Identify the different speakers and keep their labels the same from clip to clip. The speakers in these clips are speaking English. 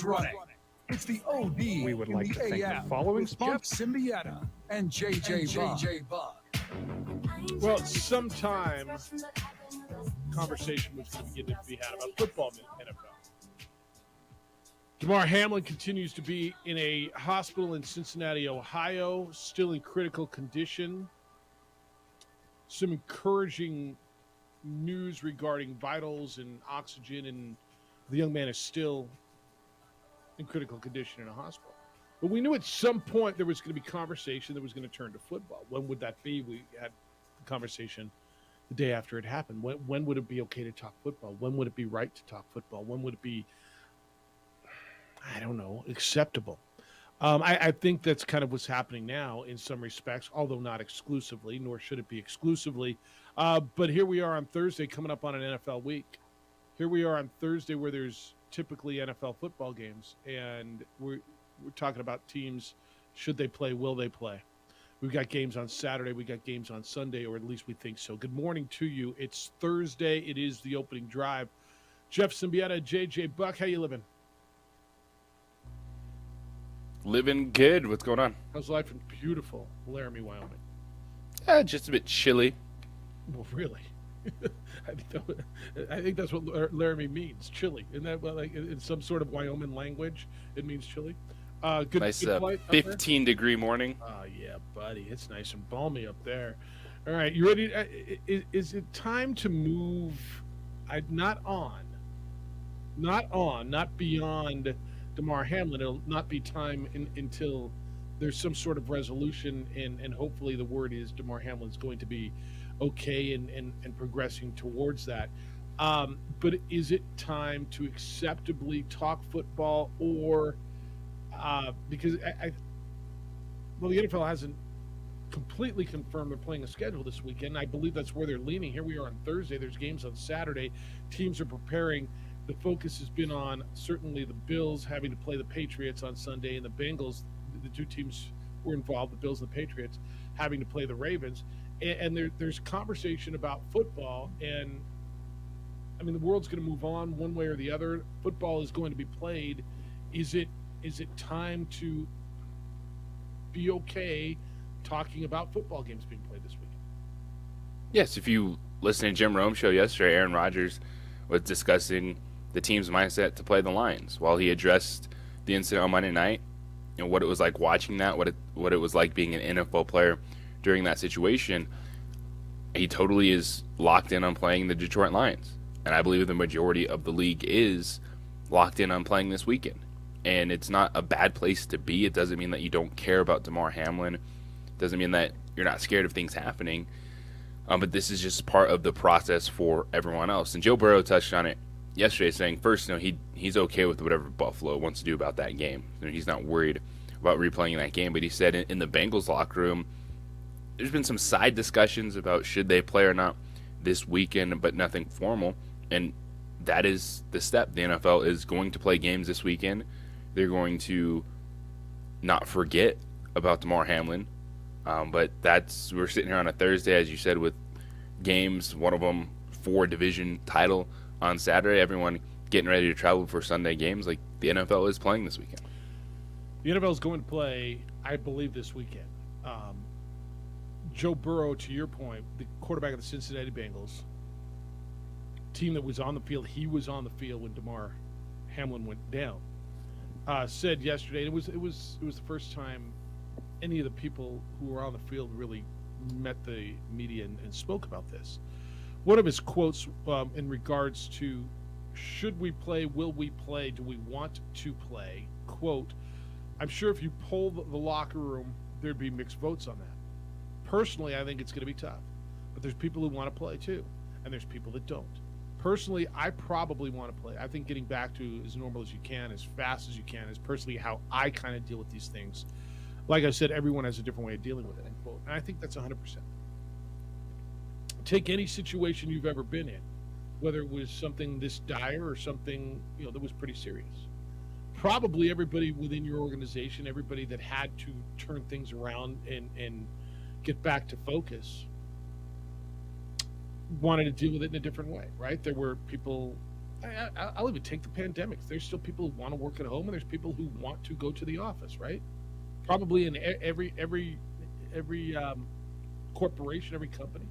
Speaker 1: running. It's the OD
Speaker 2: We would like to thank the following sponsors.
Speaker 1: Jeff Symbieta and JJ Buck.
Speaker 3: Well, sometime conversation was going to begin to be had about football in the NFL. Damar Hamlin continues to be in a hospital in Cincinnati, Ohio, still in critical condition. Some encouraging news regarding vitals and oxygen, and the young man is still in critical condition in a hospital. But we knew at some point there was going to be conversation that was going to turn to football. When would that be? We had the conversation the day after it happened. When would it be okay to talk football? When would it be right to talk football? When would it be, I don't know, acceptable? I think that's kind of what's happening now in some respects, although not exclusively, nor should it be exclusively. But here we are on Thursday coming up on an NFL week. Here we are on Thursday where there's typically NFL football games, and we're talking about teams, should they play, will they play? We've got games on Saturday, we got games on Sunday, or at least we think so. Good morning to you. It's Thursday. It is the opening drive. Jeff Symbieta, JJ Buck, how you living?
Speaker 4: Living good. What's going on?
Speaker 3: How's life in beautiful Laramie, Wyoming?
Speaker 4: Just a bit chilly.
Speaker 3: Well, really? I think that's what Laramie means, chilly. Isn't that like in some sort of Wyoming language? It means chilly. Good,
Speaker 4: nice
Speaker 3: good flight
Speaker 4: 15-degree morning.
Speaker 3: Oh, yeah, buddy. It's nice and balmy up there. All right, you ready? Is it time to move? Not beyond Damar Hamlin. It'll not be time until there's some sort of resolution, and hopefully the word is Damar Hamlin's going to be okay and progressing towards that. But is it time to acceptably talk football, or because the NFL hasn't completely confirmed they're playing a schedule this weekend. I believe that's where they're leaning. Here we are on Thursday. There's games on Saturday. Teams are preparing. The focus has been on certainly the Bills having to play the Patriots on Sunday, and the Bengals, the two teams were involved, the Bills and the Patriots, having to play the Ravens. And there's conversation about football, and I mean the world's going to move on one way or the other. Football is going to be played. Is it time to be okay talking about football games being played this weekend?
Speaker 4: Yes, if you listen to Jim Rome's show yesterday, Aaron Rodgers was discussing the team's mindset to play the Lions while he addressed the incident on Monday night and what it was like watching that, what it was like being an NFL player during that situation. He totally is locked in on playing the Detroit Lions. And I believe the majority of the league is locked in on playing this weekend. And it's not a bad place to be. It doesn't mean that you don't care about Damar Hamlin. It doesn't mean that you're not scared of things happening. But this is just part of the process for everyone else. And Joe Burrow touched on it yesterday, saying first, he's okay with whatever Buffalo wants to do about that game. He's not worried about replaying that game. But he said in the Bengals locker room, there's been some side discussions about should they play or not this weekend, but nothing formal. And that is the step. The NFL is going to play games this weekend. They're going to not forget about Damar Hamlin. But we're sitting here on a Thursday, as you said, with games, one of them for division title on Saturday. Everyone getting ready to travel for Sunday games. Like the NFL is playing this weekend.
Speaker 3: The NFL is going to play, I believe, this weekend. Joe Burrow, to your point, the quarterback of the Cincinnati Bengals, team that was on the field, he was on the field when Damar Hamlin went down. Said yesterday, it was the first time any of the people who were on the field really met the media and spoke about this. One of his quotes in regards to should we play, will we play, do we want to play, quote, I'm sure if you poll the locker room, there'd be mixed votes on that. Personally, I think it's going to be tough. But there's people who want to play too, and there's people that don't. Personally, I probably want to play. I think getting back to as normal as you can, as fast as you can, is personally how I kind of deal with these things. Like I said, everyone has a different way of dealing with it, unquote. And I think that's 100%. Take any situation you've ever been in, whether it was something this dire or something that was pretty serious. Probably everybody within your organization, everybody that had to turn things around and get back to focus, wanted to deal with it in a different way, right? There were people I'll even take the pandemic. There's still people who want to work at home, and there's people who want to go to the office, right? Probably in every corporation, every company.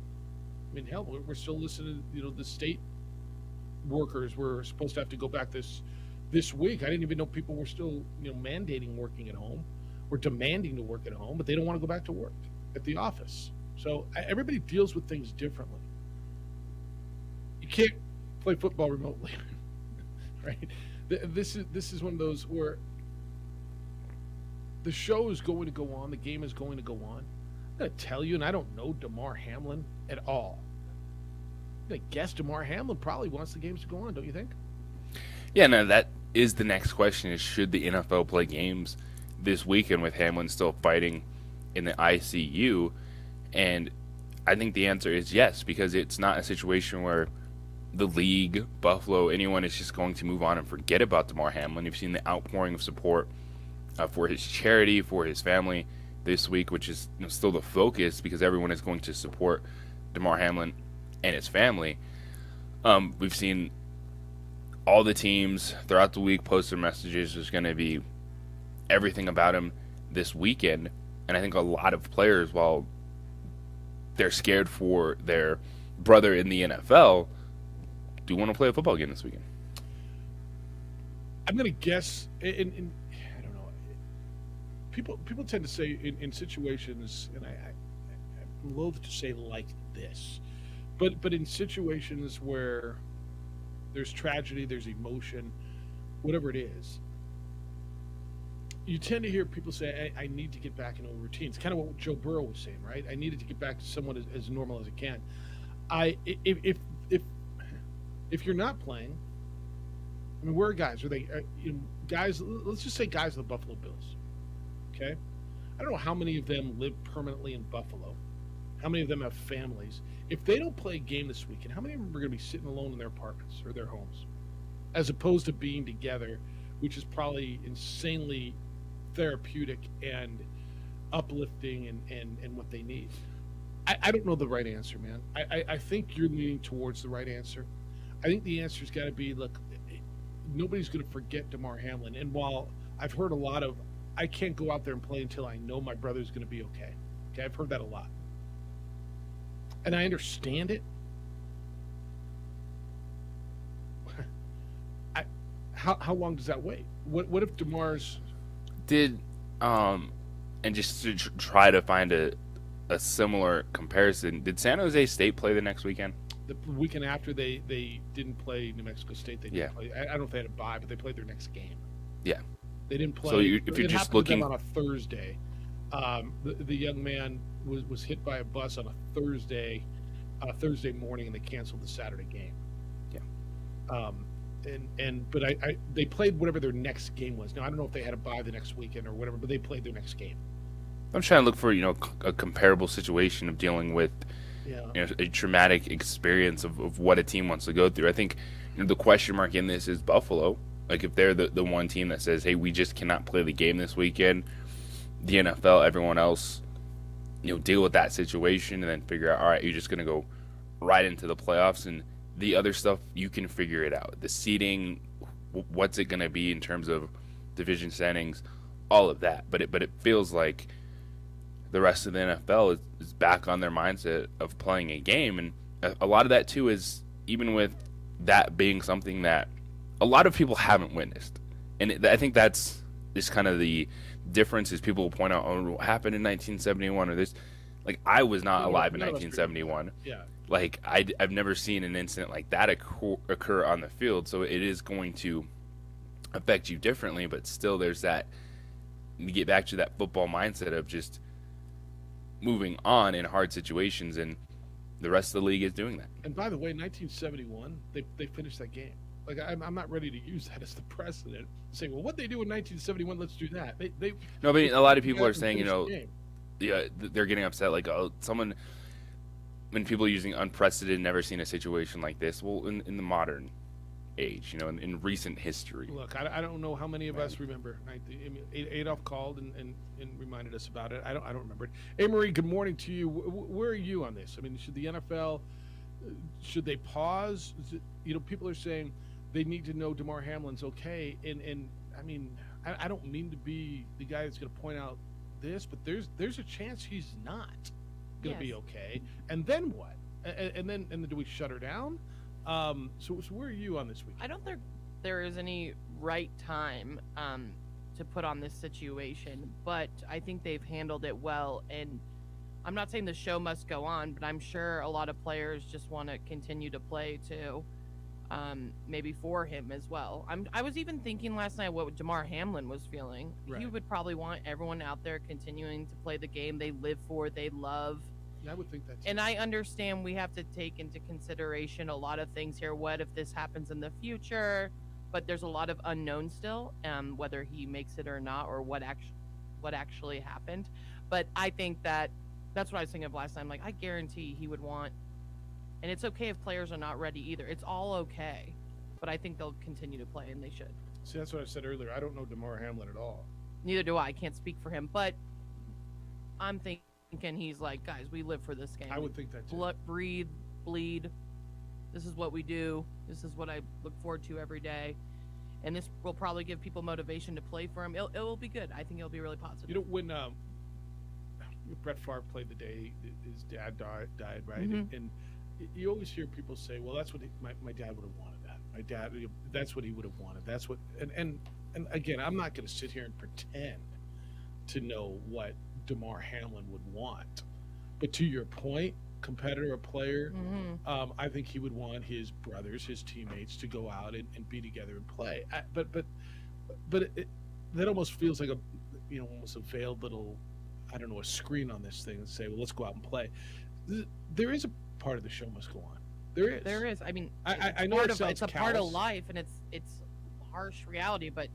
Speaker 3: I mean, hell, we're still listening. The state workers were supposed to have to go back this week. I didn't even know people were still mandating working at home. We're demanding to work at home, but they don't want to go back to work at the office. So everybody deals with things differently. You can't play football remotely, right? This is one of those where the show is going to go on, the game is going to go on. I'm going to tell you, and I don't know Damar Hamlin at all. I'm going to guess Damar Hamlin probably wants the games to go on, don't you think?
Speaker 4: Yeah, no, that is the next question: is should the NFL play games this weekend with Hamlin still fighting in the ICU? And I think the answer is yes, because it's not a situation where the league, Buffalo, anyone is just going to move on and forget about Damar Hamlin. You've seen the outpouring of support for his charity, for his family this week, which is still the focus because everyone is going to support Damar Hamlin and his family. We've seen all the teams throughout the week post their messages. There's going to be everything about him this weekend. And I think a lot of players, while they're scared for their brother in the NFL, do want to play a football game this weekend.
Speaker 3: I'm going to guess, and I don't know, people tend to say in situations, and I'm loath to say like this, but in situations where there's tragedy, there's emotion, whatever it is, you tend to hear people say, I need to get back into a routine. It's kind of what Joe Burrow was saying, right? I needed to get back to someone as normal as I can. If you're not playing, I mean, where are guys? Are they guys? Let's just say guys of the Buffalo Bills. Okay, I don't know how many of them live permanently in Buffalo. How many of them have families? If they don't play a game this weekend, how many of them are going to be sitting alone in their apartments or their homes, as opposed to being together, which is probably insanely therapeutic and uplifting and what they need. I don't know the right answer, man. I think you're leaning towards the right answer. I think the answer's got to be, look, nobody's going to forget Damar Hamlin. And while I've heard a lot of, I can't go out there and play until I know my brother's going to be okay. Okay, I've heard that a lot. And I understand it. How long does that wait? What if Damar's
Speaker 4: and just to try to find a similar comparison, did San Jose State play the next weekend?
Speaker 3: The weekend after they didn't play New Mexico State. They didn't play. I don't know if they had a bye, but they played their next game.
Speaker 4: Yeah.
Speaker 3: They didn't play.
Speaker 4: So if you're just looking
Speaker 3: on a Thursday, the young man was hit by a bus on a Thursday morning, and they canceled the Saturday game.
Speaker 4: Yeah.
Speaker 3: But they played whatever their next game was. Now I don't know if they had a bye the next weekend or whatever, but they played their next game.
Speaker 4: I'm trying to look for a comparable situation of dealing with a traumatic experience of what a team wants to go through. I think the question mark in this is Buffalo. Like if they're the one team that says, hey, we just cannot play the game this weekend, the NFL, everyone else, deal with that situation and then figure out, all right, you're just going to go right into the playoffs, and the other stuff, you can figure it out. The seeding, what's it going to be in terms of division standings, all of that. But it feels like the rest of the NFL is back on their mindset of playing a game. And a lot of that, too, is even with that being something that a lot of people haven't witnessed. And I think that's just kind of the difference is people will point out, oh, what happened in 1971 or this. Like, I was not alive in 1971.
Speaker 3: Yeah.
Speaker 4: Like, I've never seen an incident like that occur on the field, so it is going to affect you differently, but still there's that, you get back to that football mindset of just moving on in hard situations, and the rest of the league is doing that.
Speaker 3: And by the way, 1971, they finished that game. Like, I'm not ready to use that as the precedent, saying, well, what they do in 1971, let's do that.
Speaker 4: No, but a lot of people are saying, they're getting upset, like, oh, someone... When people are using unprecedented, never seen a situation like this. Well, in the modern age, in recent history.
Speaker 3: Look, I don't know how many of us remember. Adolf called and reminded us about it. I don't remember it. Hey, Marie, good morning to you. Where are you on this? I mean, should the NFL, should they pause? People are saying they need to know DeMar Hamlin's okay. And I mean, I don't mean to be the guy that's going to point out this, but there's a chance he's not going to be okay. And then what? And then do we shut her down? So where are you on this week?
Speaker 5: I don't think there is any right time to put on this situation, but I think they've handled it well. And I'm not saying the show must go on, but I'm sure a lot of players just want to continue to play too, maybe for him as well. I was even thinking last night what DeMar Hamlin was feeling.
Speaker 3: Right.
Speaker 5: He would probably want everyone out there continuing to play the game they live for, they love.
Speaker 3: Yeah, I would think that's.
Speaker 5: And I understand we have to take into consideration a lot of things here. What if this happens in the future? But there's a lot of unknown still, whether he makes it or not, or what actually happened. But I think that's what I was thinking of last time. Like, I guarantee he would want, and it's okay if players are not ready either. It's all okay. But I think they'll continue to play, and they should.
Speaker 3: See, that's what I said earlier. I don't know DeMar Hamlin at all.
Speaker 5: Neither do I. I can't speak for him. But I'm thinking he's like, guys, we live for this game.
Speaker 3: I would think that too.
Speaker 5: Blood, breathe, bleed. This is what we do. This is what I look forward to every day. And this will probably give people motivation to play for him. It will be good. I think it'll be really positive.
Speaker 3: You know, when Brett Favre played the day his dad died, right?
Speaker 5: Mm-hmm.
Speaker 3: And you always hear people say, well, that's what my dad would have wanted that. My dad, that's what he would have wanted. That's what, and again, I'm not going to sit here and pretend to know what DeMar Hamlin would want. But to your point, competitor or player, I think he would want his brothers, his teammates, to go out and be together and play. But that almost feels like almost a veiled little, I don't know, a screen on this thing and say, well, let's go out and play. There is a part of the show must go on. There is.
Speaker 5: There is. I mean,
Speaker 3: I know
Speaker 5: it's a part of
Speaker 3: callous.
Speaker 5: life, and it's harsh reality, but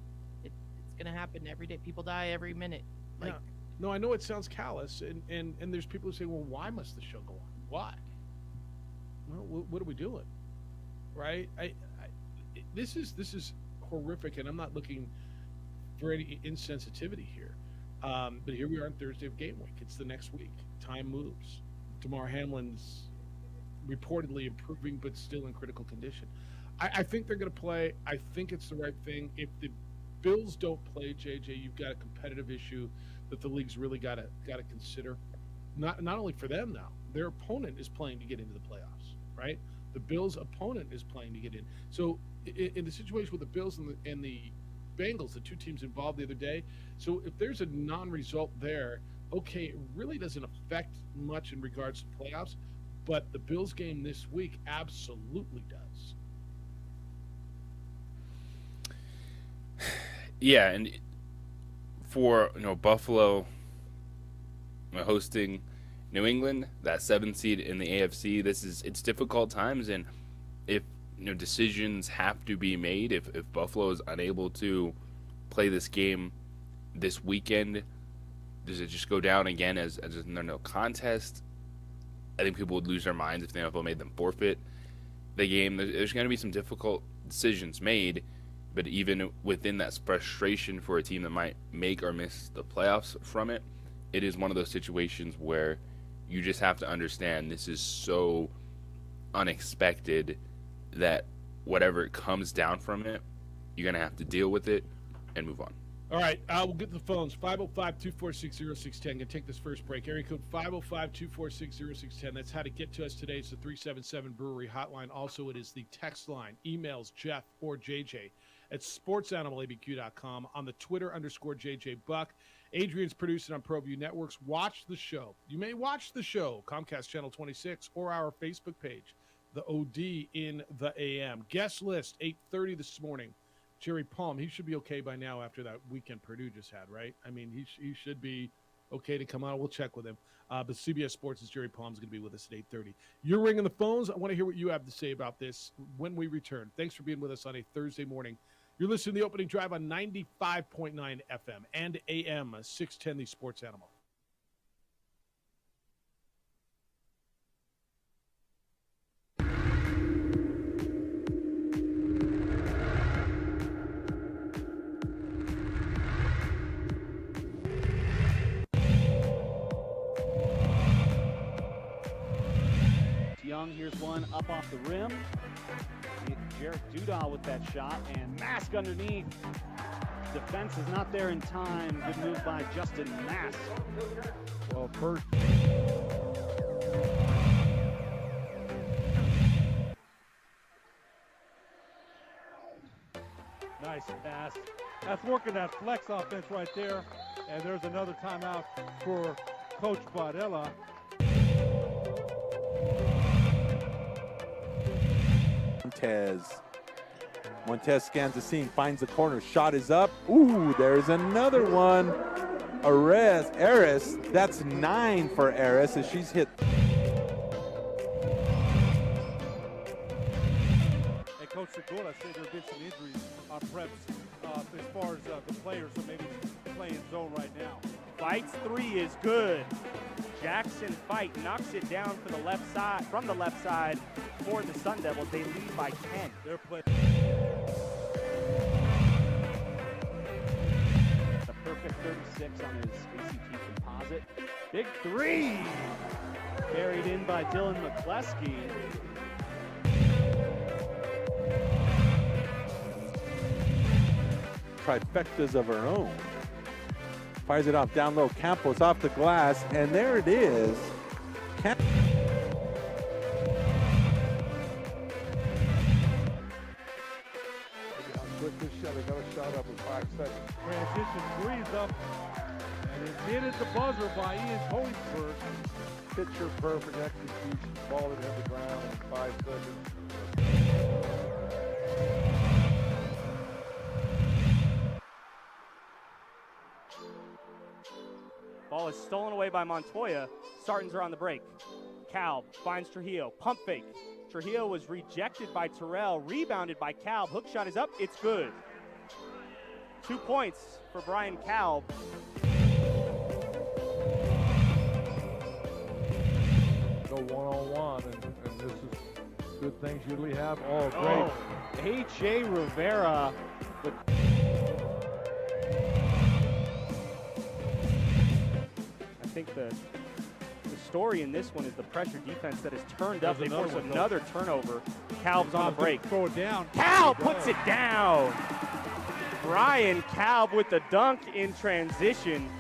Speaker 5: it's going to happen every day. People die every minute. Like,
Speaker 3: Yeah. No, I know it sounds callous, and there's people who say, well, why must the show go on? Why? Well, what are we doing? Right? This is horrific, and I'm not looking for any insensitivity here. But here we are on Thursday of game week. It's the next week. Time moves. DeMar Hamlin's reportedly improving, but still in critical condition. I think they're going to play. I think it's the right thing. If the Bills don't play, JJ, you've got a competitive issue that the league's really got to consider. Not only for them now, their opponent is playing to get into the playoffs, right? The Bills' opponent is playing to get in. So in the situation with the Bills and the Bengals, the two teams involved the other day, so if there's a non-result there, okay, it really doesn't affect much in regards to playoffs, but the Bills game this week absolutely does.
Speaker 4: Yeah, and for Buffalo hosting New England, that 7th seed in the AFC, it's difficult times, and if decisions have to be made, if Buffalo is unable to play this game this weekend, does it just go down again as no contest? I think people would lose their minds if the NFL made them forfeit the game. There's going to be some difficult decisions made, but even within that frustration for a team that might make or miss the playoffs from it, it is one of those situations where you just have to understand this is so unexpected that whatever comes down from it, you're going to have to deal with it and move on.
Speaker 3: All right, we'll get to the phones. 505-246-0610. Going to take this first break. Area code 505-246-0610. That's how to get to us today. It's the 377 Brewery hotline. Also, it is the text line. Emails Jeff or JJ at sportsanimalabq.com. On the Twitter _JJ Buck. Adrian's producing on ProView Networks. Watch the show. You may watch the show, Comcast Channel 26, or our Facebook page, the OD in the AM. Guest list, 8:30 this morning. Jerry Palm, he should be okay by now after that weekend Purdue just had, right? I mean, he should be okay to come out. We'll check with him. But CBS Sports' Jerry Palm is going to be with us at 8:30. You're ringing the phones. I want to hear what you have to say about this when we return. Thanks for being with us on a Thursday morning. You're listening to The Opening Drive on 95.9 FM and AM 610, the Sports Animal.
Speaker 6: Young, here's one up off the rim. Jarek Dudal with that shot, and Mask underneath. Defense is not there in time. Good move by Justin Mask.
Speaker 2: Well, first.
Speaker 7: Nice pass. That's working that flex offense right there. And there's another timeout for Coach Varela.
Speaker 8: Montez scans the scene, finds the corner, shot is up. Ooh, there's another one. Aris, that's 9 for Aris as she's hit.
Speaker 7: And Coach Segura said there have been some injuries on preps as far as the players, so maybe playing zone right now.
Speaker 6: Fights 3 is good. Jackson Fight knocks it down for the left side, from the left side for the Sun Devils. They lead by 10.
Speaker 7: They're playing.
Speaker 6: A perfect 36 on his ACT composite. Big 3! Buried in by Dylan McCleskey.
Speaker 8: Trifectas of her own. Fires it off down low. Campos off the glass, and there it is.
Speaker 2: Quick this shot. They got a shot up in 5 seconds.
Speaker 7: Transition threes up. And it's in at the buzzer by Ian Hoingsberg.
Speaker 2: Picture perfect execution. Ball that hit the ground in 5 seconds.
Speaker 6: Ball is stolen away by Montoya. Sartans are on the break. Calb finds Trujillo. Pump fake. Trujillo was rejected by Terrell. Rebounded by Calb. Hook shot is up. It's good. 2 points for Brian Calb.
Speaker 2: Go one-on-one, and this is good things usually have. Oh, great.
Speaker 6: H.A. Rivera with... I think the story in this one is the pressure defense that has turned up. They force another turnover. Calb's on the break.
Speaker 7: Throw it down.
Speaker 6: Calb puts it down. Brian Calb with the dunk in transition.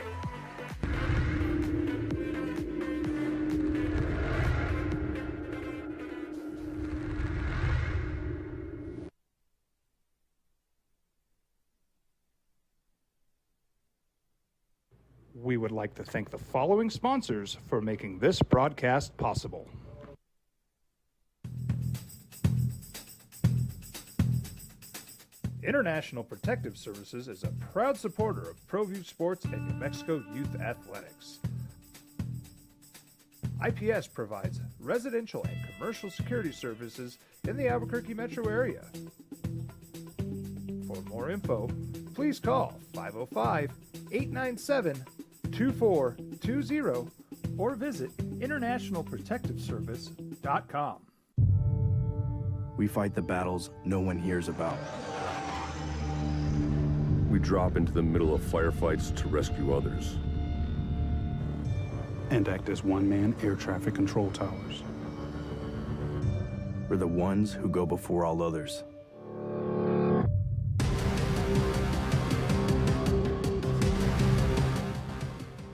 Speaker 9: We would like to thank the following sponsors for making this broadcast possible. International Protective Services is a proud supporter of ProView Sports and New Mexico Youth Athletics. IPS provides residential and commercial security services in the Albuquerque metro area. For more info, please call 505-897-2420 or visit internationalprotectiveservice.com.
Speaker 10: We fight the battles no one hears about. We drop into the middle of firefights to rescue others.
Speaker 11: And act as one-man air traffic control towers.
Speaker 10: We're the ones who go before all others.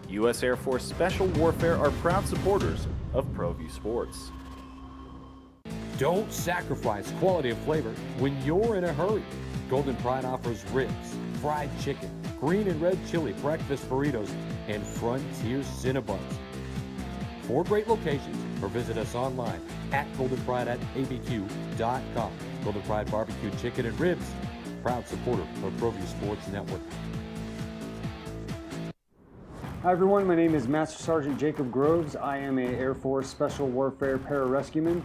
Speaker 12: U.S. Air Force Special Warfare are proud supporters of ProView Sports.
Speaker 13: Don't sacrifice quality of flavor when you're in a hurry. Golden Pride offers ribs, fried chicken, green and red chili breakfast burritos, and Frontier Cinnabons. 4 great locations, or visit us online at goldenpride@abq.com. Golden Pride Barbecue Chicken and Ribs, proud supporter of ProView Sports Network.
Speaker 14: Hi everyone, my name is Master Sergeant Jacob Groves. I am a Air Force Special Warfare pararescueman.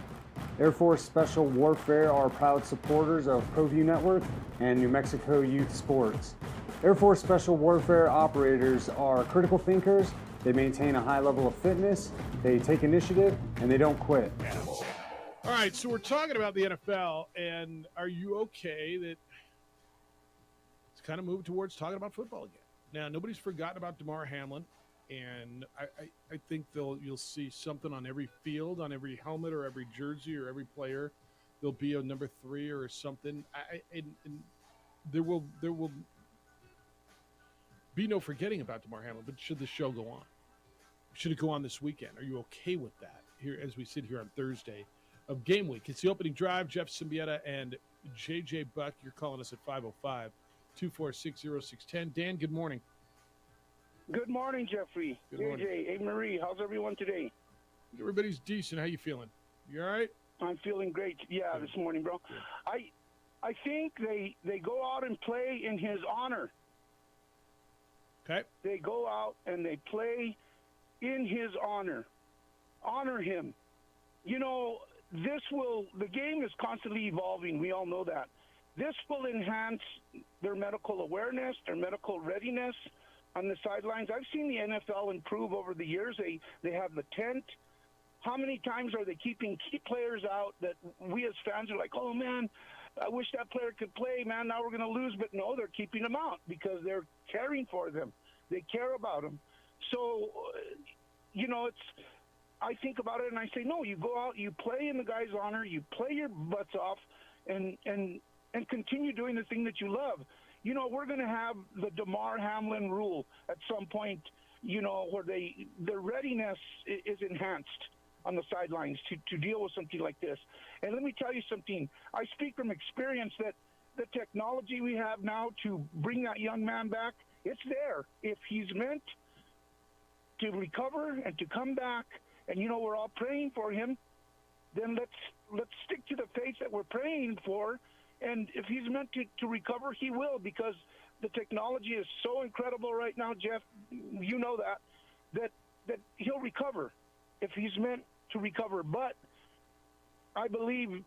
Speaker 14: Air Force Special Warfare are proud supporters of ProView Network and New Mexico Youth Sports. Air Force Special Warfare operators are critical thinkers. They maintain a high level of fitness, they take initiative, and they don't quit.
Speaker 3: All right, so we're talking about the NFL, and are you okay that it's kind of moved towards talking about football again? Now, nobody's forgotten about Damar Hamlin, and I think you'll see something on every field, on every helmet or every jersey or every player there'll be a number 3 or something. And there will be no forgetting about Damar Hamlin. But should the show go on? Should it go on this weekend? Are you okay with that? Here, as we sit here on Thursday of game week, it's the opening drive. Jeff Symbieta and JJ Buck. You're calling us at 505-246-0610. Dan, good morning.
Speaker 15: Good morning, Jeffrey.
Speaker 3: Good morning.
Speaker 15: JJ, hey Marie, how's everyone today?
Speaker 3: Everybody's decent. How you feeling? You all right?
Speaker 15: I'm feeling great. Yeah, this morning, bro. I think they go out and play in his honor.
Speaker 3: Okay.
Speaker 15: They go out and they play in his honor. Honor him. You know, the game is constantly evolving. We all know that. This will enhance their medical awareness, their medical readiness on the sidelines. I've seen the NFL improve over the years. They have the tent. How many times are they keeping key players out that we as fans are like, oh, man, I wish that player could play, man. Now we're going to lose. But no, they're keeping them out because they're caring for them. They care about them. So, you know, I think about it and I say, no, you go out, you play in the guy's honor, you play your butts off, and continue doing the thing that you love. You know, we're going to have the Damar Hamlin rule at some point, you know, where their readiness is enhanced on the sidelines to deal with something like this. And let me tell you something. I speak from experience that the technology we have now to bring that young man back, it's there. If he's meant to recover and to come back, and, you know, we're all praying for him, then let's stick to the faith that we're praying for. And if he's meant to recover, he will, because the technology is so incredible right now, Jeff. You know that he'll recover if he's meant to recover. But I believe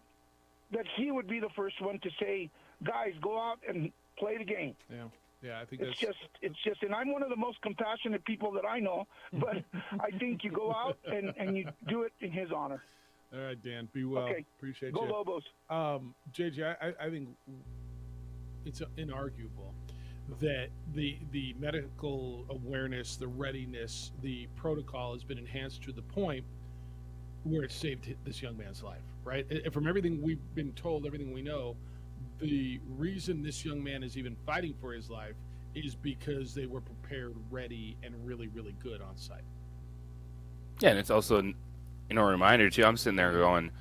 Speaker 15: that he would be the first one to say, guys, go out and play the game.
Speaker 3: Yeah, I think
Speaker 15: it's just, and I'm one of the most compassionate people that I know, but I think you go out and you do it in his honor.
Speaker 3: All right, Dan, be well.
Speaker 15: Okay.
Speaker 3: Appreciate
Speaker 15: Go
Speaker 3: you.
Speaker 15: Lobos.
Speaker 3: JJ, I think it's inarguable that the medical awareness, the readiness, the protocol has been enhanced to the point where it saved this young man's life, right? And from everything we've been told, everything we know, the reason this young man is even fighting for his life is because they were prepared, ready, and really, really good on site.
Speaker 4: Yeah, and it's also, you know, a reminder too. I'm sitting there going,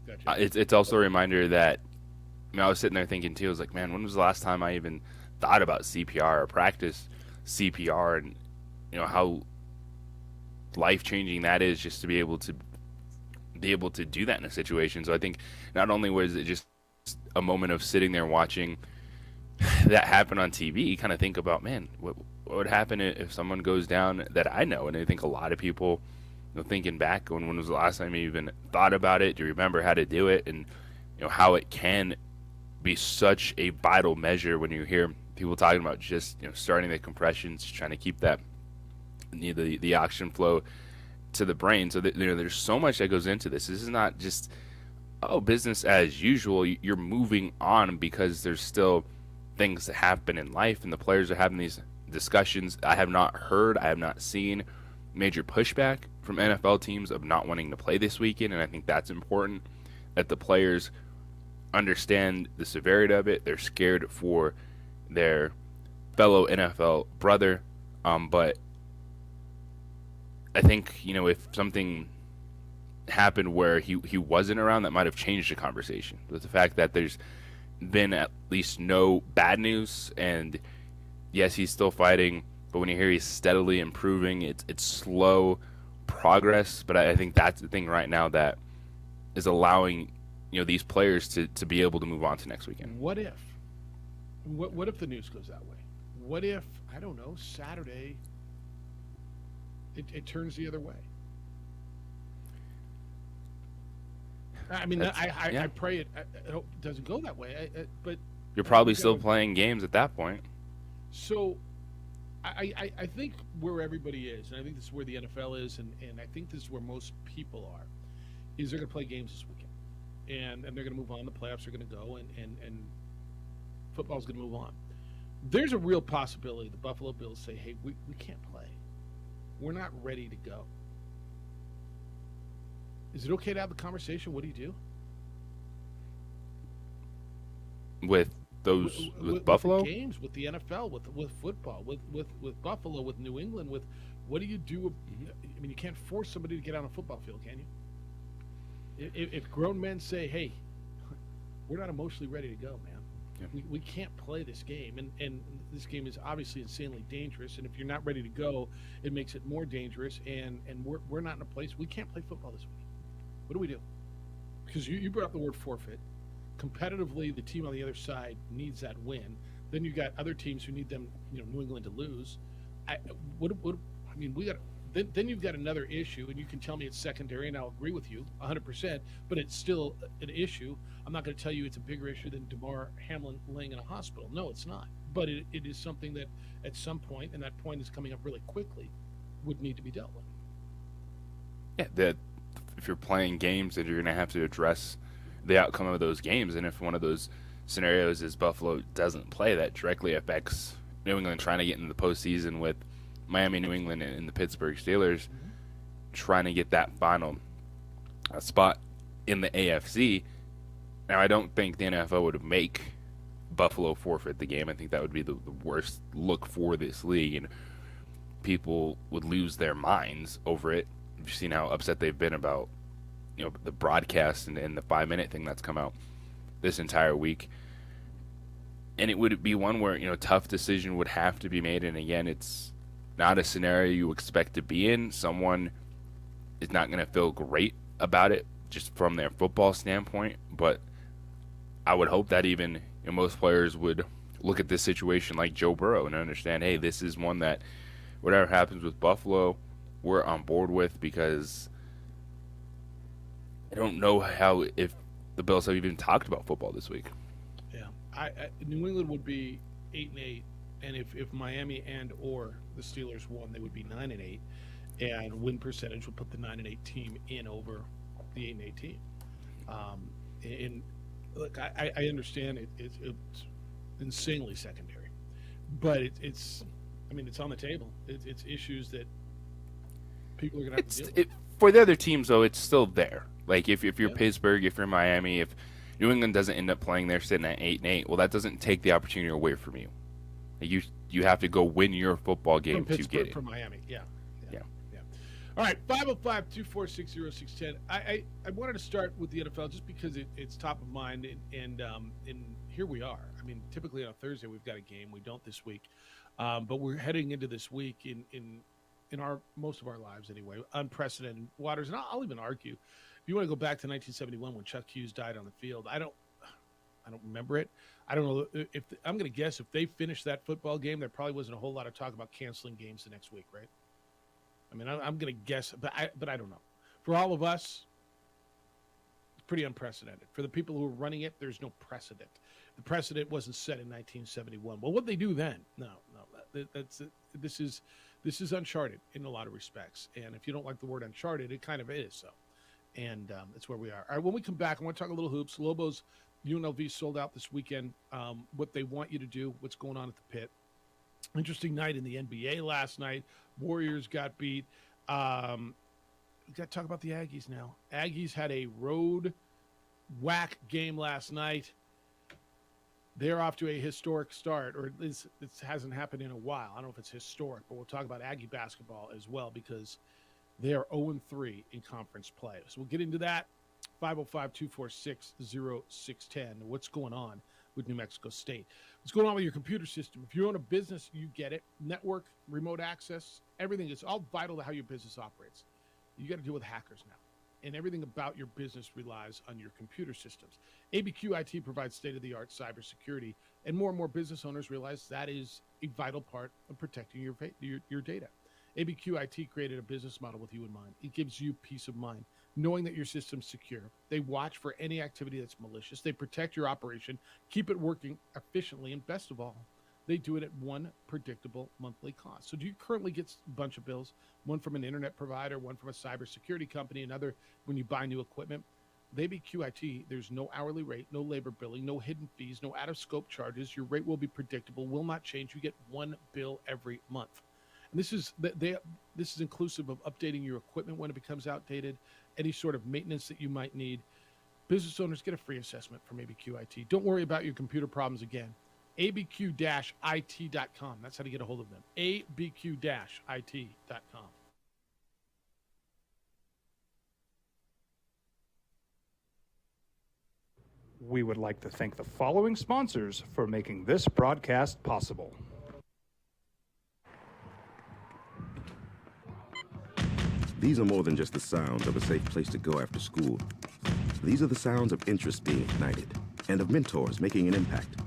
Speaker 3: Gotcha.
Speaker 4: It's also a reminder that, I mean, I was sitting there thinking too. I was like, man, when was the last time I even thought about CPR or practiced CPR, and you know how life changing that is just to be able to do that in a situation. So I think not only was it just a moment of sitting there watching that happen on TV, you kind of think about, man, what would happen if someone goes down that I know? And I think a lot of people, you know, thinking back when was the last time you even thought about it? Do you remember how to do it? And you know how it can be such a vital measure when you hear people talking about just, you know, starting the compressions, trying to keep that the oxygen flow to the brain. So that, you know, there's so much that goes into this. This is not just business as usual. You're moving on because there's still things that happen in life, and the players are having these discussions. I have not seen major pushback from NFL teams of not wanting to play this weekend, and I think that's important that the players understand the severity of it. They're scared for their fellow NFL brother, but I think, you know, if something happened where he wasn't around, that might have changed the conversation. But the fact that there's been at least no bad news, and yes, he's still fighting, but when you hear he's steadily improving, it's slow progress. But I think that's the thing right now that is allowing, you know, these players to be able to move on to next weekend.
Speaker 3: What if the news goes that way? What if, I don't know, Saturday it turns the other way? I mean, I pray I hope it doesn't go that way. But
Speaker 4: you're probably still playing games at that point.
Speaker 3: So I think where everybody is, and I think this is where the NFL is, and I think this is where most people are, is they're going to play games this weekend. And they're going to move on. The playoffs are going to go, and football's going to move on. There's a real possibility the Buffalo Bills say, hey, we can't play. We're not ready to go. Is it okay to have the conversation? What do you do?
Speaker 4: with those with Buffalo
Speaker 3: with the games, with the NFL, with football, with Buffalo, with New England. With what do you do? I mean, you can't force somebody to get on a football field, can you? If grown men say, "Hey, we're not emotionally ready to go, man. We can't play this game," and this game is obviously insanely dangerous. And if you're not ready to go, it makes it more dangerous. And we're not in a place we can't play football this week. What do we do? Because you brought up the word forfeit. Competitively, the team on the other side needs that win. Then you got other teams who need them, New England to lose. Then you've got another issue, and you can tell me it's secondary, and I'll agree with you 100%. But it's still an issue. I'm not going to tell you it's a bigger issue than DeMar Hamlin laying in a hospital. No, it's not. But it is something that at some point, and that point is coming up really quickly, would need to be dealt with.
Speaker 4: Yeah, if you're playing games, that you're going to have to address the outcome of those games, and if one of those scenarios is Buffalo doesn't play, that directly affects New England trying to get into the postseason with Miami, New England, and the Pittsburgh Steelers trying to get that final spot in the AFC. Now, I don't think the NFL would make Buffalo forfeit the game. I think that would be the worst look for this league, and people would lose their minds over it. You've seen how upset they've been about the broadcast and the 5-minute thing that's come out this entire week. And it would be one where, tough decision would have to be made. And again, it's not a scenario you expect to be in. Someone is not going to feel great about it just from their football standpoint. But I would hope that even most players would look at this situation like Joe Burrow and understand, hey, this is one that whatever happens with Buffalo, we're on board with, because I don't know if the Bills have even talked about football this week.
Speaker 3: Yeah, New England would be 8-8, and if Miami and or the Steelers won, they would be 9-8, and win percentage would put the 9-8 team in over the 8-8 team. And look, I understand it's insanely secondary, but it's on the table. It's issues that people are going to have to deal with.
Speaker 4: For the other teams, though, it's still there. Like, if you're Pittsburgh, if you're Miami, if New England doesn't end up playing there sitting at 8-8, well, that doesn't take the opportunity away from you. You have to go win your football game to get it.
Speaker 3: From Miami, yeah. All right, 505-246-0610. I wanted to start with the NFL just because it's top of mind, and here we are. I mean, typically on Thursday we've got a game. We don't this week, but we're heading into this week in our most of our lives anyway, unprecedented waters. And I'll even argue, if you want to go back to 1971 when Chuck Hughes died on the field, I don't remember it. I don't know if I'm going to guess if they finished that football game, there probably wasn't a whole lot of talk about canceling games the next week, right? I mean, I'm going to guess, but I don't know. For all of us, it's pretty unprecedented. For the people who are running it, there's no precedent. The precedent wasn't set in 1971. Well, what did they do then? No. This is uncharted in a lot of respects. And if you don't like the word uncharted, it kind of is so. And that's where we are. All right, when we come back, I want to talk a little hoops. Lobos, UNLV sold out this weekend. What they want you to do, what's going on at the pit. Interesting night in the NBA last night. Warriors got beat. We got to talk about the Aggies now. Aggies had a road whack game last night. They're off to a historic start, or at least it hasn't happened in a while. I don't know if it's historic, but we'll talk about Aggie basketball as well because they are 0-3 in conference play. So we'll get into that. 505-246-0610. What's going on with New Mexico State? What's going on with your computer system? If you own a business, you get it. Network, remote access, everything. It's all vital to how your business operates. You got to deal with hackers now. And everything about your business relies on your computer systems. ABQ IT provides state-of-the-art cybersecurity, and more business owners realize that is a vital part of protecting your data. ABQ IT created a business model with you in mind. It gives you peace of mind, knowing that your system's secure. They watch for any activity that's malicious. They protect your operation, keep it working efficiently, and best of all, they do it at one predictable monthly cost. So do you currently get a bunch of bills, one from an internet provider, one from a cybersecurity company, another when you buy new equipment? With ABQ IT, there's no hourly rate, no labor billing, no hidden fees, no out-of-scope charges. Your rate will be predictable, will not change. You get one bill every month. And this is inclusive of updating your equipment when it becomes outdated, any sort of maintenance that you might need. Business owners, get a free assessment from ABQ IT. Don't worry about your computer problems again. abq-it.com. That's how to get a hold of them. abq-it.com.
Speaker 9: We would like to thank the following sponsors for making this broadcast possible.
Speaker 16: These are more than just the sounds of a safe place to go after school. These are the sounds of interest being ignited and of mentors making an impact.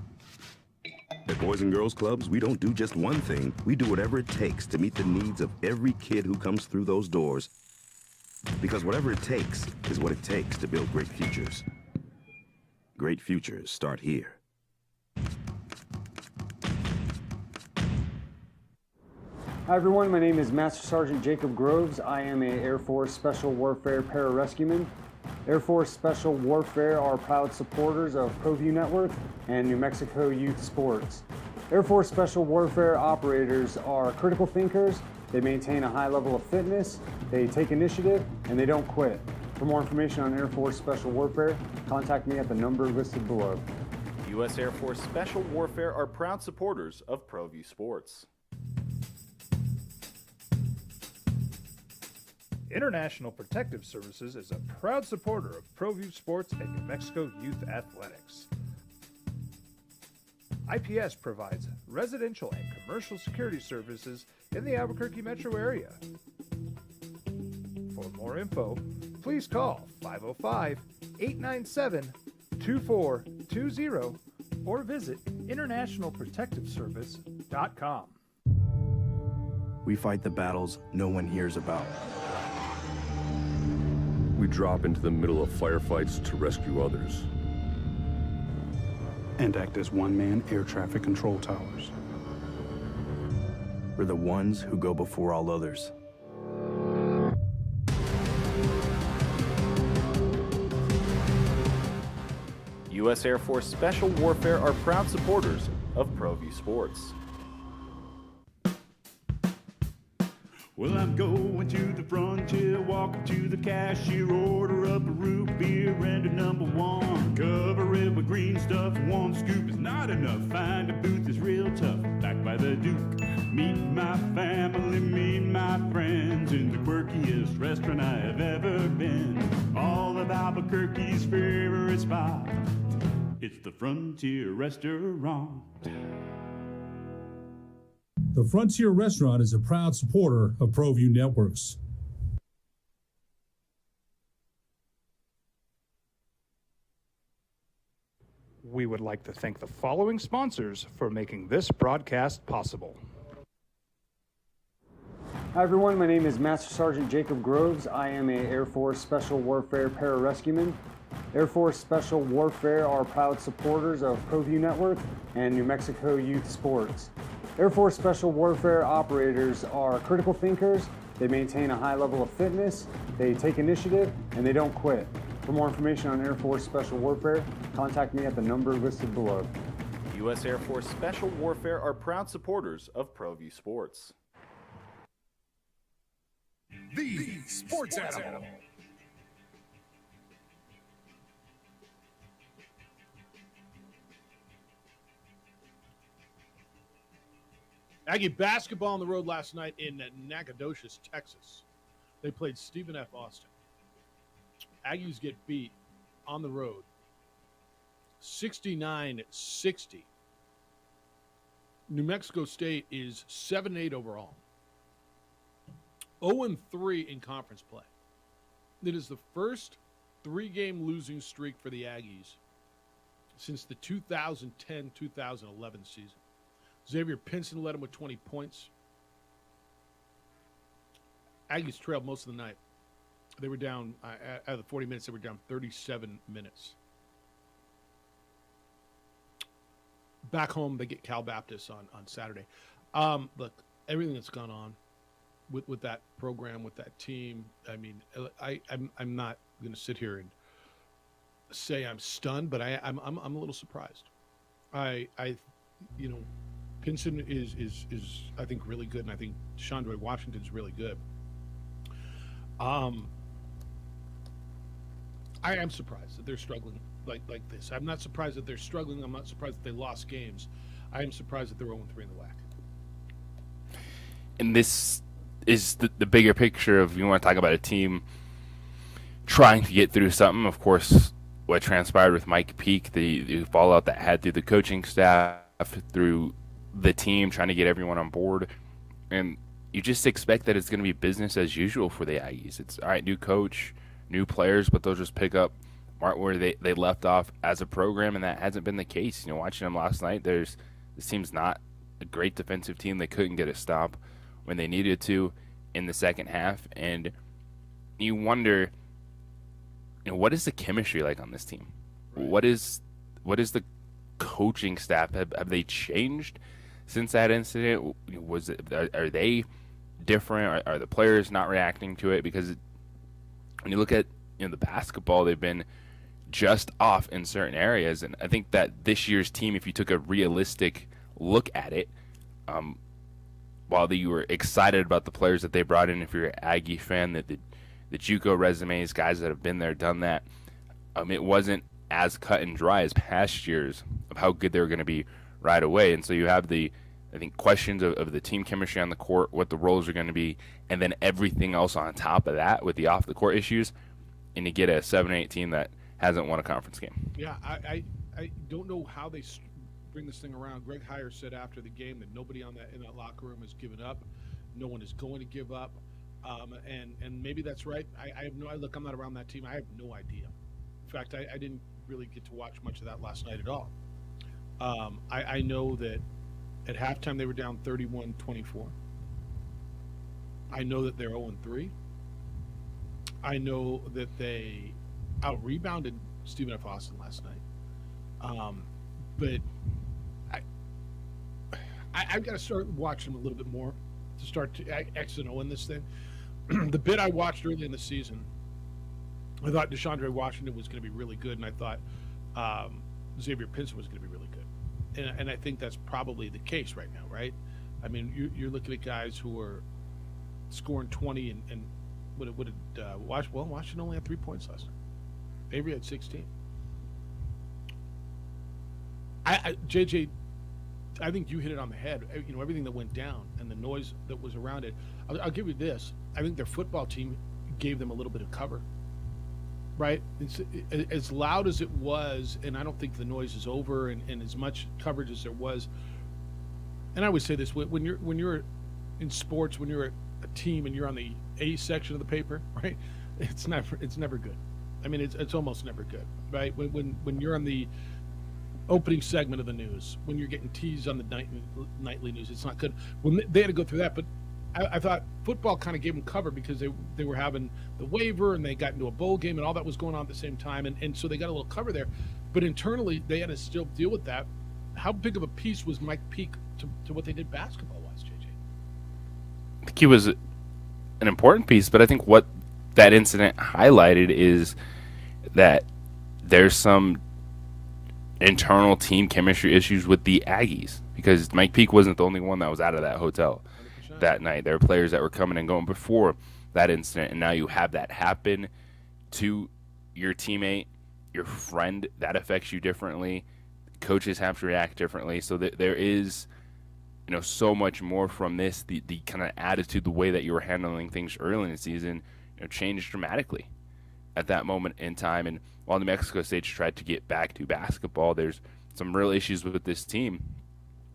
Speaker 16: At Boys and Girls Clubs, we don't do just one thing. We do whatever it takes to meet the needs of every kid who comes through those doors. Because whatever it takes is what it takes to build great futures. Great futures start here.
Speaker 14: Hi everyone, my name is Master Sergeant Jacob Groves. I am a Air Force Special Warfare Pararescueman. Air Force Special Warfare are proud supporters of ProView Network and New Mexico Youth Sports. Air Force Special Warfare operators are critical thinkers. They maintain a high level of fitness, they take initiative, and they don't quit. For more information on Air Force Special Warfare, contact me at the number listed below.
Speaker 12: U.S. Air Force Special Warfare are proud supporters of ProView Sports.
Speaker 9: International Protective Services is a proud supporter of ProView Sports and New Mexico Youth Athletics. IPS provides residential and commercial security services in the Albuquerque metro area. For more info, please call 505-897-2420 or visit internationalprotectiveservice.com.
Speaker 10: We fight the battles no one hears about.
Speaker 17: We drop into the middle of firefights to rescue others.
Speaker 11: And act as one-man air traffic control towers.
Speaker 10: We're the ones who go before all others.
Speaker 12: U.S. Air Force Special Warfare are proud supporters of ProView Sports.
Speaker 18: Well, I'm going to the frontier, walking to the cashier, order up a root beer and a number one. Cover it with green stuff, one scoop is not enough. Find a booth is real tough, back by the Duke. Meet my family, meet my friends in the quirkiest restaurant I have ever been. All of Albuquerque's favorite spot, it's the Frontier Restaurant.
Speaker 19: The Frontier Restaurant is a proud supporter of ProView Networks.
Speaker 9: We would like to thank the following sponsors for making this broadcast possible.
Speaker 14: Hi everyone, my name is Master Sergeant Jacob Groves. I am a Air Force Special Warfare Pararescueman. Air Force Special Warfare are proud supporters of ProView Network and New Mexico Youth Sports. Air Force Special Warfare operators are critical thinkers. They maintain a high level of fitness, they take initiative, and they don't quit. For more information on Air Force Special Warfare, contact me at the number listed below.
Speaker 12: U.S. Air Force Special Warfare are proud supporters of ProView Sports.
Speaker 1: The Sports Animal.
Speaker 3: Aggie basketball on the road last night in Nacogdoches, Texas. They played Stephen F. Austin. Aggies get beat on the road 69-60. New Mexico State is 7-8 overall. 0-3 in conference play. It is the first three-game losing streak for the Aggies since the 2010-2011 season. Xavier Pinson led them with 20 points. Aggies trailed most of the night. They were down, out of the 40 minutes, they were down 37 minutes. Back home, they get Cal Baptist on Saturday. Look, everything that's gone on with that program, with that team, I mean, I'm not going to sit here and say I'm stunned, but I'm a little surprised. Pinson is I think really good, and I think Chandra Washington's really good. I am surprised that they're struggling like this. I'm not surprised that they're struggling. I'm not surprised that they lost games. I am surprised that they're 0-3 in the WAC.
Speaker 4: And this is the bigger picture of, you want to talk about a team trying to get through something. Of course, what transpired with Mike Peake, the fallout that had through the coaching staff, through the team, trying to get everyone on board. And you just expect that it's going to be business as usual for the Aggies. It's, all right, new coach, new players, but they'll just pick up right where they left off as a program, and that hasn't been the case. You know, watching them last night, this team's not a great defensive team. They couldn't get a stop when they needed to in the second half, and you wonder, you know, what is the chemistry like on this team? Right. What is the coaching staff? Have they changed since that incident? Are they different? Are the players not reacting to it? Because when you look at, you know, the basketball, they've been just off in certain areas, and I think that this year's team, if you took a realistic look at it, while you were excited about the players that they brought in, if you're an Aggie fan, that the JUCO resumes, guys that have been there, done that, it wasn't as cut and dry as past years of how good they were going to be right away. And so you have I think, questions of the team chemistry on the court, what the roles are going to be, and then everything else on top of that with the off-the-court issues, and you get a 7-8 team that hasn't won a conference game.
Speaker 3: Yeah, I don't know how they bring this thing around. Greg Heyer said after the game that nobody in that locker room has given up. No one is going to give up. And maybe that's right. I have look, I'm not around that team. I have no idea. In fact, I didn't really get to watch much of that last night at all. I know that at halftime they were down 31-24. I know that they're 0-3. I know that they out-rebounded Stephen F. Austin last night. But I've got to start watching them a little bit more to start to X and O in this thing. The bit I watched early in the season, I thought DeShondre Washington was going to be really good, and I thought Xavier Pinson was going to be really good. And I think that's probably the case right now, right? I mean, you're looking at guys who are scoring 20 and what did Washington only had 3 points last night. Avery had 16. JJ, I think you hit it on the head. You know, everything that went down and the noise that was around it. I'll give you this. I think their football team gave them a little bit of cover, right? It's as loud as it was, and I don't think the noise is over, and as much coverage as there was. And I always say this: when you're in sports, when you're a team and you're on the A section of the paper, right? It's never good. I mean, it's almost never good, right? When you're on the opening segment of the news, when you're getting teased on the nightly news, it's not good. When they had to go through that, but I thought football kind of gave them cover because they were having the waiver and they got into a bowl game and all that was going on at the same time, and so they got a little cover there. But internally, they had to still deal with that. How big of a piece was Mike Peake to what they did basketball-wise, JJ?
Speaker 4: I think he was an important piece, but I think what that incident highlighted is that there's some internal team chemistry issues with the Aggies, because Mike Peake wasn't the only one that was out of that hotel 100%. That night. There were players that were coming and going before that incident, and now you have that happen to your teammate, your friend. That affects you differently. Coaches have to react differently. So there is, you know, so much more from this. The kind of attitude, the way that you were handling things early in the season, you know, changed dramatically at that moment in time. And while New Mexico State tried to get back to basketball, there's some real issues with this team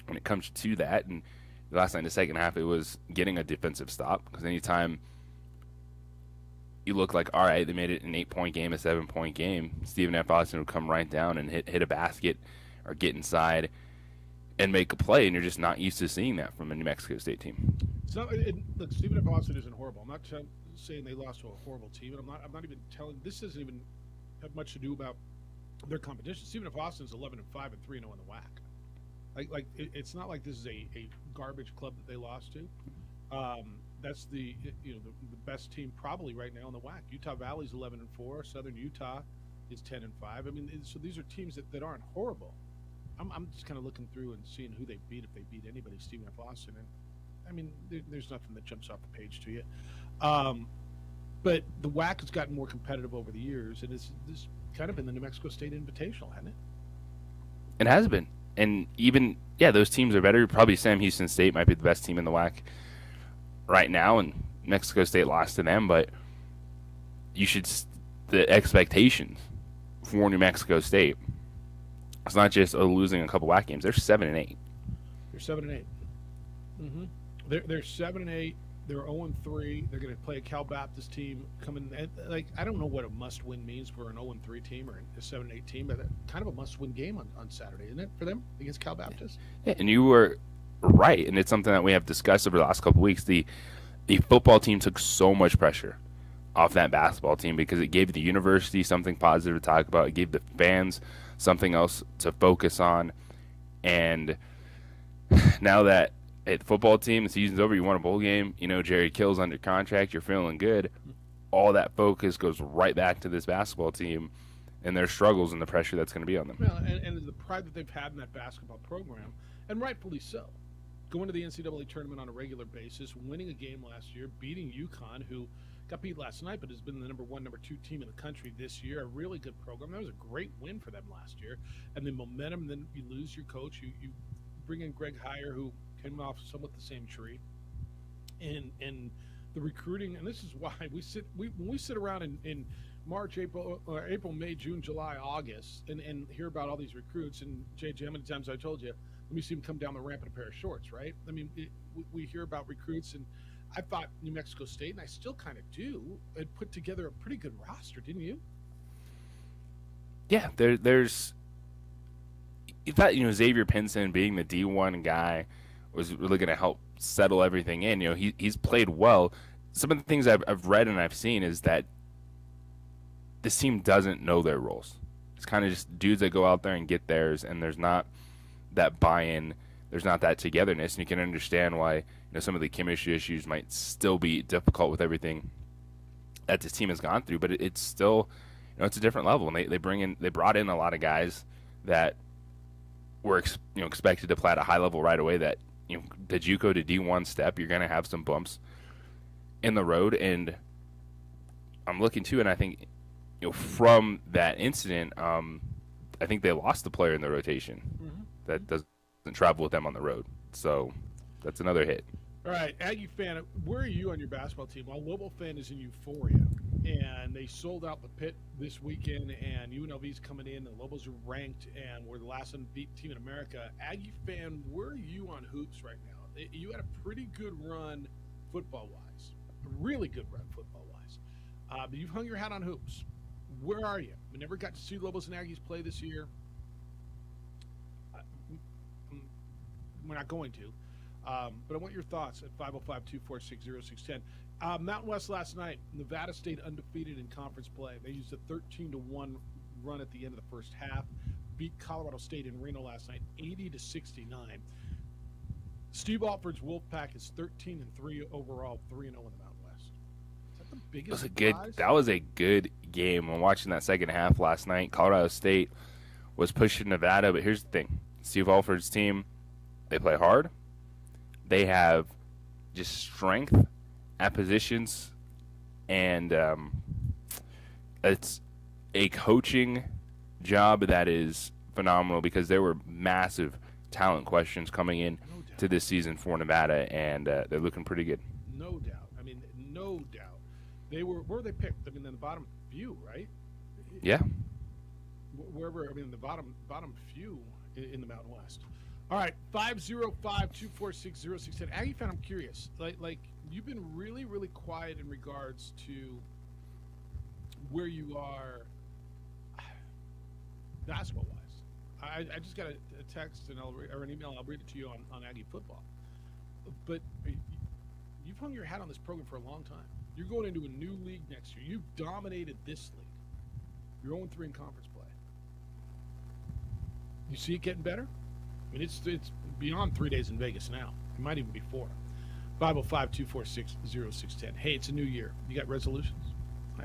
Speaker 4: when it comes to that. And last night in the second half, it was getting a defensive stop, because anytime you look like, all right, they made it an 8-point game, a 7-point game, Stephen F. Austin would come right down and hit a basket or get inside and make a play, and you're just not used to seeing that from a New Mexico State team.
Speaker 3: Look, Stephen F. Austin isn't horrible. I'm not saying they lost to a horrible team, and I'm not even telling. This doesn't even have much to do about their competition. Stephen F. Austin's 11-5 and 3-0 in the WAC. It's not like this is a garbage club that they lost to. That's the best team probably right now in the WAC. Utah Valley's 11-4. Southern Utah is 10-5. I mean, so these are teams that aren't horrible. I'm just kind of looking through and seeing who they beat, if they beat anybody. Stephen F. Austin, and I mean, there's nothing that jumps off the page to you. But the WAC has gotten more competitive over the years, and it's kind of been the New Mexico State Invitational, hasn't it?
Speaker 4: It has been. And even, those teams are better. Probably Sam Houston State might be the best team in the WAC right now, and Mexico State lost to them. But the expectations for New Mexico State, it's not just losing a couple WAC games. They're 7-8.
Speaker 3: They're 7-8. Mm-hmm. They're 7-8. They're 0-3. They're going to play a Cal Baptist team coming. I don't know what a must-win means for an 0-3 team or a 7-8 team, but kind of a must-win game on Saturday, isn't it, for them against Cal Baptist?
Speaker 4: Yeah, and you were right, and it's something that we have discussed over the last couple of weeks. The football team took so much pressure off that basketball team because it gave the university something positive to talk about. It gave the fans something else to focus on, and now that football team, the season's over, you won a bowl game, Jerry Kill's under contract, you're feeling good, all that focus goes right back to this basketball team and their struggles and the pressure that's going to be on them.
Speaker 3: Well, and the pride that they've had in that basketball program, and rightfully so. Going to the NCAA tournament on a regular basis, winning a game last year, beating UConn, who got beat last night but has been the number 1, number 2 team in the country this year, a really good program. That was a great win for them last year. And the momentum, then you lose your coach, you bring in Greg Heyer, who came off somewhat the same tree, and the recruiting, and this is why when we sit around in March, April, May, June, July, August, and hear about all these recruits. And JJ, how many times I told you, let me see them come down the ramp in a pair of shorts, right? I mean, we hear about recruits, and I thought New Mexico State, and I still kind of do, had put together a pretty good roster, didn't you?
Speaker 4: Yeah, there's. You thought Xavier Pinson being the D1 guy was really going to help settle everything in. He's played well. Some of the things I've read and I've seen is that this team doesn't know their roles. It's kind of just dudes that go out there and get theirs, and there's not that buy-in. There's not that togetherness, and you can understand why some of the chemistry issues might still be difficult with everything that this team has gone through. But it's still, it's a different level, and they brought in a lot of guys that were expected to play at a high level right away. That the JUCO to D1 step, you're going to have some bumps in the road, and I'm looking too, and I think from that incident, I think they lost the player in the rotation that doesn't travel with them on the road, so that's another hit.
Speaker 3: All right, Aggie fan, where are you on your basketball team? Well, Lobo fan is in euphoria, and they sold out the pit this weekend, and UNLV's coming in, and the Lobos are ranked, and we're the last unbeaten team in America. Aggie fan, where are you on hoops right now? You had a pretty good run football-wise, a really good run football-wise, but you've hung your hat on hoops. Where are you? We never got to see Lobos and Aggies play this year. We're not going to. But I want your thoughts at 505-246-0610. Mountain West last night, Nevada stayed undefeated in conference play. They used a 13-1 run at the end of the first half, beat Colorado State in Reno last night 80-69. Steve Alford's Wolfpack is 13-3 overall, 3-0 in the Mountain West. Is that the biggest surprise?
Speaker 4: That was a good game. I'm watching that second half last night. Colorado State was pushing Nevada, but here's the thing. Steve Alford's team, they play hard. They have just strength at positions, and it's a coaching job that is phenomenal because there were massive talent questions coming in to this season for Nevada, and they're looking pretty good.
Speaker 3: No doubt. I mean, no doubt. Where were they picked? I mean, in the bottom few, right?
Speaker 4: Yeah.
Speaker 3: Wherever, I mean, the bottom few in the Mountain West. All right, 505-246-0610. Aggie fan, I'm curious. Like you've been really, really quiet in regards to where you are basketball-wise. I just got a text or an email. I'll read it to you on Aggie football. But you've hung your hat on this program for a long time. You're going into a new league next year. You've dominated this league. You're 0-3 in conference play. You see it getting better? I mean, it's beyond 3 days in Vegas now. It might even be 4. 505-246-0610. Hey, it's a new year. You got resolutions?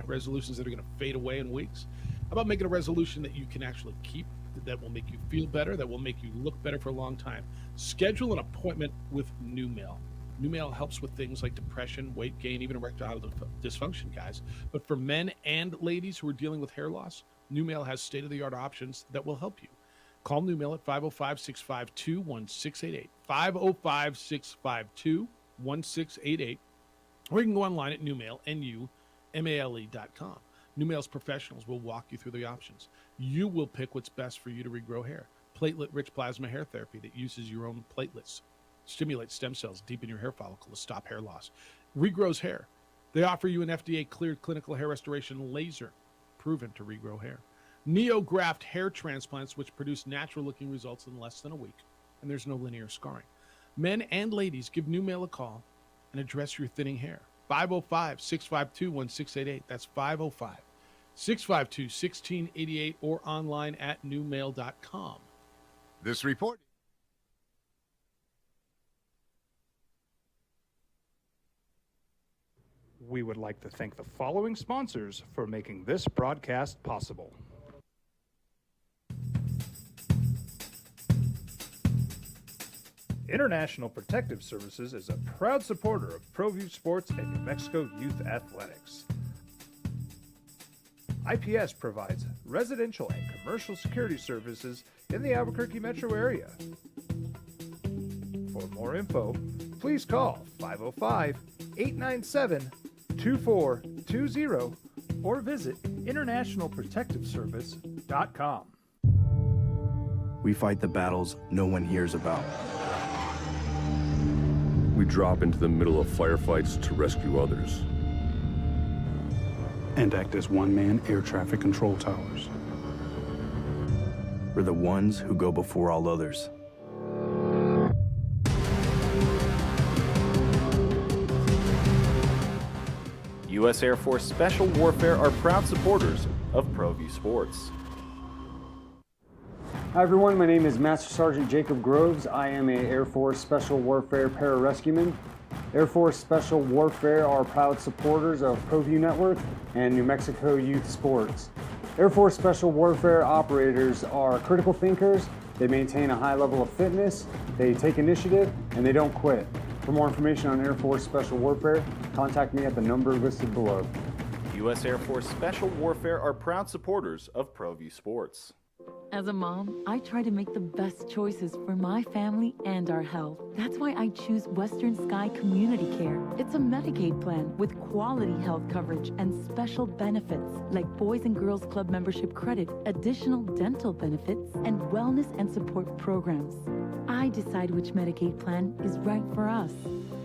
Speaker 3: Resolutions that are going to fade away in weeks? How about making a resolution that you can actually keep, that will make you feel better, that will make you look better for a long time? Schedule an appointment with NewMail. Numale helps with things like depression, weight gain, even erectile dysfunction, guys. But for men and ladies who are dealing with hair loss, Numale has state-of-the-art options that will help you. Call Numale at 505-652-1688, 505-652-1688, or you can go online at Numale, NUMALE.com. Numale's professionals will walk you through the options. You will pick what's best for you to regrow hair. Platelet-rich plasma hair therapy that uses your own platelets, stimulates stem cells, deepen your hair follicle to stop hair loss, regrows hair. They offer you an FDA-cleared clinical hair restoration laser, proven to regrow hair. NeoGraft hair transplants, which produce natural-looking results in less than a week, and there's no linear scarring. Men and ladies, give Numale a call and address your thinning hair. 505-652-1688. That's 505-652-1688, or online at Numale.com.
Speaker 1: This report.
Speaker 9: We would like to thank the following sponsors for making this broadcast possible. International Protective Services is a proud supporter of ProView Sports and New Mexico Youth Athletics. IPS provides residential and commercial security services in the Albuquerque metro area. For more info, please call 505-897-2420 or visit internationalprotectiveservice.com.
Speaker 10: We fight the battles no one hears about.
Speaker 17: We drop into the middle of firefights to rescue others.
Speaker 11: And act as one-man air traffic control towers.
Speaker 10: We're the ones who go before all others.
Speaker 12: U.S. Air Force Special Warfare are proud supporters of ProView Sports.
Speaker 14: Hi everyone, my name is Master Sergeant Jacob Groves. I am a Air Force Special Warfare pararescueman. Air Force Special Warfare are proud supporters of ProView Network and New Mexico Youth Sports. Air Force Special Warfare operators are critical thinkers. They maintain a high level of fitness, they take initiative, and they don't quit. For more information on Air Force Special Warfare, contact me at the number listed below.
Speaker 12: U.S. Air Force Special Warfare are proud supporters of ProView Sports.
Speaker 20: As a mom, I try to make the best choices for my family and our health. That's why I choose Western Sky Community Care. It's a Medicaid plan with quality health coverage and special benefits like Boys and Girls Club membership credit, additional dental benefits, and wellness and support programs. I decide which Medicaid plan is right for us.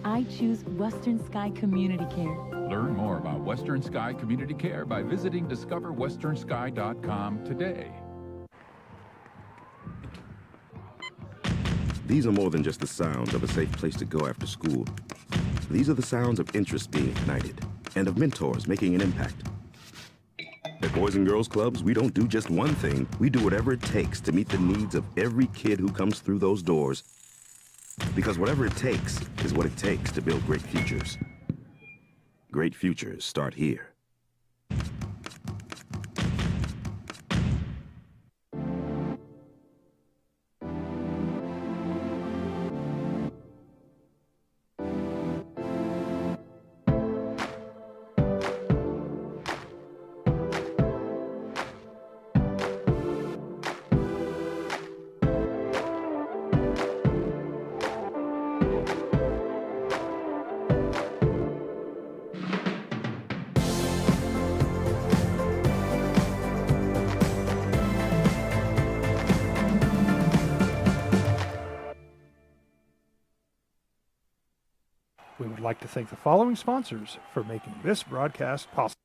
Speaker 20: I choose Western Sky Community Care.
Speaker 21: Learn more about Western Sky Community Care by visiting discoverwesternsky.com today.
Speaker 16: These are more than just the sounds of a safe place to go after school. These are the sounds of interest being ignited and of mentors making an impact. At Boys and Girls Clubs, we don't do just one thing. We do whatever it takes to meet the needs of every kid who comes through those doors. Because whatever it takes is what it takes to build great futures. Great futures start here.
Speaker 9: We would like to thank the following sponsors for making this broadcast possible.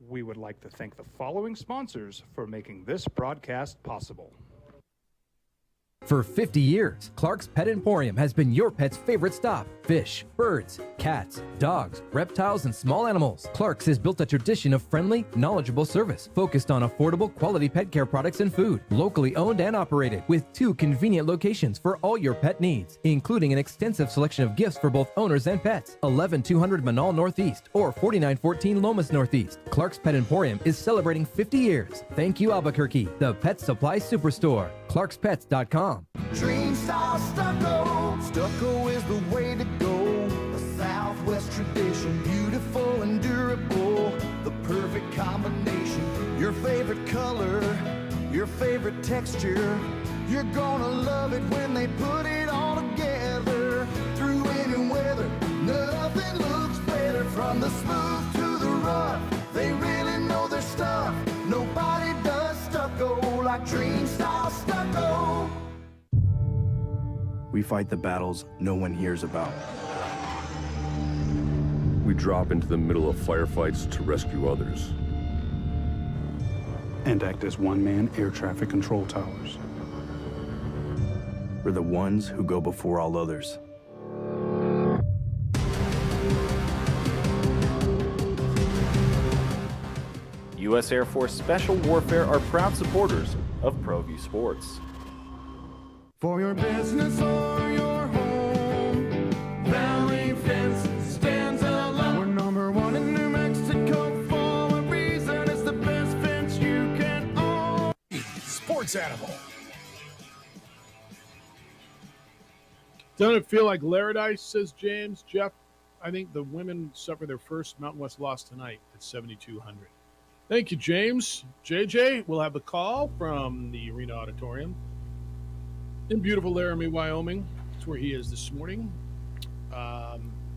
Speaker 9: We would like to thank the following sponsors for making this broadcast possible.
Speaker 22: For 50 years, Clark's Pet Emporium has been your pet's favorite stop. Fish, birds, cats, dogs, reptiles, and small animals. Clark's has built a tradition of friendly, knowledgeable service focused on affordable, quality pet care products and food. Locally owned and operated with 2 convenient locations for all your pet needs, including an extensive selection of gifts for both owners and pets. 11200 Manal Northeast or 4914 Lomas Northeast. Clark's Pet Emporium is celebrating 50 years. Thank you, Albuquerque, the Pet Supply Superstore. ClarksPets.com.
Speaker 5: Dream Style Stucco. Stucco is the way to go. A Southwest tradition, beautiful and durable. The perfect combination. Your favorite color, your favorite texture. You're gonna love it when they put it all together. Through any weather, nothing looks better. From the smooth to the rough, they really know their stuff. Nobody does stucco like Dream Style Stucco.
Speaker 10: We fight the battles no one hears about.
Speaker 17: We drop into the middle of firefights to rescue others.
Speaker 11: And act as one-man air traffic control towers.
Speaker 10: We're the ones who go before all others.
Speaker 12: U.S. Air Force Special Warfare are proud supporters of ProView Sports.
Speaker 5: For your business or your home, Valley Fence stands alone. We're number one in New Mexico for a reason. It's the best fence you can own.
Speaker 1: Sports Animal.
Speaker 3: Doesn't it feel like Laradice, says James? Jeff, I think the women suffer their first Mountain West loss tonight at 7,200. Thank you, James. JJ, we'll have a call from the Arena Auditorium in beautiful Laramie, Wyoming. That's where he is this morning.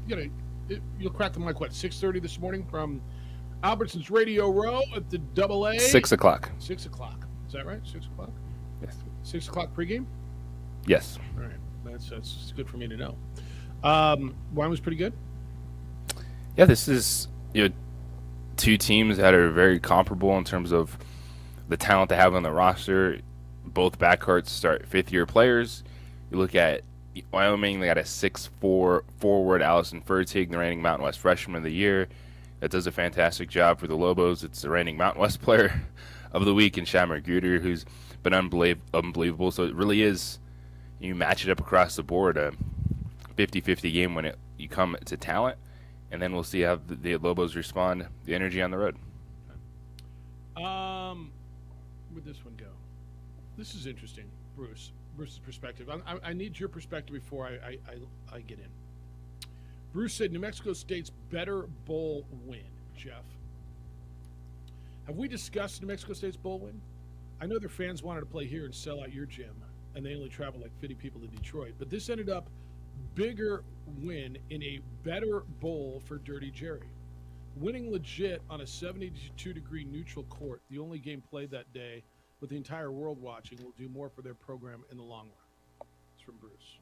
Speaker 3: You'll crack the mic, 6:30 this morning from Albertsons Radio Row at the AA?
Speaker 4: 6 o'clock.
Speaker 3: 6 o'clock. Is that right? 6 o'clock?
Speaker 4: Yes.
Speaker 3: 6 o'clock pregame?
Speaker 4: Yes.
Speaker 3: All right. That's good for me to know. Wine was pretty good?
Speaker 4: Yeah, this is two teams that are very comparable in terms of the talent they have on the roster. Both backcourts start fifth-year players. You look at Wyoming, they got a 6'4" forward, Allison Fertig, the reigning Mountain West Freshman of the Year. That does a fantastic job for the Lobos. It's the reigning Mountain West Player of the Week in Shammer Gruder, who's been unbelievable. So it really is, you match it up across the board, a 50-50 game when you come to talent. And then we'll see how the Lobos respond, the energy on the road.
Speaker 3: Where'd this one go? This is interesting, Bruce. Bruce's perspective. I need your perspective before I get in. Bruce said New Mexico State's better bowl win, Jeff. Have we discussed New Mexico State's bowl win? I know their fans wanted to play here and sell out your gym, and they only traveled like 50 people to Detroit. But this ended up bigger win in a better bowl for Dirty Jerry. Winning legit on a 72-degree neutral court, the only game played that day, with the entire world watching, will do more for their program in the long run. It's from Bruce.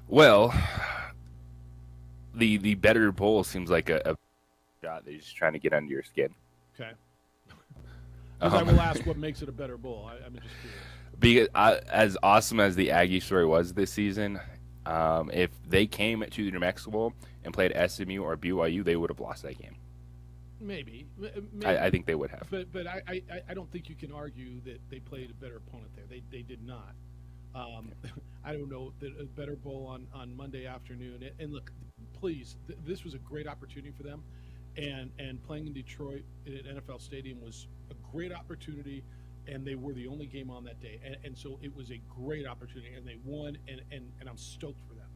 Speaker 4: Well, the better bowl seems like a shot that he's just trying to get under your skin.
Speaker 3: Okay. I will ask what makes it a better bowl. I'm just curious.
Speaker 4: Because as awesome as the Aggie story was this season, if they came to the New Mexico Bowl and played SMU or BYU, they would have lost that game.
Speaker 3: Maybe.
Speaker 4: I think they would have.
Speaker 3: But I don't think you can argue that they played a better opponent there. They did not. I don't know, a better bowl on Monday afternoon. And look, please, this was a great opportunity for them. And playing in Detroit at NFL Stadium was a great opportunity, and they were the only game on that day. And so it was a great opportunity, and they won, and I'm stoked for them.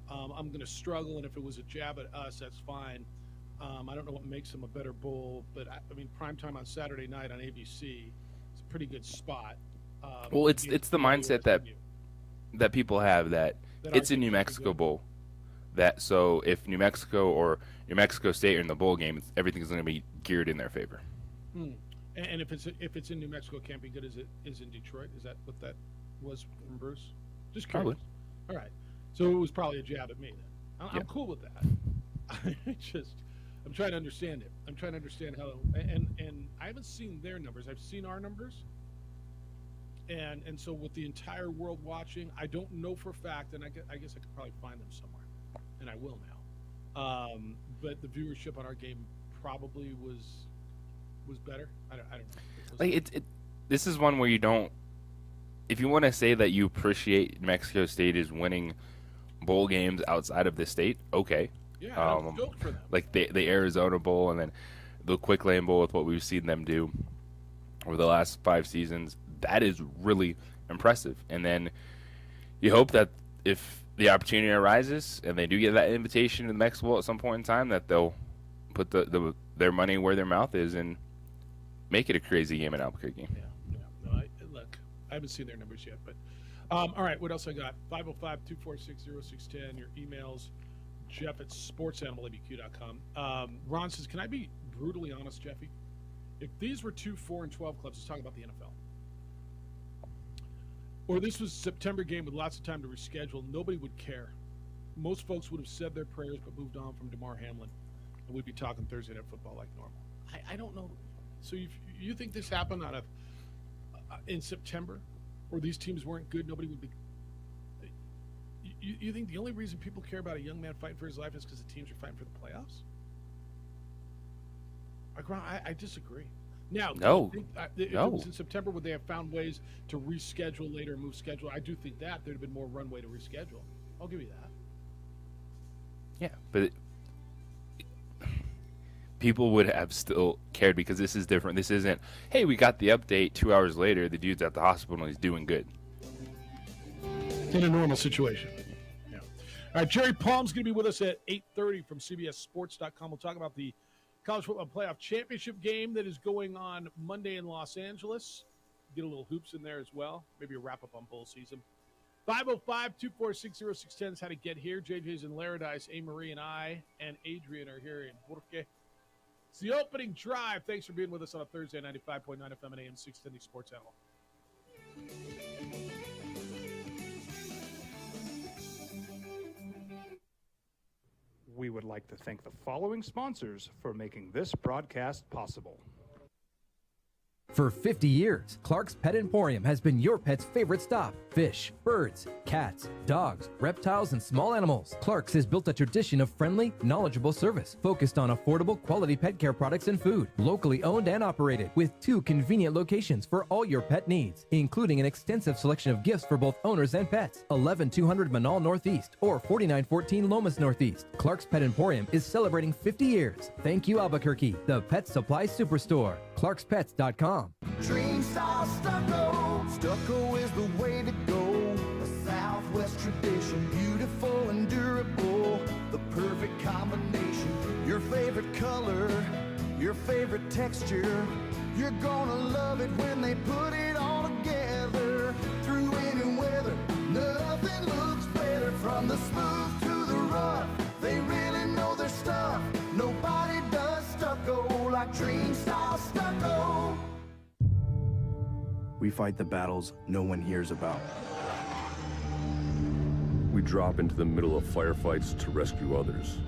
Speaker 3: I'm going to struggle, and if it was a jab at us, that's fine. I don't know what makes them a better bowl, but I mean, primetime on Saturday night on ABC, it's a pretty good spot.
Speaker 4: Well, it's the mindset that people have that it's a New Mexico Bowl. So if New Mexico or New Mexico State are in the bowl game, everything's going to be geared in their favor.
Speaker 3: And if it's in New Mexico, it can't be good as it is in Detroit. Is that what that was from Bruce? Just curious. Probably. All right. So it was probably a jab at me then. I'm cool with that. I'm trying to understand it. I'm trying to understand how. And I haven't seen their numbers. I've seen our numbers. And so with the entire world watching, I don't know for a fact, and I guess I could probably find them somewhere, and I will now. But the viewership on our game probably was better. I don't know.
Speaker 4: Like this is one where you don't. If you want to say that you appreciate New Mexico State is winning bowl games outside of the state, okay.
Speaker 3: Yeah, I'm stoked for them.
Speaker 4: Like the Arizona Bowl, and then the Quick Lane Bowl with what we've seen them do over the last 5 seasons, that is really impressive. And then you hope that if the opportunity arises and they do get that invitation to the Mexico Bowl at some point in time, that they'll put their money where their mouth is and make it a crazy game in Albuquerque.
Speaker 3: Yeah. No, look, I haven't seen their numbers yet, but all right, what else I got? 505-246-0610, your emails, jeff@sportsanimallabq.com. Ron says, can I be brutally honest, Jeffy? If these were 2 4-12 clubs, let's talk about the NFL, or this was a September game with lots of time to reschedule, nobody would care. Most folks would have said their prayers but moved on from DeMar Hamlin, and we'd be talking Thursday Night Football like normal. I don't know. So you think this happened in September, or these teams weren't good, nobody would be... You think the only reason people care about a young man fighting for his life is because the teams are fighting for the playoffs? I disagree. Now,
Speaker 4: no.
Speaker 3: If it was in September, would they have found ways to reschedule later, move schedule? I do think that there'd have been more runway to reschedule. I'll give you that.
Speaker 4: Yeah, but people would have still cared because this is different. This isn't, hey, we got the update 2 hours later, the dude's at the hospital and he's doing good.
Speaker 3: In a normal situation. Yeah. All right, Jerry Palm's going to be with us at 8:30 from CBSSports.com. We'll talk about the College Football Playoff Championship game that is going on Monday in Los Angeles. Get a little hoops in there as well. Maybe a wrap-up on bowl season. 505-246-0610 is how to get here. JJ's in Laradice. A-Marie and I and Adrian are here in Burque. It's the opening drive. Thanks for being with us on a Thursday, 95.9 FM and AM 610 Sports Animal.
Speaker 9: We would like to thank the following sponsors for making this broadcast possible.
Speaker 22: For 50 years, Clark's Pet Emporium has been your pet's favorite stop. Fish, birds, cats, dogs, reptiles, and small animals. Clark's has built a tradition of friendly, knowledgeable service focused on affordable, quality pet care products and food. Locally owned and operated with 2 convenient locations for all your pet needs, including an extensive selection of gifts for both owners and pets. 11200 Manal Northeast or 4914 Lomas Northeast. Clark's Pet Emporium is celebrating 50 years. Thank you, Albuquerque, the Pet Supply Superstore. ClarksPets.com.
Speaker 5: Dream style stucco. Stucco is the way to go. A Southwest tradition, beautiful and durable. The perfect combination. Your favorite color, your favorite texture. You're gonna love it when they put it all together. Through any weather, nothing looks better. From the smooth to the rough, they really know their stuff. Nobody does stucco like Dream style stucco.
Speaker 10: We fight the battles no one hears about.
Speaker 17: We drop into the middle of firefights to rescue others.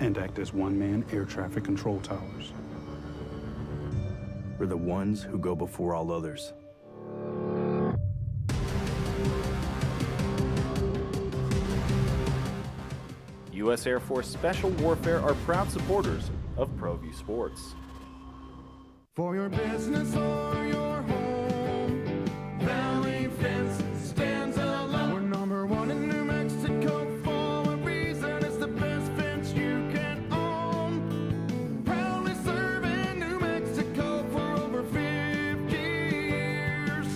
Speaker 11: And act as one-man air traffic control towers.
Speaker 10: We're the ones who go before all others.
Speaker 12: U.S. Air Force Special Warfare are proud supporters of ProView Sports.
Speaker 5: For your business or your home, Valley Fence stands alone. We're number 1 in New Mexico for a reason. It's the best fence you can own. Proudly serving New Mexico for over 50 years.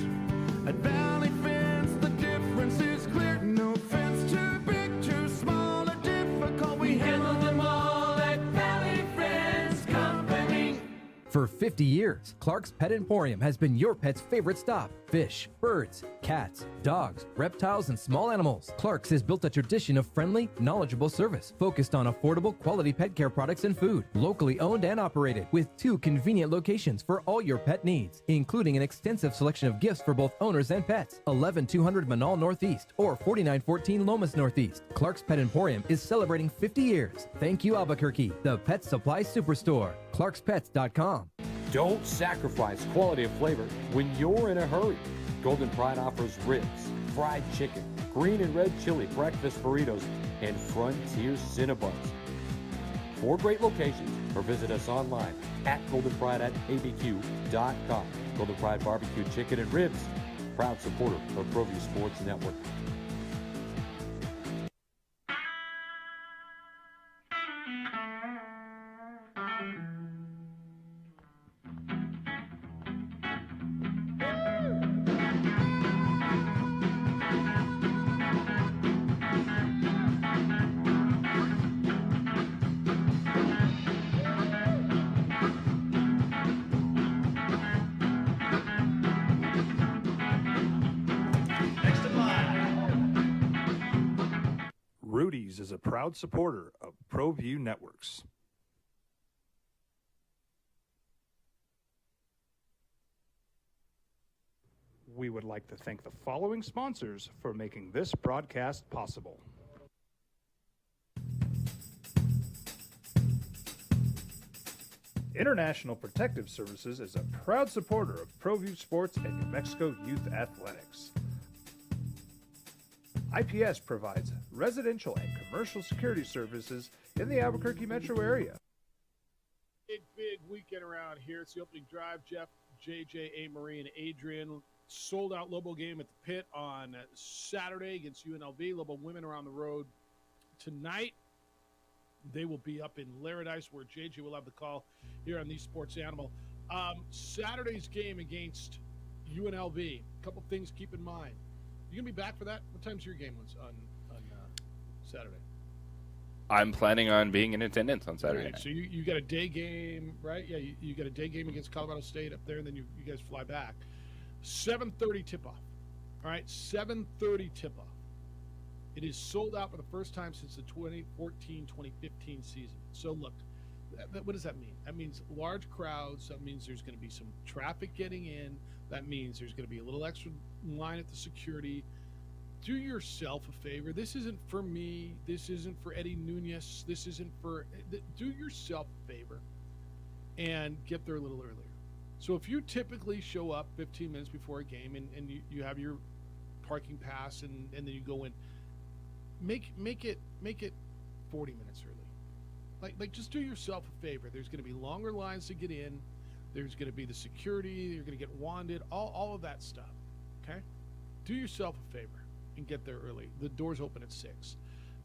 Speaker 5: At Valley Fence, the difference is clear. No fence too big, too small, or difficult. We handle them all at Valley Fence Company.
Speaker 22: For 50 years, Clark's Pet Emporium has been your pet's favorite stop. Fish, birds, cats, dogs, reptiles, and small animals. Clark's has built a tradition of friendly, knowledgeable service focused on affordable, quality pet care products and food. Locally owned and operated with 2 convenient locations for all your pet needs, including an extensive selection of gifts for both owners and pets. 11200 Manal Northeast or 4914 Lomas Northeast. Clark's Pet Emporium is celebrating 50 years. Thank you, Albuquerque, the Pet Supply Superstore. ClarksPets.com.
Speaker 13: Don't sacrifice quality of flavor when you're in a hurry. Golden Pride offers ribs, fried chicken, green and red chili breakfast burritos, and Frontier Cinnabons. 4 great locations, or visit us online at goldenpride@abq.com. Golden Pride Barbecue Chicken and Ribs, proud supporter of ProView Sports Network.
Speaker 9: is a proud supporter of ProView Networks. We would like to thank the following sponsors for making this broadcast possible. International Protective Services is a proud supporter of ProView Sports and New Mexico Youth Athletics. IPS provides residential and commercial security services in the Albuquerque metro area.
Speaker 3: Big weekend around here. It's the opening drive. Jeff, JJ, A. Marie, and Adrian. Sold out Lobo game at the Pit on Saturday against UNLV. Lobo women are on the road tonight. They will be up in Laradice, where JJ will have the call here on the Sports Animal. Saturday's game against UNLV. A couple things to keep in mind. You gonna be back for that? What time's your game on Saturday?
Speaker 4: I'm planning on being in attendance on Saturday.
Speaker 3: Right, so you got a day game, right? Yeah, you got a day game against Colorado State up there, and then you guys fly back. 7:30 tip-off. All right, 7:30 tip-off. It is sold out for the first time since the 2014-2015 season. So look, what does that mean? That means large crowds. That means there's going to be some traffic getting in. That means there's going to be a little extra line at the security. Do yourself a favor. This isn't for me. This isn't for Eddie Nunez. This isn't for... Do yourself a favor and get there a little earlier. So if you typically show up 15 minutes before a game and you have your parking pass and then you go in, make it 40 minutes early. Like just do yourself a favor. There's going to be longer lines to get in. There's going to be the security. You're going to get wanded. All of that stuff. Okay? Do yourself a favor and get there early. The doors open at 6.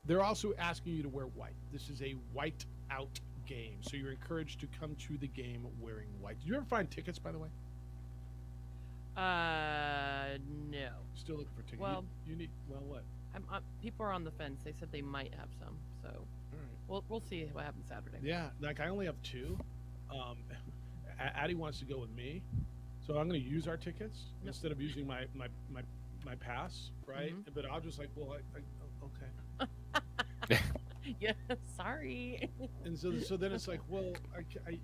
Speaker 3: They're also asking you to wear white. This is a white out game, so you're encouraged to come to the game wearing white. Did you ever find tickets, by the way?
Speaker 2: No.
Speaker 3: Still looking for tickets?
Speaker 2: Well,
Speaker 3: you need. Well, what?
Speaker 2: People are on the fence. They said they might have some, so we'll see what happens Saturday.
Speaker 3: Yeah, like I only have 2. Addie wants to go with me, so I'm going to use our tickets instead of using my pass, right?
Speaker 2: Mhm.
Speaker 3: But I'll just like, well, okay.
Speaker 2: Yeah, sorry.
Speaker 3: And so then it's like, well,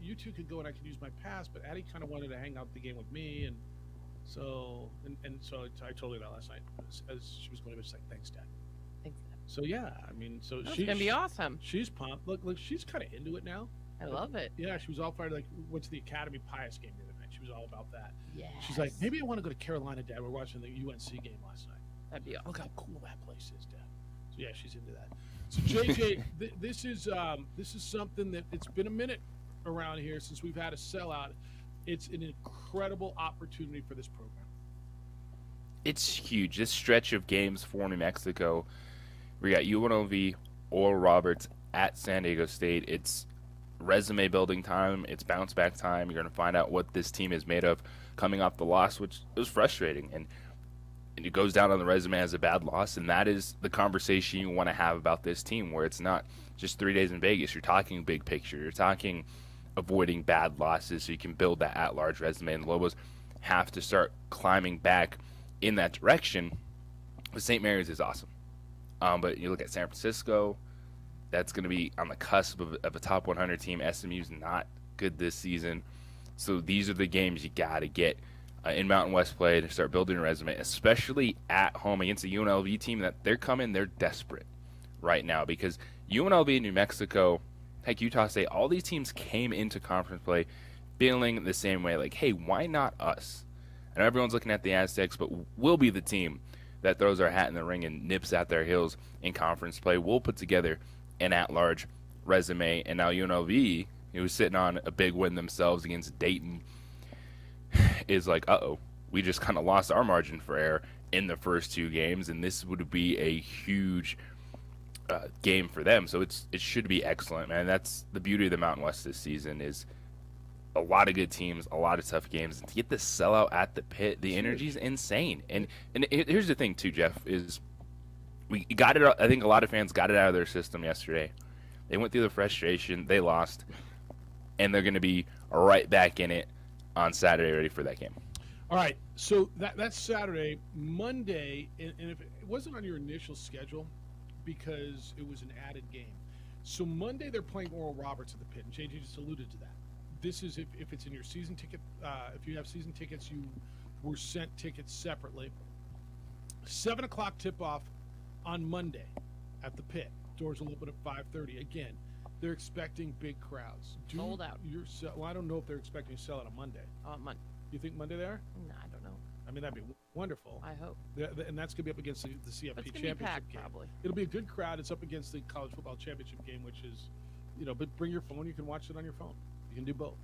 Speaker 3: you two could go and I could use my pass, but Addie kind of wanted to hang out the game with me, and so I told her that last night as she was going to be like, thanks, Dad.
Speaker 2: Thanks, Dad.
Speaker 3: So yeah, I mean, so
Speaker 2: That's gonna be awesome.
Speaker 3: She's pumped. Look, she's kind of into it now.
Speaker 2: I love it.
Speaker 3: Yeah, she was all fired. Like, went to the Academy Pius game the other night. She was all about that.
Speaker 2: Yes.
Speaker 3: She's like, maybe I want to go to Carolina, Dad. We're watching the UNC game last night.
Speaker 2: That'd be awesome.
Speaker 3: Look how cool that place is, Dad. So yeah, she's into that. So JJ, this is something that it's been a minute around here since we've had a sellout. It's an incredible opportunity for this program.
Speaker 4: It's huge. This stretch of games for New Mexico, we got UNLV, Oral Roberts at San Diego State. It's resume building time. It's bounce back time. You're going to find out what this team is made of coming off the loss, which was frustrating. And it goes down on the resume as a bad loss, and that is the conversation you want to have about this team, where it's not just 3 days in Vegas. You're talking big picture. You're talking avoiding bad losses so you can build that at-large resume, and the Lobos have to start climbing back in that direction. But St. Mary's is awesome. But you look at San Francisco, that's going to be on the cusp of a top 100 team. SMU's not good this season. So these are the games you got to get in Mountain West play to start building a resume, especially at home against a UNLV team that they're desperate right now, because UNLV, New Mexico, heck, Utah State, all these teams came into conference play feeling the same way, like, hey, why not us? I know everyone's looking at the Aztecs, but we'll be the team that throws our hat in the ring and nips at their heels in conference play. We'll put together an at-large resume. And now UNLV, who's sitting on a big win themselves against Dayton, is like, uh-oh, we just kind of lost our margin for error in the first 2 games, and this would be a huge game for them. So it should be excellent, man. That's the beauty of the Mountain West this season, is a lot of good teams, a lot of tough games. And to get the sellout at the Pit, the energy is insane. And here's the thing, too, Jeff, is we got it. I think a lot of fans got it out of their system yesterday. They went through the frustration. They lost. And they're going to be right back in it on Saturday, ready for that game.
Speaker 3: All right, so that's Saturday. Monday, and if it wasn't on your initial schedule, because it was an added game. So Monday they're playing Oral Roberts at the Pit, and JJ just alluded to that. This is if it's in your season ticket. If you have season tickets, you were sent tickets separately. 7 o'clock tip-off on Monday at the Pit. Doors will open at 5:30. Again, they're expecting big crowds.
Speaker 2: Sold out.
Speaker 3: Well, I don't know if they're expecting to sell out on Monday.
Speaker 2: Monday.
Speaker 3: You think Monday they are?
Speaker 2: No, I don't know.
Speaker 3: I mean, that'd be wonderful.
Speaker 2: I hope.
Speaker 3: And that's going to be up against the CFP
Speaker 2: But it's gonna be
Speaker 3: championship
Speaker 2: packed,
Speaker 3: game.
Speaker 2: probably.
Speaker 3: It'll be a good crowd. It's up against the college football championship game, which is, but bring your phone. You can watch it on your phone. You can do both.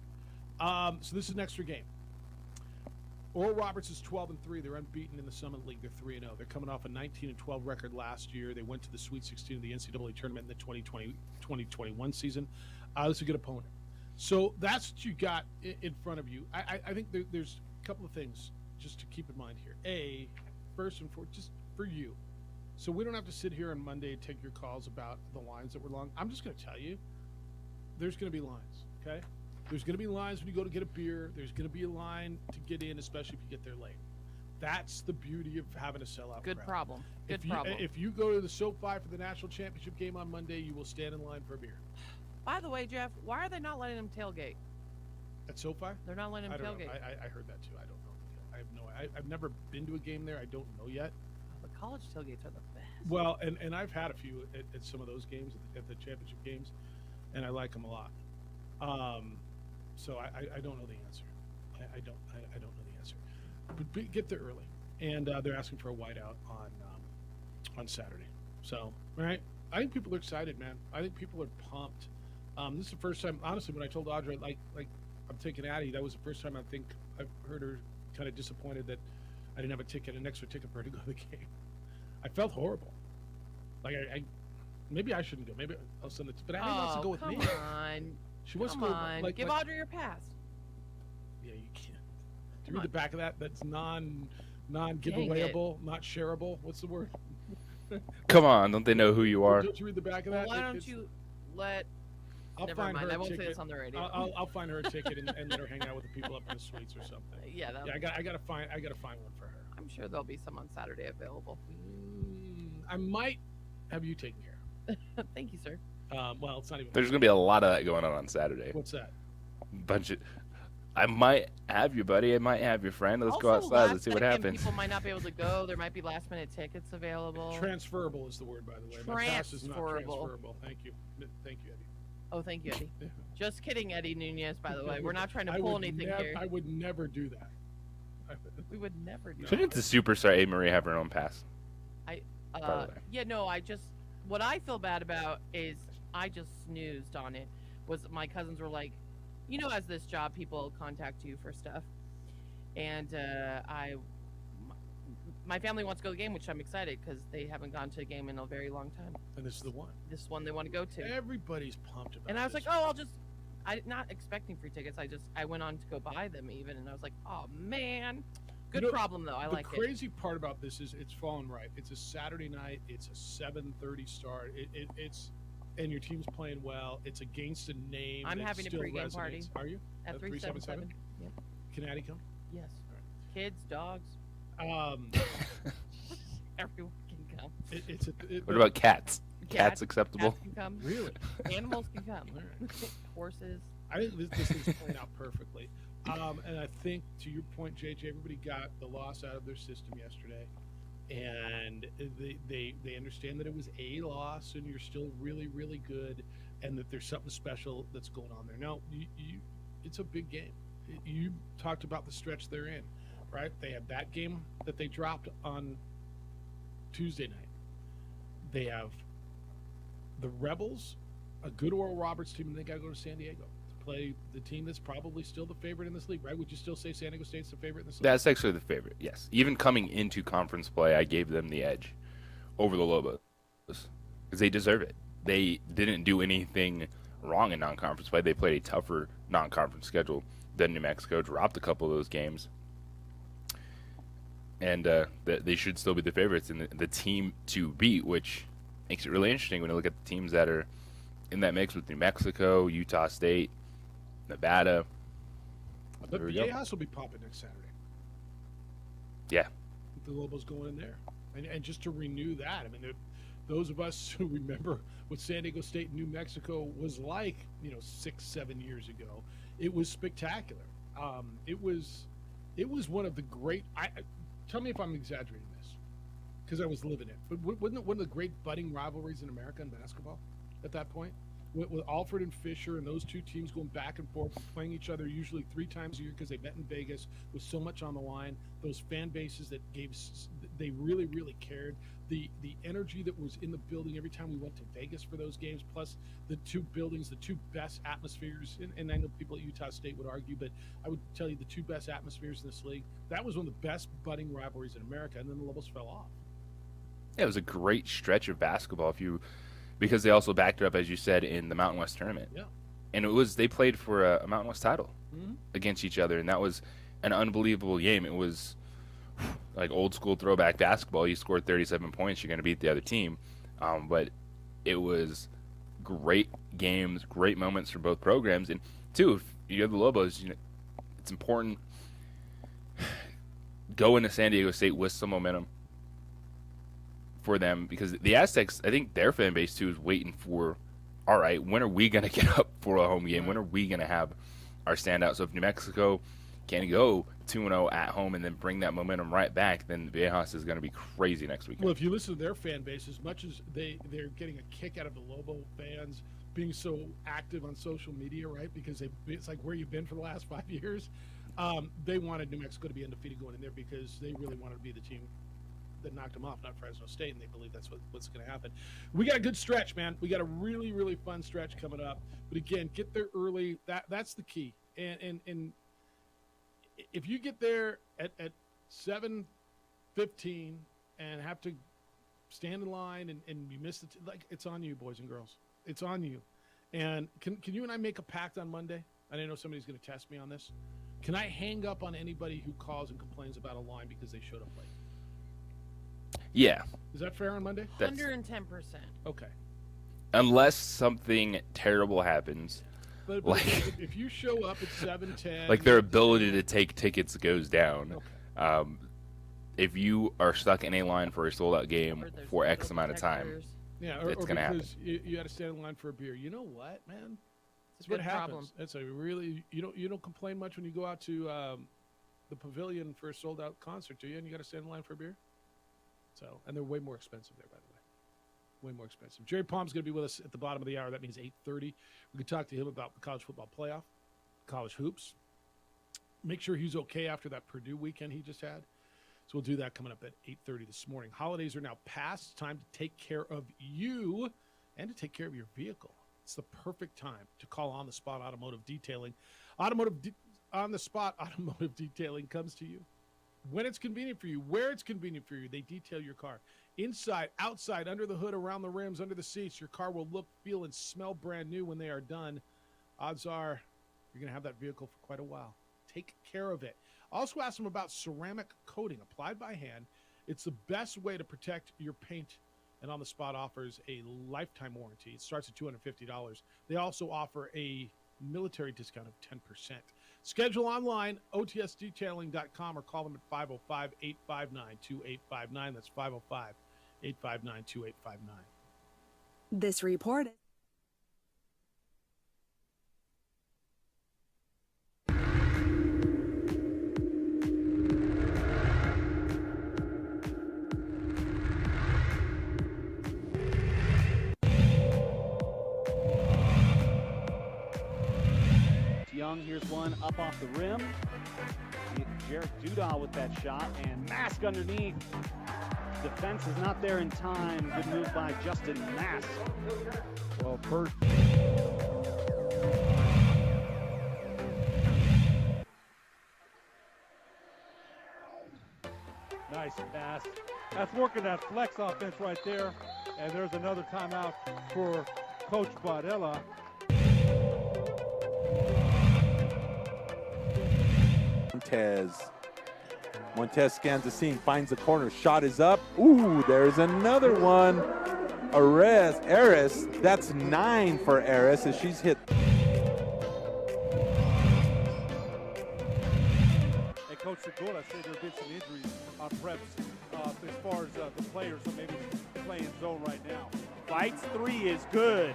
Speaker 3: So this is an extra game. Oral Roberts is 12-3. They're unbeaten in the Summit League. They're 3-0. They're coming off a 19-12 record last year. They went to the Sweet 16 of the NCAA tournament in the 2020-2021 season. This is a good opponent. So that's what you got in front of you. I think there's a couple of things just to keep in mind here. First and foremost, just for you. So we don't have to sit here on Monday and take your calls about the lines that were long. I'm just going to tell you, there's going to be lines, okay? There's going to be lines when you go to get a beer. There's going to be a line to get in, especially if you get there late. That's the beauty of having a sellout
Speaker 2: Good
Speaker 3: crowd.
Speaker 2: problem. Good problem.
Speaker 3: If you go to the SoFi for the national championship game on Monday, you will stand in line for a beer.
Speaker 2: By the way, Jeff, why are they not letting them tailgate?
Speaker 3: At SoFi?
Speaker 2: They're not letting them
Speaker 3: I don't
Speaker 2: tailgate.
Speaker 3: know. I heard that too. I don't know. I have no. I've never been to a game there. I don't know yet.
Speaker 2: The college tailgates are the best.
Speaker 3: Well, and I've had a few at some of those games, at the championship games, and I like them a lot. So I don't know the answer. I don't know the answer. But get there early, and they're asking for a whiteout on Saturday. So, all right, I think people are excited, man. I think people are pumped. This is the first time, honestly, when I told Audra like I'm taking Addie, that was the first time I think I've heard her kind of disappointed that I didn't have an extra ticket for her to go to the game. I felt horrible. Like I maybe I shouldn't go. Maybe I'll send it. But Addie wants to go with me.
Speaker 2: Come on.
Speaker 3: She wants
Speaker 2: Come
Speaker 3: to go.
Speaker 2: on. Give Audrey your pass.
Speaker 3: Yeah, you can't. Do you read the back of that? That's non-giveawayable, not shareable. What's the word?
Speaker 4: Come on, don't they know who you are?
Speaker 3: Don't you read the back of that?
Speaker 2: Why don't you let?
Speaker 3: I'll
Speaker 2: Never
Speaker 3: find
Speaker 2: mind.
Speaker 3: her
Speaker 2: I won't
Speaker 3: ticket.
Speaker 2: say this on the radio.
Speaker 3: I'll find her a ticket and let her hang out with the people up in the suites or something.
Speaker 2: Yeah,
Speaker 3: I gotta find one for her.
Speaker 2: I'm sure there'll be some on Saturday available.
Speaker 3: I might have you taken care of.
Speaker 2: Thank you, sir.
Speaker 3: Well, it's not even.
Speaker 4: There's going to be a lot of that going on Saturday.
Speaker 3: What's that?
Speaker 4: I might have you, buddy. I might have your friend. Let's go
Speaker 2: Also,
Speaker 4: outside. Let's see what
Speaker 2: last-second
Speaker 4: happens.
Speaker 2: People might not be able to go. There might be last-minute tickets available.
Speaker 3: Transferable is the word, by the way. My pass is not transferable. Thank you. Thank you, Eddie.
Speaker 2: Oh, thank you, Eddie. Just kidding, Eddie Nunez, by the way. We're not trying to
Speaker 3: I
Speaker 2: pull
Speaker 3: would
Speaker 2: anything here.
Speaker 3: I would never do that.
Speaker 2: We would never do
Speaker 4: Shouldn't the superstar A. Marie have her own pass?
Speaker 2: What I feel bad about is I just snoozed on it. My cousins were like, as this job, people contact you for stuff. And my family wants to go to the game, which I'm excited because they haven't gone to a game in a very long time.
Speaker 3: And this is the one.
Speaker 2: This one they want to go to.
Speaker 3: Everybody's pumped about it.
Speaker 2: And I was like, I'm not expecting free tickets. I went on to go buy them even, and I was like, oh man, good problem though. I like it.
Speaker 3: The crazy part about this is it's fallen right. It's a Saturday night. It's a 7:30 start. It's and your team's playing well. It's against a name.
Speaker 2: I'm
Speaker 3: that
Speaker 2: having a
Speaker 3: still
Speaker 2: pregame
Speaker 3: resonates.
Speaker 2: party.
Speaker 3: Are you
Speaker 2: at 377? Yep.
Speaker 3: Can Addie come?
Speaker 2: Yes. Kids, dogs. Everyone can come.
Speaker 4: What about cats? Cats acceptable?
Speaker 2: Cats can come.
Speaker 3: Really?
Speaker 2: Animals can come. Horses.
Speaker 3: I think this is playing out perfectly. And I think, to your point, JJ, everybody got the loss out of their system yesterday. And they understand that it was a loss and you're still really, really good and that there's something special that's going on there. Now, it's a big game. You talked about the stretch they're in, right? They have that game that they dropped on Tuesday night. They have the Rebels, a good Oral Roberts team, and they got to go to San Diego to play the team that's probably still the favorite in this league, right? Would you still say San Diego State's the favorite in this league?
Speaker 4: That's actually the favorite, yes. Even coming into conference play, I gave them the edge over the Lobos because they deserve it. They didn't do anything wrong in non-conference play. They played a tougher non-conference schedule than New Mexico, dropped a couple of those games. And they should still be the favorites and the team to beat, which makes it really interesting when you look at the teams that are in that mix with New Mexico, Utah State, Nevada.
Speaker 3: But Viejas will be popping next Saturday.
Speaker 4: Yeah.
Speaker 3: The Lobos going in there. And just to renew that, I mean, those of us who remember what San Diego State and New Mexico was like, 6-7 years ago, it was spectacular. It was one of the great. Tell me if I'm exaggerating this, because I was living it. But wasn't it one of the great budding rivalries in America in basketball at that point? With Alfred and Fisher and those two teams going back and forth, playing each other usually 3 times a year because they met in Vegas with so much on the line. Those fan bases that they really, really cared. The energy that was in the building every time we went to Vegas for those games, plus the two buildings, the two best atmospheres. And I know people at Utah State would argue, but I would tell you the two best atmospheres in this league. That was one of the best budding rivalries in America, and then the levels fell off.
Speaker 4: Yeah, it was a great stretch of basketball because they also backed it up, as you said, in the Mountain West tournament.
Speaker 3: Yeah.
Speaker 4: And they played for a Mountain West title against each other, and that was an unbelievable game. It was like old school throwback basketball. You scored 37 points, you're going to beat the other team. But it was great games, great moments for both programs. And two, if you have the Lobos, it's important go into San Diego State with some momentum for them, because the Aztecs, I think their fan base too is waiting for, all right, when are we going to get up for a home game? When are we going to have our standout? So if New Mexico can go 2-0 at home and then bring that momentum right back, then Viejas is going to be crazy next weekend.
Speaker 3: Well, if you listen to their fan base, as much as they're getting a kick out of the Lobo fans being so active on social media, right? Because it's like where you've been for the last 5 years. They wanted New Mexico to be undefeated going in there because they really wanted to be the team that knocked them off, not Fresno State, and they believe that's what's going to happen. We got a good stretch, man. We got a really, really fun stretch coming up. But again, get there early. That's the key. And if you get there at 7:15 and have to stand in line and you miss it's on you, boys and girls. It's on you. And can you and I make a pact on Monday? I know somebody's going to test me on this. Can I hang up on anybody who calls and complains about a line because they showed up late?
Speaker 4: Yeah.
Speaker 3: Is that fair on Monday?
Speaker 2: 110%.
Speaker 3: Okay.
Speaker 4: Unless something terrible happens.
Speaker 3: But if you show up at 7:10,
Speaker 4: like their ability to take tickets goes down.
Speaker 3: Okay.
Speaker 4: If you are stuck in a line for a sold-out game for X amount of time, it's going to happen.
Speaker 3: You had to stand in line for a beer. You know what, man? That's what happens. It's a really you don't complain much when you go out to the Pavilion for a sold-out concert, do you? And you got to stand in line for a beer. So, and they're way more expensive there, by the way. Way more expensive. Jerry Palm's going to be with us at the bottom of the hour. That means 8:30. We can talk to him about the college football playoff, college hoops. Make sure he's okay after that Purdue weekend he just had. So we'll do that coming up at 8:30 this morning. Holidays are now past. It's time to take care of you and to take care of your vehicle. It's the perfect time to call On the Spot Automotive Detailing. On the Spot Automotive Detailing comes to you when it's convenient for you, where it's convenient for you. They detail your car. Inside, outside, under the hood, around the rims, under the seats, your car will look, feel, and smell brand new when they are done. Odds are you're going to have that vehicle for quite a while. Take care of it. Also ask them about ceramic coating applied by hand. It's the best way to protect your paint, and On the Spot offers a lifetime warranty. It starts at $250. They also offer a military discount of 10%. Schedule online, otsdetailing.com, or call them at 505-859-2859. That's 505-859-2859.
Speaker 7: This report is...
Speaker 6: Young, here's one up off the rim. Jarek Dudal with that shot, and Mask underneath. Defense is not there in time. Good move by Justin Mask.
Speaker 9: Well, first. Nice pass. That's working that flex offense right there. And there's another timeout for Coach Bardella.
Speaker 8: Montez scans the scene, finds the corner, shot is up. Ooh, there's another one. Aris, that's 9 for Aris as she's hit.
Speaker 9: And Coach Segura said there have been some injuries on preps as far as the players, so maybe playing zone right now.
Speaker 6: Fight's three is good.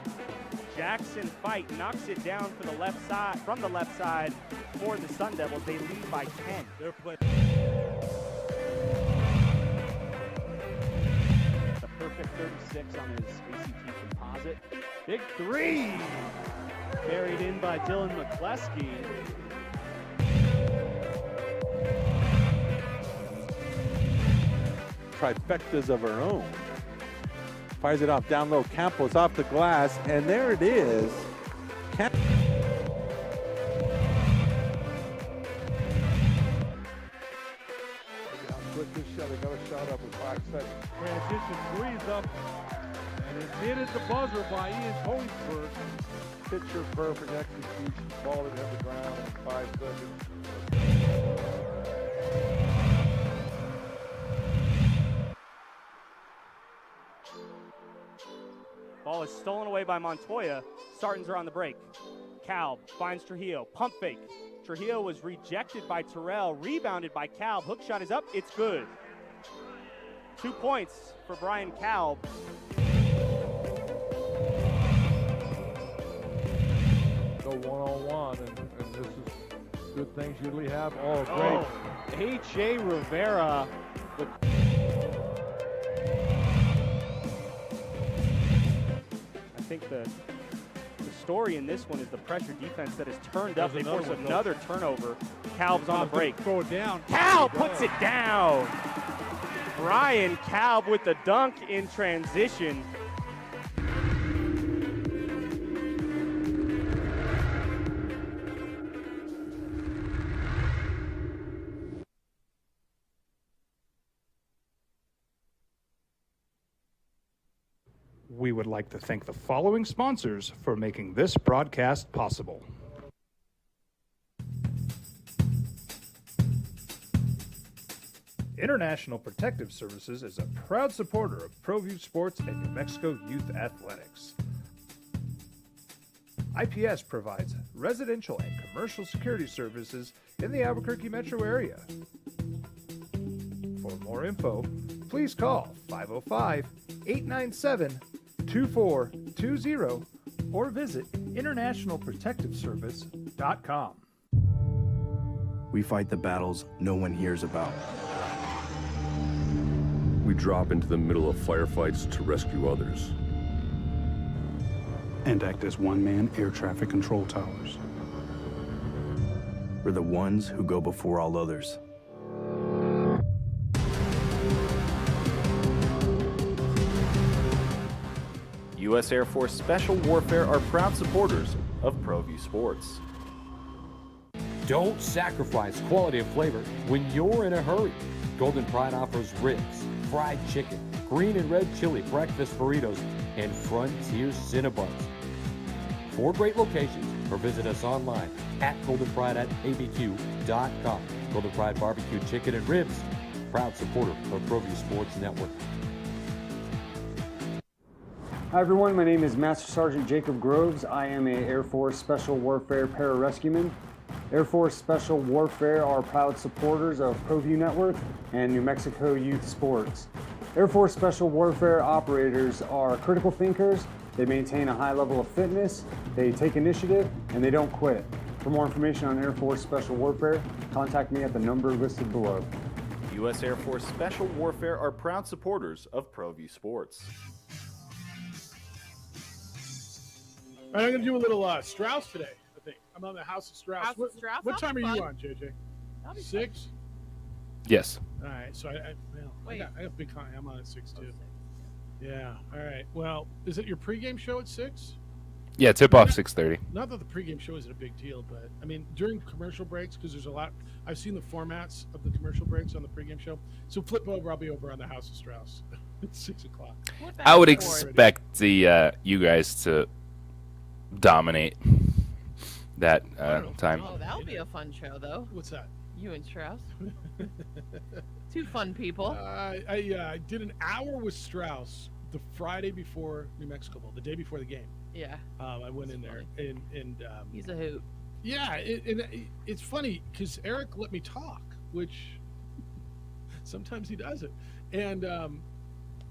Speaker 6: Jackson Fight knocks it down for the left side, from the left side for the Sun Devils. They lead by 10.
Speaker 9: They're playing.
Speaker 6: The perfect 36 on his ACT composite. Big three! Buried in by Dylan McCleskey.
Speaker 8: Trifectas of her own. Fires it off down low. Campos off the glass, and there it is. Look at
Speaker 9: how quick this shot. They got a shot up with 5 seconds. Transition threes up, and it's hit at the buzzer by Ian Tonsberg. Picture perfect execution. Ball that hit the ground in 5 seconds.
Speaker 6: Ball is stolen away by Montoya. Sartans are on the break. Calb finds Trujillo. Pump fake. Trujillo was rejected by Terrell. Rebounded by Calb. Hook shot is up. It's good. 2 points for Brian Calb.
Speaker 9: Go one-on-one, and this is good things usually have. Oh, great.
Speaker 6: H.A. Rivera. I think the story in this one is the pressure defense that has turned up. They force another turnover. Calb's on the break.
Speaker 9: Throw it down.
Speaker 6: Calb puts it down. Brian Calb with the dunk in transition.
Speaker 11: We would like to thank the following sponsors for making this broadcast possible. International Protective Services is a proud supporter of ProView Sports and New Mexico Youth Athletics. IPS provides residential and commercial security services in the Albuquerque metro area. For more info, please call 505-897-2420 or visit internationalprotectiveservice.com.
Speaker 10: We fight the battles no one hears about.
Speaker 17: We drop into the middle of firefights to rescue others.
Speaker 11: And act as one-man air traffic control towers.
Speaker 10: We're the ones who go before all others.
Speaker 12: U.S. Air Force Special Warfare are proud supporters of ProView Sports.
Speaker 13: Don't sacrifice quality of flavor when you're in a hurry. Golden Pride offers ribs, fried chicken, green and red chili breakfast burritos, and Frontier Cinnabons. 4 great locations, or visit us online at goldenpride@abq.com. Golden Pride Barbecue Chicken and Ribs, proud supporter of ProView Sports Network.
Speaker 14: Hi everyone, my name is Master Sergeant Jacob Groves. I am a Air Force Special Warfare Pararescueman. Air Force Special Warfare are proud supporters of ProView Network and New Mexico Youth Sports. Air Force Special Warfare operators are critical thinkers. They maintain a high level of fitness, they take initiative, and they don't quit. For more information on Air Force Special Warfare, contact me at the number listed below.
Speaker 12: U.S. Air Force Special Warfare are proud supporters of ProView Sports.
Speaker 3: All right, I'm going to do a little Strauss today, I think. I'm on the House of Strauss.
Speaker 2: House of Strauss?
Speaker 3: What time are
Speaker 2: That'll be
Speaker 3: you
Speaker 2: fun.
Speaker 3: on, JJ?
Speaker 2: That'll be
Speaker 3: 6?
Speaker 4: Yes.
Speaker 3: All right, so I got big con. I'm on at 6 too. Yeah. All right. Well, is it your pregame show at 6?
Speaker 4: Yeah, tip off 6:30.
Speaker 3: Not that the pregame show isn't a big deal, but I mean during commercial breaks, because there's a lot. I've seen the formats of the commercial breaks on the pregame show. So flip over. I'll be over on the House of Strauss at 6 o'clock.
Speaker 4: I would expect the you guys to dominate that time.
Speaker 2: Oh, that'll be a fun show, though.
Speaker 3: What's that?
Speaker 2: You and Strauss. 2 fun people.
Speaker 3: I did an hour with Strauss the Friday before New Mexico Bowl, the day before the game.
Speaker 2: Yeah.
Speaker 3: I went in there and
Speaker 2: he's a hoot.
Speaker 3: Yeah, it's funny because Eric let me talk, which sometimes he doesn't, and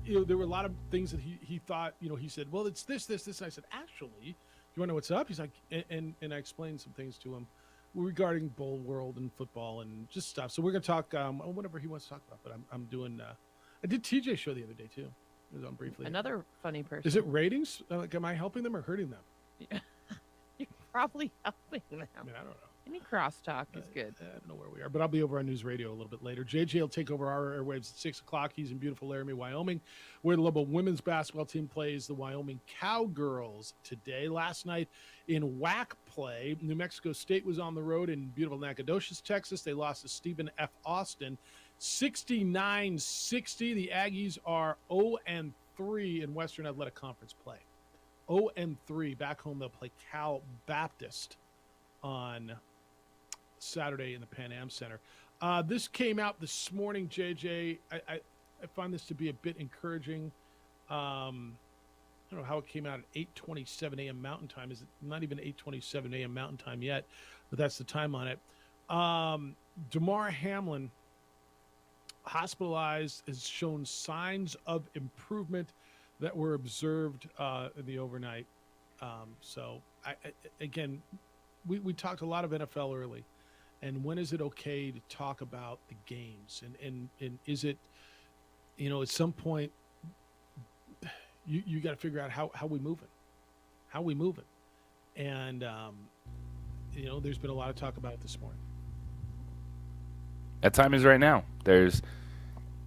Speaker 3: there were a lot of things that he thought, he said, well, it's this. And I said, actually, do you want to know what's up? He's like, and I explained some things to him regarding bowl world and football and just stuff. So we're going to talk whatever he wants to talk about, but I'm doing, I did TJ show the other day too. It was on briefly.
Speaker 2: Another funny person.
Speaker 3: Is it ratings? Am I helping them or hurting them?
Speaker 2: You're probably helping them.
Speaker 3: I mean, I don't know.
Speaker 2: Any crosstalk is good.
Speaker 3: I don't know where we are, but I'll be over on News Radio a little bit later. JJ will take over our airwaves at 6 o'clock. He's in beautiful Laramie, Wyoming, where the Lobo women's basketball team plays the Wyoming Cowgirls today. Last night in WAC play, New Mexico State was on the road in beautiful Nacogdoches, Texas. They lost to Stephen F. Austin 69-60. The Aggies are 0-3 in Western Athletic Conference play. 0-3. Back home, they'll play Cal Baptist on Saturday in the Pan Am Center. This came out this morning, JJ. I find this to be a bit encouraging. I don't know how it came out at 8:27 a.m. Mountain Time. Is it not even 8:27 a.m. Mountain Time yet? But that's the time on it. Damar Hamlin, hospitalized, has shown signs of improvement that were observed in the overnight. So, again, we talked a lot of NFL early. And when is it okay to talk about the games? And is it, at some point, you got to figure out how we moving. How we moving. And, there's been a lot of talk about it this morning.
Speaker 4: That time is right now. There's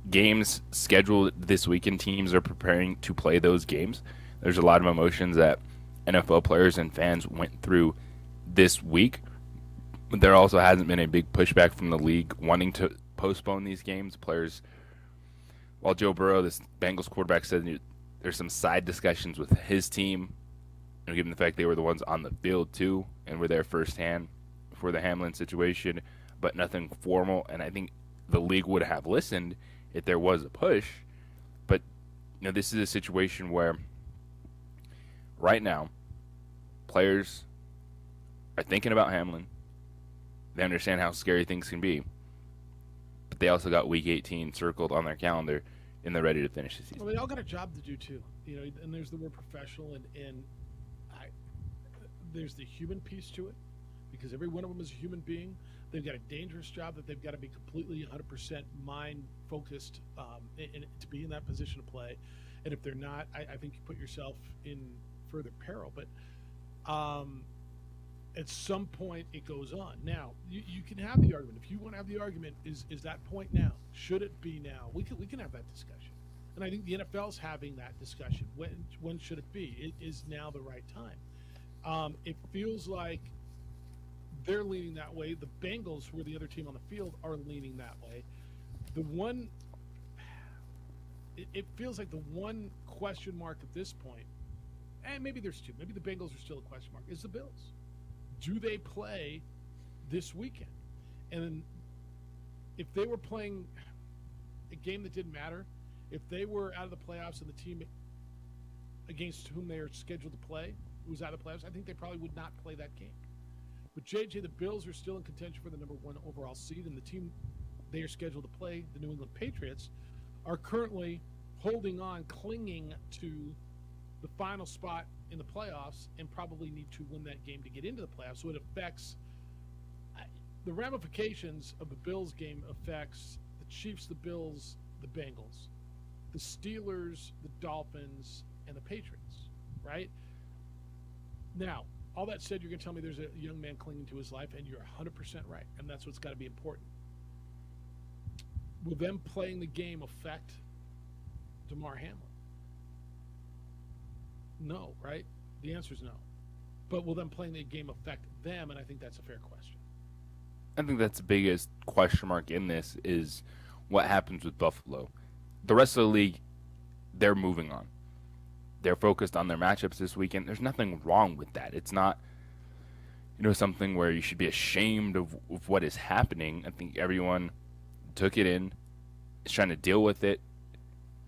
Speaker 4: games scheduled this weekend. Teams are preparing to play those games. There's a lot of emotions that NFL players and fans went through this week. But there also hasn't been a big pushback from the league wanting to postpone these games. Players, while Joe Burrow, this Bengals quarterback, said there's some side discussions with his team, given the fact they were the ones on the field too and were there firsthand for the Hamlin situation, but nothing formal. And I think the league would have listened if there was a push. But this is a situation where right now players are thinking about Hamlin. They understand how scary things can be, but they also got Week 18 circled on their calendar, and they're ready to finish the season.
Speaker 3: Well, they all got a job to do too, and there's the word professional, and there's the human piece to it, because every one of them is a human being. They've got a dangerous job that they've got to be completely 100% mind focused and to be in that position to play. And if they're not, I think you put yourself in further peril. But at some point it goes on. Now you can have the argument. If you want to have the argument, is that point now? Should it be now? We can have that discussion. And I think the NFL's having that discussion. When should it be? It is now the right time. It feels like they're leaning that way. The Bengals, who are the other team on the field, are leaning that way. It feels like the one question mark at this point, and maybe there's two, maybe the Bengals are still a question mark, is the Bills. Do they play this weekend? And if they were playing a game that didn't matter, if they were out of the playoffs and the team against whom they are scheduled to play was out of the playoffs, I think they probably would not play that game. But JJ, the Bills are still in contention for the number 1 overall seed, and the team they are scheduled to play, the New England Patriots, are currently holding on, clinging to the final spot in the playoffs, and probably need to win that game to get into the playoffs. So it affects the ramifications of the Bills game affects the Chiefs, the Bills, the Bengals, the Steelers, the Dolphins, and the Patriots, right? Now, all that said, you're going to tell me there's a young man clinging to his life, and you're 100% right, and that's what's got to be important. Will them playing the game affect Damar Hamlin? No, right? The answer is no. But will them playing the game affect them? And I think that's a fair question.
Speaker 4: I think that's the biggest question mark in this is what happens with Buffalo. The rest of the league, they're moving on. They're focused on their matchups this weekend. There's nothing wrong with that. It's not, something where you should be ashamed of what is happening. I think everyone took it in, is trying to deal with it,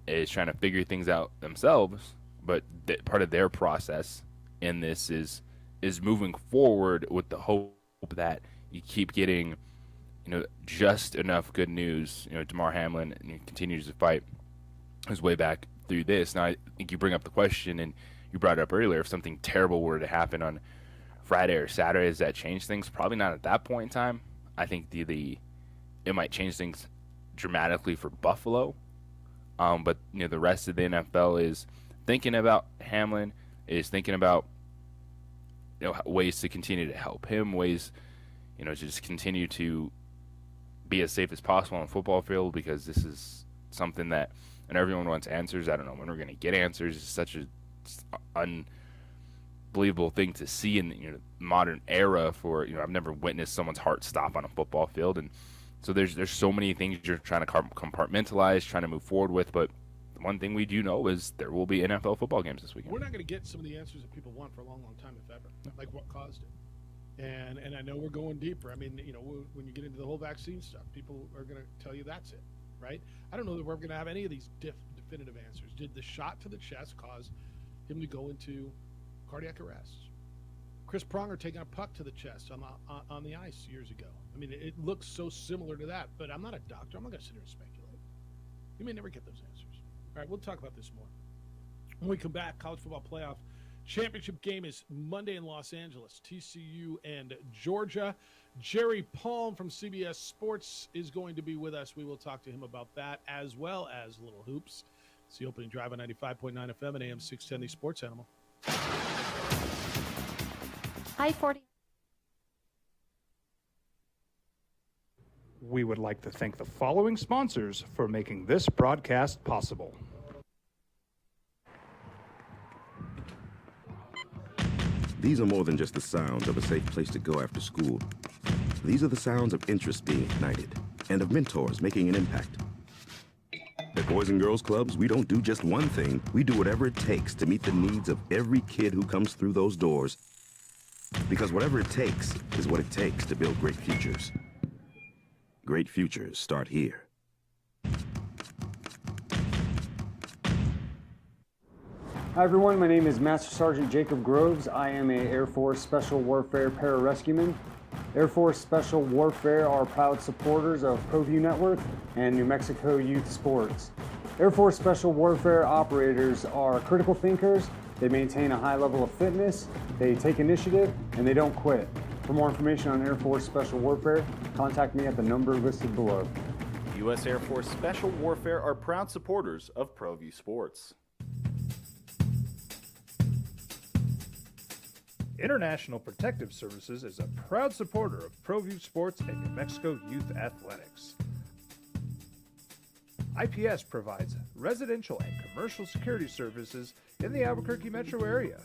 Speaker 4: is trying to figure things out themselves. But part of their process in this is moving forward with the hope that you keep getting, just enough good news. Damar Hamlin continues to fight his way back through this. Now, I think you bring up the question, and you brought it up earlier, if something terrible were to happen on Friday or Saturday, does that change things? Probably not at that point in time. I think it might change things dramatically for Buffalo. But the rest of the NFL is thinking about Hamlin, is thinking about ways to continue to help him, ways to just continue to be as safe as possible on the football field, because this is something that, and everyone wants answers. I don't know when we're going to get answers. It's such an unbelievable thing to see in the modern era. For I've never witnessed someone's heart stop on a football field, and so there's so many things you're trying to compartmentalize, trying to move forward with. But the one thing we do know is there will be NFL football games this weekend.
Speaker 3: We're not going to get some of the answers that people want for a long, long time, if ever. Like what caused it. And I know we're going deeper. I mean, when you get into the whole vaccine stuff, people are going to tell you that's it, right? I don't know that we're going to have any of these definitive answers. Did the shot to the chest cause him to go into cardiac arrest? Chris Pronger taking a puck to the chest on the ice years ago. I mean, it looks so similar to that, but I'm not a doctor. I'm not going to sit here and speculate. You may never get those answers. All right, we'll talk about this more. When we come back, college football playoff championship game is Monday in Los Angeles, TCU and Georgia. Jerry Palm from CBS Sports is going to be with us. We will talk to him about that as well as Little Hoops. It's the opening drive on 95.9 FM and AM 610, the Sports Animal.
Speaker 15: I-40.
Speaker 11: We would like to thank the following sponsors for making this broadcast possible.
Speaker 16: These are more than just the sounds of a safe place to go after school. These are the sounds of interest being ignited and of mentors making an impact. At Boys and Girls Clubs, we don't do just one thing. We do whatever it takes to meet the needs of every kid who comes through those doors. Because whatever it takes is what it takes to build great futures. Great futures start here.
Speaker 14: Hi everyone, my name is Master Sergeant Jacob Groves. I am a Air Force Special Warfare Pararescueman. Air Force Special Warfare are proud supporters of ProView Network and New Mexico Youth Sports. Air Force Special Warfare operators are critical thinkers. They maintain a high level of fitness, they take initiative, and they don't quit. For more information on Air Force Special Warfare, contact me at the number listed below.
Speaker 12: U.S. Air Force Special Warfare are proud supporters of ProView Sports.
Speaker 11: International Protective Services is a proud supporter of ProView Sports and New Mexico Youth Athletics. IPS provides residential and commercial security services in the Albuquerque metro area.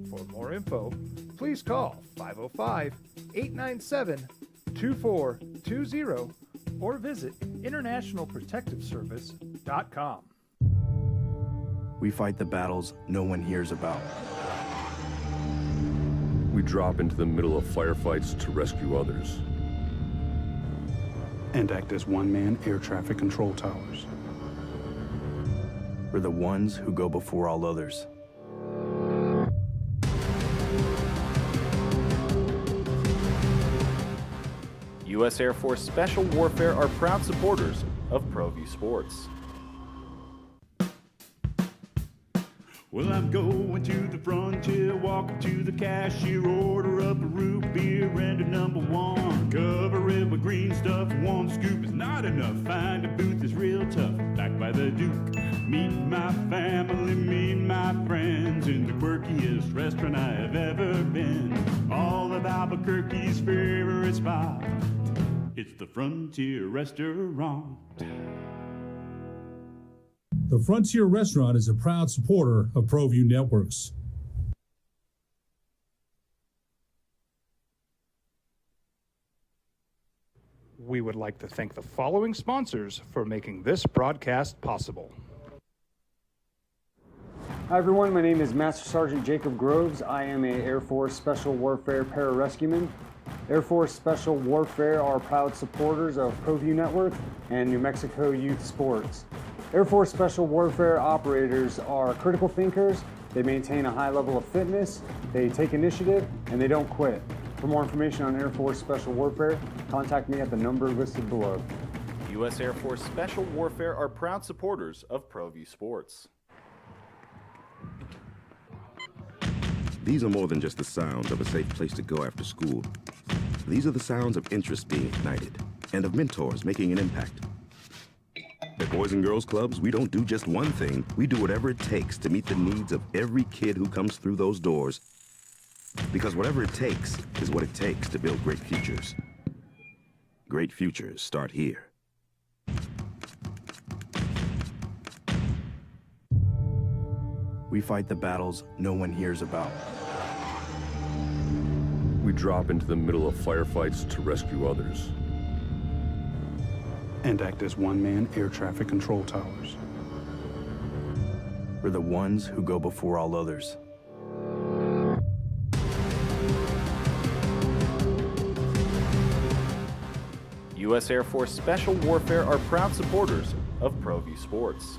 Speaker 11: For more info, please call 505-897-2420 or visit internationalprotectiveservice.com.
Speaker 10: We fight the battles no one hears about.
Speaker 17: We drop into the middle of firefights to rescue others.
Speaker 10: And act as one-man air traffic control towers. We're the ones who go before all others.
Speaker 12: U.S. Air Force Special Warfare are proud supporters of ProView Sports.
Speaker 18: Well, I'm going to the frontier, walking to the cashier, order up a root beer and a number one. Cover it with green stuff, one scoop is not enough. Find a booth is real tough, back by the Duke. Meet my family, meet my friends in the quirkiest restaurant I have ever been. All of Albuquerque's favorite spot, it's the Frontier Restaurant.
Speaker 19: The Frontier Restaurant is a proud supporter of ProView Networks.
Speaker 11: We would like to thank the following sponsors for making this broadcast possible.
Speaker 14: Hi everyone, my name is Master Sergeant Jacob Groves. I am a Air Force Special Warfare Pararescueman. Air Force Special Warfare are proud supporters of ProView Network and New Mexico Youth Sports. Air Force Special Warfare operators are critical thinkers, they maintain a high level of fitness, they take initiative, and they don't quit. For more information on Air Force Special Warfare, contact me at the number listed below.
Speaker 12: U.S. Air Force Special Warfare are proud supporters of ProView Sports.
Speaker 16: These are more than just the sounds of a safe place to go after school. These are the sounds of interest being ignited and of mentors making an impact. At Boys and Girls Clubs, we don't do just one thing. We do whatever it takes to meet the needs of every kid who comes through those doors. Because whatever it takes is what it takes to build great futures. Great futures start here.
Speaker 10: We fight the battles no one hears about.
Speaker 17: We drop into the middle of firefights to rescue others.
Speaker 10: And act as one-man air traffic control towers. We're the ones who go before all others.
Speaker 12: U.S. Air Force Special Warfare are proud supporters of ProView Sports.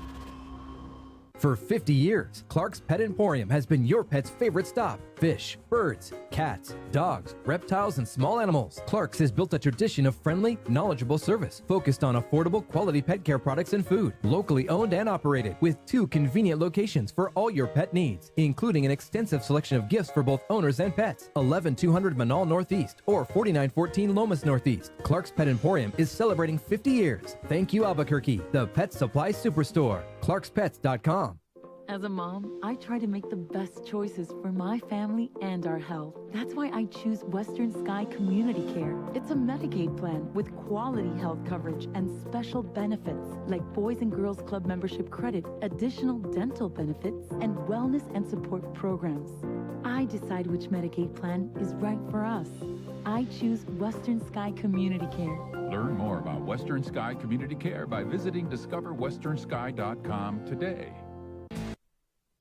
Speaker 22: For 50 years, Clark's Pet Emporium has been your pet's favorite stop. Fish, birds, cats, dogs, reptiles, and small animals. Clark's has built a tradition of friendly, knowledgeable service focused on affordable, quality pet care products and food. Locally owned and operated with 2 convenient locations for all your pet needs, including an extensive selection of gifts for both owners and pets. 11200 Manal Northeast or 4914 Lomas Northeast. Clark's Pet Emporium is celebrating 50 years. Thank you, Albuquerque, the pet supply superstore. ClarksPets.com.
Speaker 15: As a mom, I try to make the best choices for my family and our health. That's why I choose Western Sky Community Care. It's a Medicaid plan with quality health coverage and special benefits like Boys and Girls Club membership credit, additional dental benefits, and wellness and support programs. I decide which Medicaid plan is right for us. I choose Western Sky Community Care.
Speaker 21: Learn more about Western Sky Community Care by visiting discoverwesternsky.com today.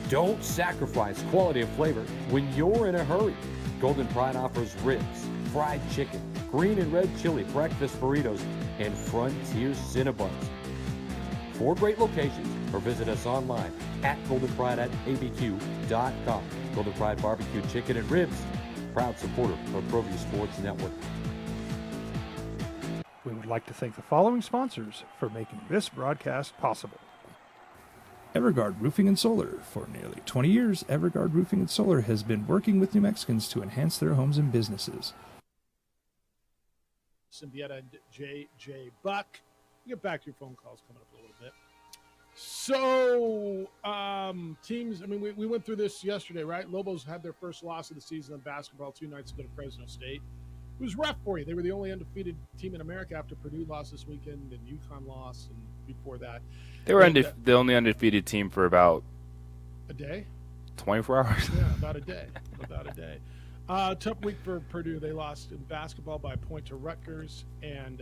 Speaker 13: Don't sacrifice quality of flavor when you're in a hurry. Golden Pride offers ribs, fried chicken, green and red chili breakfast burritos, and Frontier Cinnabons. 4 great locations, or visit us online at goldenpride@abq.com. Golden Pride Barbecue Chicken and Ribs, proud supporter of ProView Sports Network.
Speaker 11: We would like to thank the following sponsors for making this broadcast possible.
Speaker 20: Everguard Roofing and Solar. For nearly 20 years, Everguard Roofing and Solar has been working with New Mexicans to enhance their homes and businesses.
Speaker 3: Symbieta and J.J. Buck. We'll get back to your phone calls coming up a little bit. So, teams, I mean, we went through this yesterday, right? Lobos had their first loss of the season in basketball 2 nights ago to Fresno State. It was rough for you. They were the only undefeated team in America after Purdue lost this weekend and UConn lost, and before that.
Speaker 4: They were the only undefeated team for about
Speaker 3: a day?
Speaker 4: 24 hours?
Speaker 3: Yeah, about a day. Tough week for Purdue. They lost in basketball by a point to Rutgers, and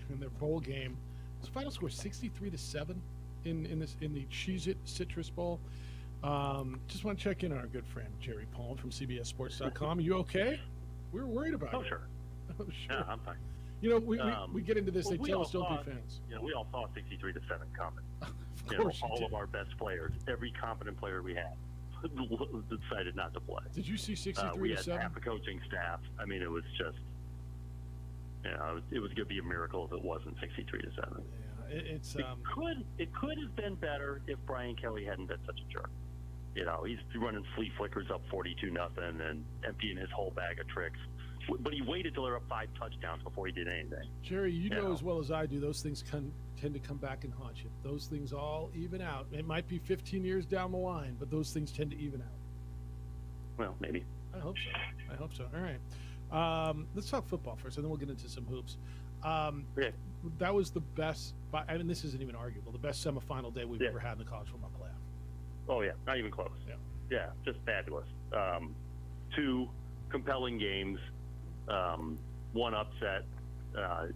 Speaker 3: in their bowl game, the final score 63-7 in the Cheez-It Citrus Bowl. Just want to check in on our good friend Jerry Palm from CBSSports.com. Are you okay? We were worried about you.
Speaker 23: Sure.
Speaker 3: Oh, sure.
Speaker 23: Yeah, I'm fine.
Speaker 3: You know, we get into this.
Speaker 23: Well,
Speaker 3: they tell us don't be fans.
Speaker 23: You know, we all saw 63-7 coming.
Speaker 3: Of course,
Speaker 23: all of our best players, every competent player we had, decided not to play.
Speaker 3: Did you see 63-7?
Speaker 23: We had half a coaching staff. I mean, it was just, it was going to be a miracle if it wasn't 63-7.
Speaker 3: Yeah,
Speaker 23: it could have been better if Brian Kelly hadn't been such a jerk. You know, he's running flea flickers up 42-0 and emptying his whole bag of tricks. But he waited till they're up 5 touchdowns before he did anything.
Speaker 3: Jerry, you know as well as I do, those things tend to come back and haunt you. Those things all even out. It might be 15 years down the line, but those things tend to even out.
Speaker 23: Well, maybe.
Speaker 3: I hope so. All right. Let's talk football first, and then we'll get into some hoops. That was the best, I mean, this isn't even arguable, the best semifinal day we've ever had in the college football playoff.
Speaker 23: Oh, yeah. Not even close. Yeah, just fabulous. 2 compelling games. 1 upset.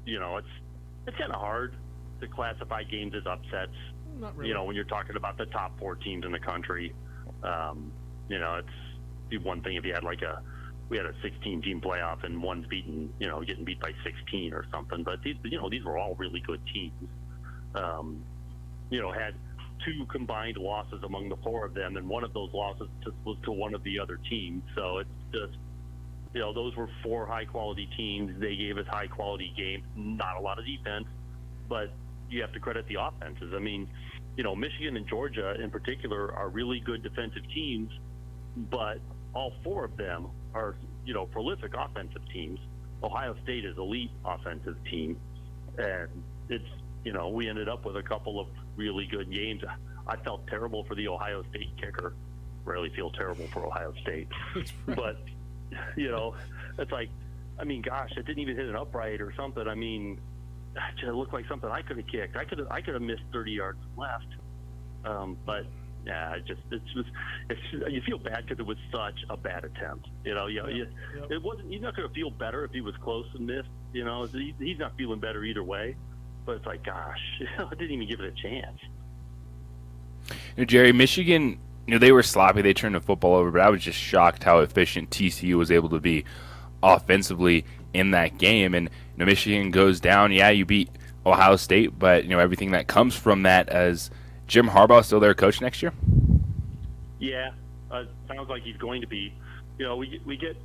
Speaker 23: It's kind of hard to classify games as upsets.
Speaker 3: Not really.
Speaker 23: You know, when you're talking about the top 4 teams in the country, it's one thing if you had we had a 16-team playoff and one's getting beat by 16 or something. But these were all really good teams. Had 2 combined losses among the 4 of them, and one of those losses was to one of the other teams. So it's just. Those were 4 high-quality teams. They gave us high-quality games. Not a lot of defense, but you have to credit the offenses. I mean, Michigan and Georgia in particular are really good defensive teams, but all four of them are, prolific offensive teams. Ohio State is elite offensive team, and it's, we ended up with a couple of really good games. I felt terrible for the Ohio State kicker. Rarely feel terrible for Ohio State, but it's like, I mean, gosh, it didn't even hit an upright or something. I mean, it looked like something I could have kicked. I could have missed 30 yards left. But yeah, you feel bad because it was such a bad attempt. It wasn't. He's not going to feel better if he was close and missed. He's not feeling better either way. But it's like, gosh, I didn't even give it a chance.
Speaker 4: Jerry, Michigan, they were sloppy. They turned the football over, but I was just shocked how efficient TCU was able to be offensively in that game. And Michigan goes down. Yeah, you beat Ohio State, but everything that comes from that. As Jim Harbaugh still their coach next year?
Speaker 23: Yeah, sounds like he's going to be. We get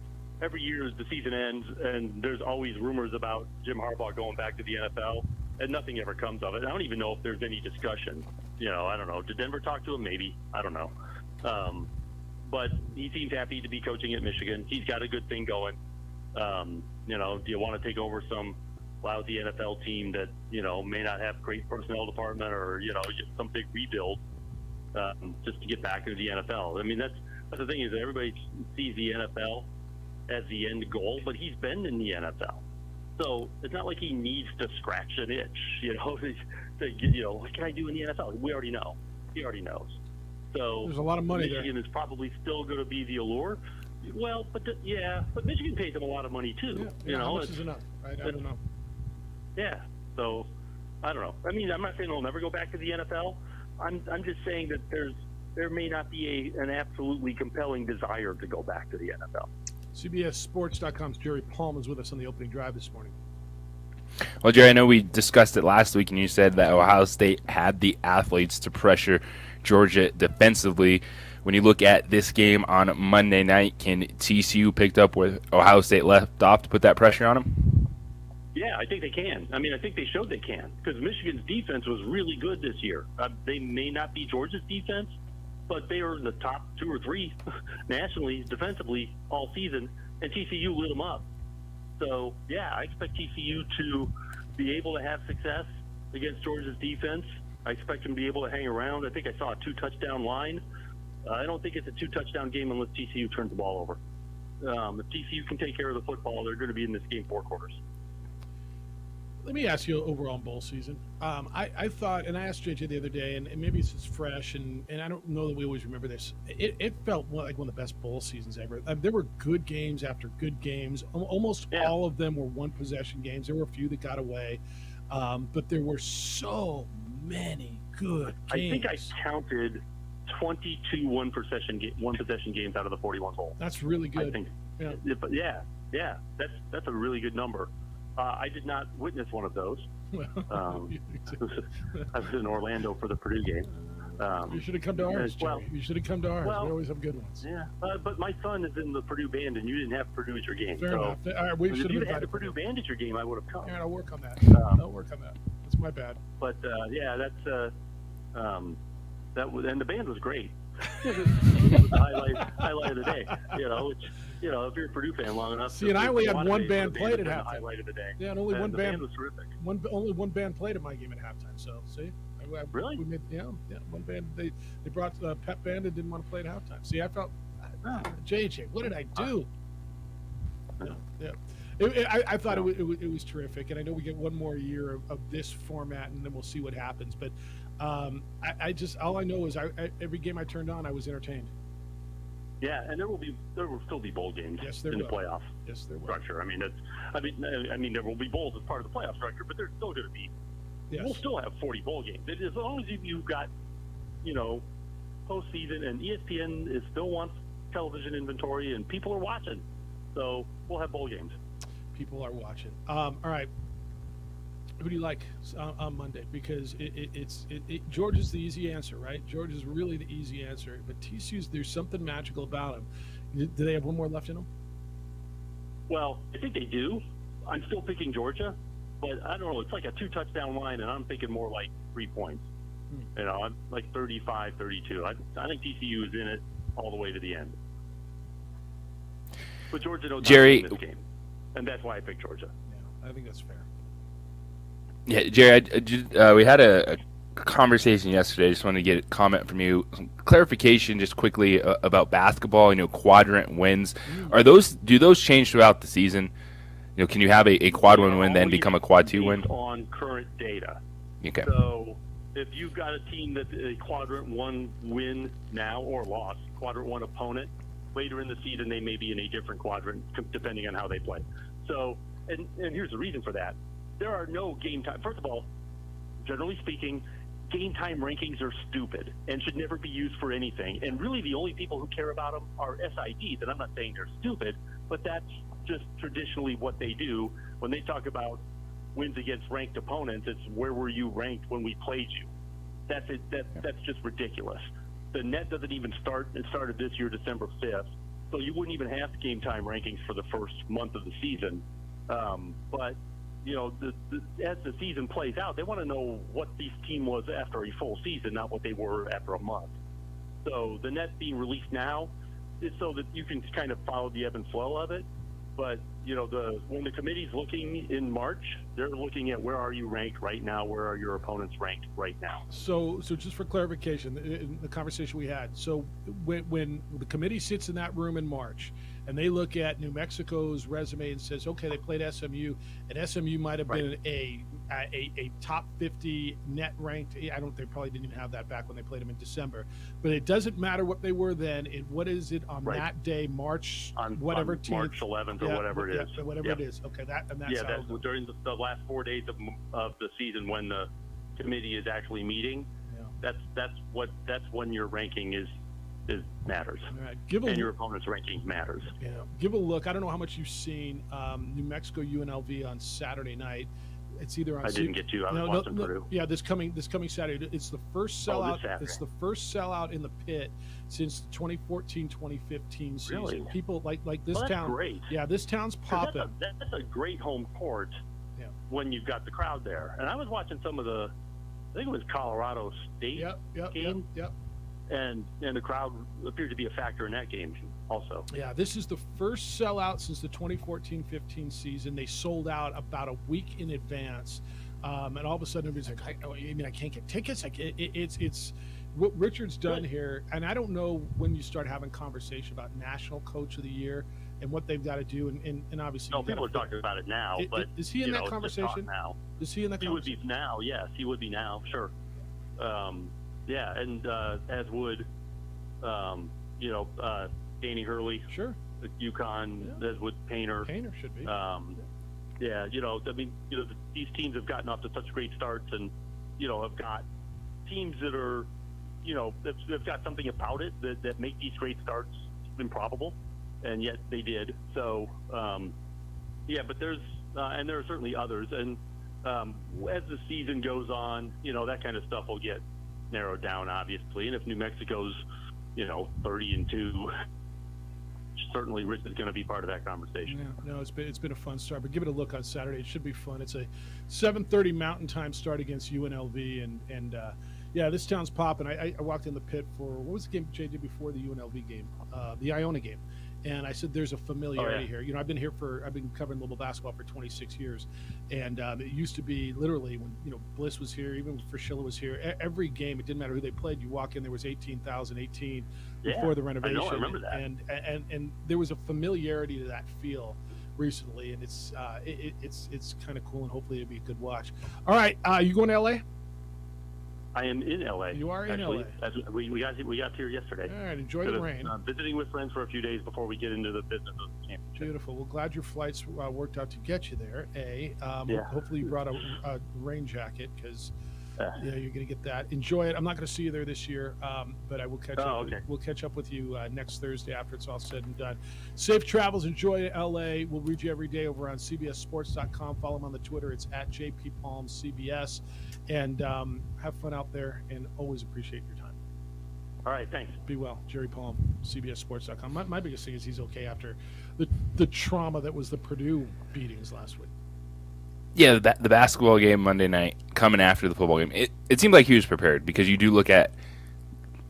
Speaker 23: every year as the season ends, and there's always rumors about Jim Harbaugh going back to the NFL, and nothing ever comes of it. I don't even know if there's any discussion. I don't know. Did Denver talk to him? Maybe. I don't know. But he seems happy to be coaching at Michigan. He's got a good thing going. Do you want to take over some lousy NFL team that may not have great personnel department, or some big rebuild just to get back into the NFL? I mean, that's the thing, is that everybody sees the NFL as the end goal, but he's been in the NFL, so it's not like he needs to scratch an itch. What can I do in the NFL? We already know. He already knows. So
Speaker 3: there's a lot of money
Speaker 23: Michigan
Speaker 3: there.
Speaker 23: is probably still going to be the allure. Well, but Michigan pays them a lot of money too.
Speaker 3: How much is enough? I don't know.
Speaker 23: Yeah, so I don't know. I mean, I'm not saying they'll never go back to the NFL. I'm just saying that there may not be an absolutely compelling desire to go back to the NFL.
Speaker 3: CBSSports.com's Jerry Palm is with us on the opening drive this morning.
Speaker 4: Well, Jerry, I know we discussed it last week, and you said that Ohio State had the athletes to pressure Georgia defensively. When you look at this game on Monday night, can TCU pick up where Ohio State left off to put that pressure on them?
Speaker 23: Yeah, I think they can. I mean, I think they showed they can, because Michigan's defense was really good this year. They may not be Georgia's defense, but they were in the top 2 or 3 nationally defensively all season, and TCU lit them up. So, yeah, I expect TCU to be able to have success against Georgia's defense. I expect them to be able to hang around. I think I saw a 2-touchdown line. I don't think it's a 2-touchdown game unless TCU turns the ball over. If TCU can take care of the football, they're going to be in this game 4 quarters.
Speaker 3: Let me ask you overall on bowl season. I thought, and I asked JJ the other day, and maybe it's just fresh, and I don't know that we always remember this. It felt like one of the best bowl seasons ever. There were good games after good games. Almost all of them were one-possession games. There were a few that got away, but there were so many good games.
Speaker 23: I think I counted 22 one-possession games out of the 41 bowl.
Speaker 3: That's really good.
Speaker 23: I think.
Speaker 3: Yeah.
Speaker 23: But yeah, that's a really good number. I did not witness one of those. I was in Orlando for the Purdue game.
Speaker 3: You should have come to ours, Jerry.
Speaker 23: Well,
Speaker 3: you should have come to ours.
Speaker 23: well,
Speaker 3: We always have good ones.
Speaker 23: Yeah, but my son is in the Purdue band, and you didn't have Purdue at your game.
Speaker 3: Fair
Speaker 23: so
Speaker 3: enough. All right, we
Speaker 23: if
Speaker 3: should
Speaker 23: you
Speaker 3: have
Speaker 23: had the Purdue band at your game, I would have come.
Speaker 3: All right, I'll work on that. I'll work on that. That's my bad.
Speaker 23: But yeah, that's and the band was great. It was the highlight of the day. Which if you're a Purdue fan long enough.
Speaker 3: See, and I only had one band played at
Speaker 23: the
Speaker 3: halftime.
Speaker 23: highlight of the day.
Speaker 3: Yeah, and only one
Speaker 23: the
Speaker 3: band
Speaker 23: was terrific.
Speaker 3: Only one band played at my game at halftime. So see,
Speaker 23: Really?
Speaker 3: We made, yeah, one band. They brought Pep Band and didn't want to play at halftime. See, I felt JJ. What did I do? Yeah. I thought it was terrific, and I know we get one more year of this format, and then we'll see what happens. But I just all I know is every game I turned on, I was entertained.
Speaker 23: Yeah, and there will still be bowl games in the playoff.
Speaker 3: Yes, there will.
Speaker 23: Structure. I mean, there will be bowls as part of the playoff structure, but there's still going to be.
Speaker 3: Yes.
Speaker 23: We'll still have 40 bowl games as long as you've got, postseason, and ESPN still wants television inventory, and people are watching, so we'll have bowl games.
Speaker 3: People are watching. All right. Who do you like on Monday? Because Georgia's the easy answer, right? Georgia's really the easy answer. But TCU's, there's something magical about him. Do they have one more left in them?
Speaker 23: Well, I think they do. I'm still picking Georgia, But I don't know. It's like a 2-touchdown line, and I'm thinking more like 3 points. You know, I'm like 35, 32. I think TCU is in it all the way to the end. But Georgia knows
Speaker 4: Jerry,
Speaker 23: how to win this game, and that's why I picked Georgia.
Speaker 3: Yeah, I think that's fair.
Speaker 4: Yeah, Jerry, we had a conversation yesterday. I just wanted to get a comment from you, some clarification just quickly about basketball. You know, quadrant wins. Do those change throughout the season? You know, can you have a quad 1 win then become a quad 2 win?
Speaker 23: On current data.
Speaker 4: Okay.
Speaker 23: So if you've got a team that's a quadrant 1 win now or loss, quadrant 1 opponent, later in the season they may be in a different quadrant depending on how they play. So, and here's the reason for that. There are no game time. First of all, generally speaking, game time rankings are stupid and should never be used for anything. And really the only people who care about them are SIDs. And I'm not saying they're stupid, but that's just traditionally what they do. When they talk about wins against ranked opponents, it's where were you ranked when we played you. That's it. That's just ridiculous. The net doesn't even start. It started this year, December 5th. So you wouldn't even have game time rankings for the first month of the season. But you know, as the season plays out, they want to know what this team was after a full season, not what they were after a month. So the net being released now is so that you can kind of follow the ebb and flow of it. But, you know, when the committee's looking in March, they're looking at where are you ranked right now, where are your opponents ranked right now.
Speaker 3: So just for clarification, in the conversation we had, so when the committee sits in that room in March and they look at New Mexico's resume and says, okay, they played SMU, and SMU might have been a top 50 net ranked. I don't. They probably didn't even have that back when they played them in December. But it doesn't matter what they were then. What is it on that day, March whatever
Speaker 23: on
Speaker 3: 10th,
Speaker 23: March 11th or whatever it is.
Speaker 3: Whatever it is. Okay, that's
Speaker 23: that's during the last 4 days of the season when the committee is actually meeting. Yeah. That's when your ranking is matters.
Speaker 3: All right.
Speaker 23: And your opponent's ranking matters.
Speaker 3: Yeah. Give a look. I don't know how much you've seen New Mexico UNLV on Saturday night. It's either on.
Speaker 23: I didn't get to. I was watching Purdue.
Speaker 3: Yeah, this coming Saturday. It's the first sellout. It's the first sellout in the pit since the 2014-2015 season.
Speaker 23: Really?
Speaker 3: People like this
Speaker 23: well, that's
Speaker 3: town.
Speaker 23: Great.
Speaker 3: Yeah, this town's popping.
Speaker 23: That's a great home court.
Speaker 3: Yeah.
Speaker 23: When you've got the crowd there, and I was watching some of the. I think it was Colorado State game.
Speaker 3: Yep.
Speaker 23: And the crowd appeared to be a factor in that game also.
Speaker 3: Yeah, this is the first sellout since the 2014-15 season. They sold out about a week in advance, and all of a sudden everybody's like, I can't get tickets. Like it's what Richard's done here, and I don't know when you start having conversation about National Coach of the Year and what they've got to do, and obviously.
Speaker 23: No, people are talking about it now, but
Speaker 3: is he in that conversation
Speaker 23: now?
Speaker 3: Is he in that?
Speaker 23: He would be now. Yes, he would be now. Sure. Yeah, and as would, Danny Hurley.
Speaker 3: Sure.
Speaker 23: At UConn, as would Painter.
Speaker 3: Painter should be.
Speaker 23: Yeah, these teams have gotten off to such great starts, and have got teams that are, they've got something about it that make these great starts improbable, and yet they did. So, but there are certainly others, and as the season goes on, that kind of stuff will get narrowed down, obviously. And if New Mexico's 30-2, certainly Rich is going to be part of that conversation.
Speaker 3: Yeah, no, it's been a fun start, but give it a look on Saturday. It should be fun. It's a 7:30 Mountain Time start against UNLV, and this town's popping. I walked in the pit for what was the game JJ before the UNLV game, the Iona game. And I said, there's a familiarity here. I've been covering Louisville basketball for 26 years. And it used to be literally when, Bliss was here, even Frischilla was here, every game, it didn't matter who they played. You walk in, there was 18,018 before the renovation.
Speaker 23: I remember that.
Speaker 3: And there was a familiarity to that feel recently. And it's kind of cool, and hopefully it'll be a good watch. All right. You going to LA?
Speaker 23: I am in LA.
Speaker 3: You are in
Speaker 23: LA.
Speaker 3: As
Speaker 23: we got here yesterday.
Speaker 3: All right, enjoy the rain.
Speaker 23: Visiting with friends for a few days before we get into the business of the championship.
Speaker 3: Beautiful. Well, glad your flights worked out to get you there. Hopefully you brought a rain jacket because you're going to get that. Enjoy it. I'm not going to see you there this year, but I will catch up.
Speaker 23: Okay.
Speaker 3: We'll catch up with you next Thursday after it's all said and done. Safe travels. Enjoy LA. We'll read you every day over on CBSSports.com. Follow him on the Twitter. It's at JPPalmCBS. And have fun out there, and always appreciate your time.
Speaker 23: All right, thanks.
Speaker 3: Be well. Jerry Palm, CBSSports.com. My biggest thing is he's okay after the trauma that was the Purdue beatings last week.
Speaker 4: Yeah, the basketball game Monday night coming after the football game, it seemed like he was prepared because you do look at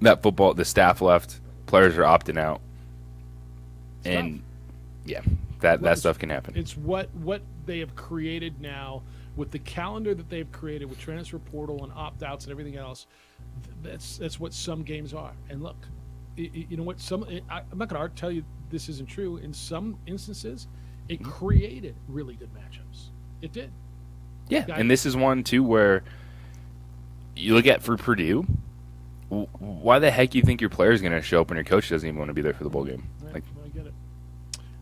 Speaker 4: that football, the staff left, players are opting out, and yeah, that stuff can happen.
Speaker 3: It's what they have created now with the calendar that they've created with transfer portal and opt-outs and everything else. That's what some games are. And look, you know what? I'm not going to tell you this isn't true. In some instances, it created really good matchups. It did.
Speaker 4: Yeah, and this is one too where you look at for Purdue. Why the heck do you think your player is going to show up when your coach doesn't even want to be there for the bowl game?
Speaker 3: Right,
Speaker 4: Like,
Speaker 3: I get it.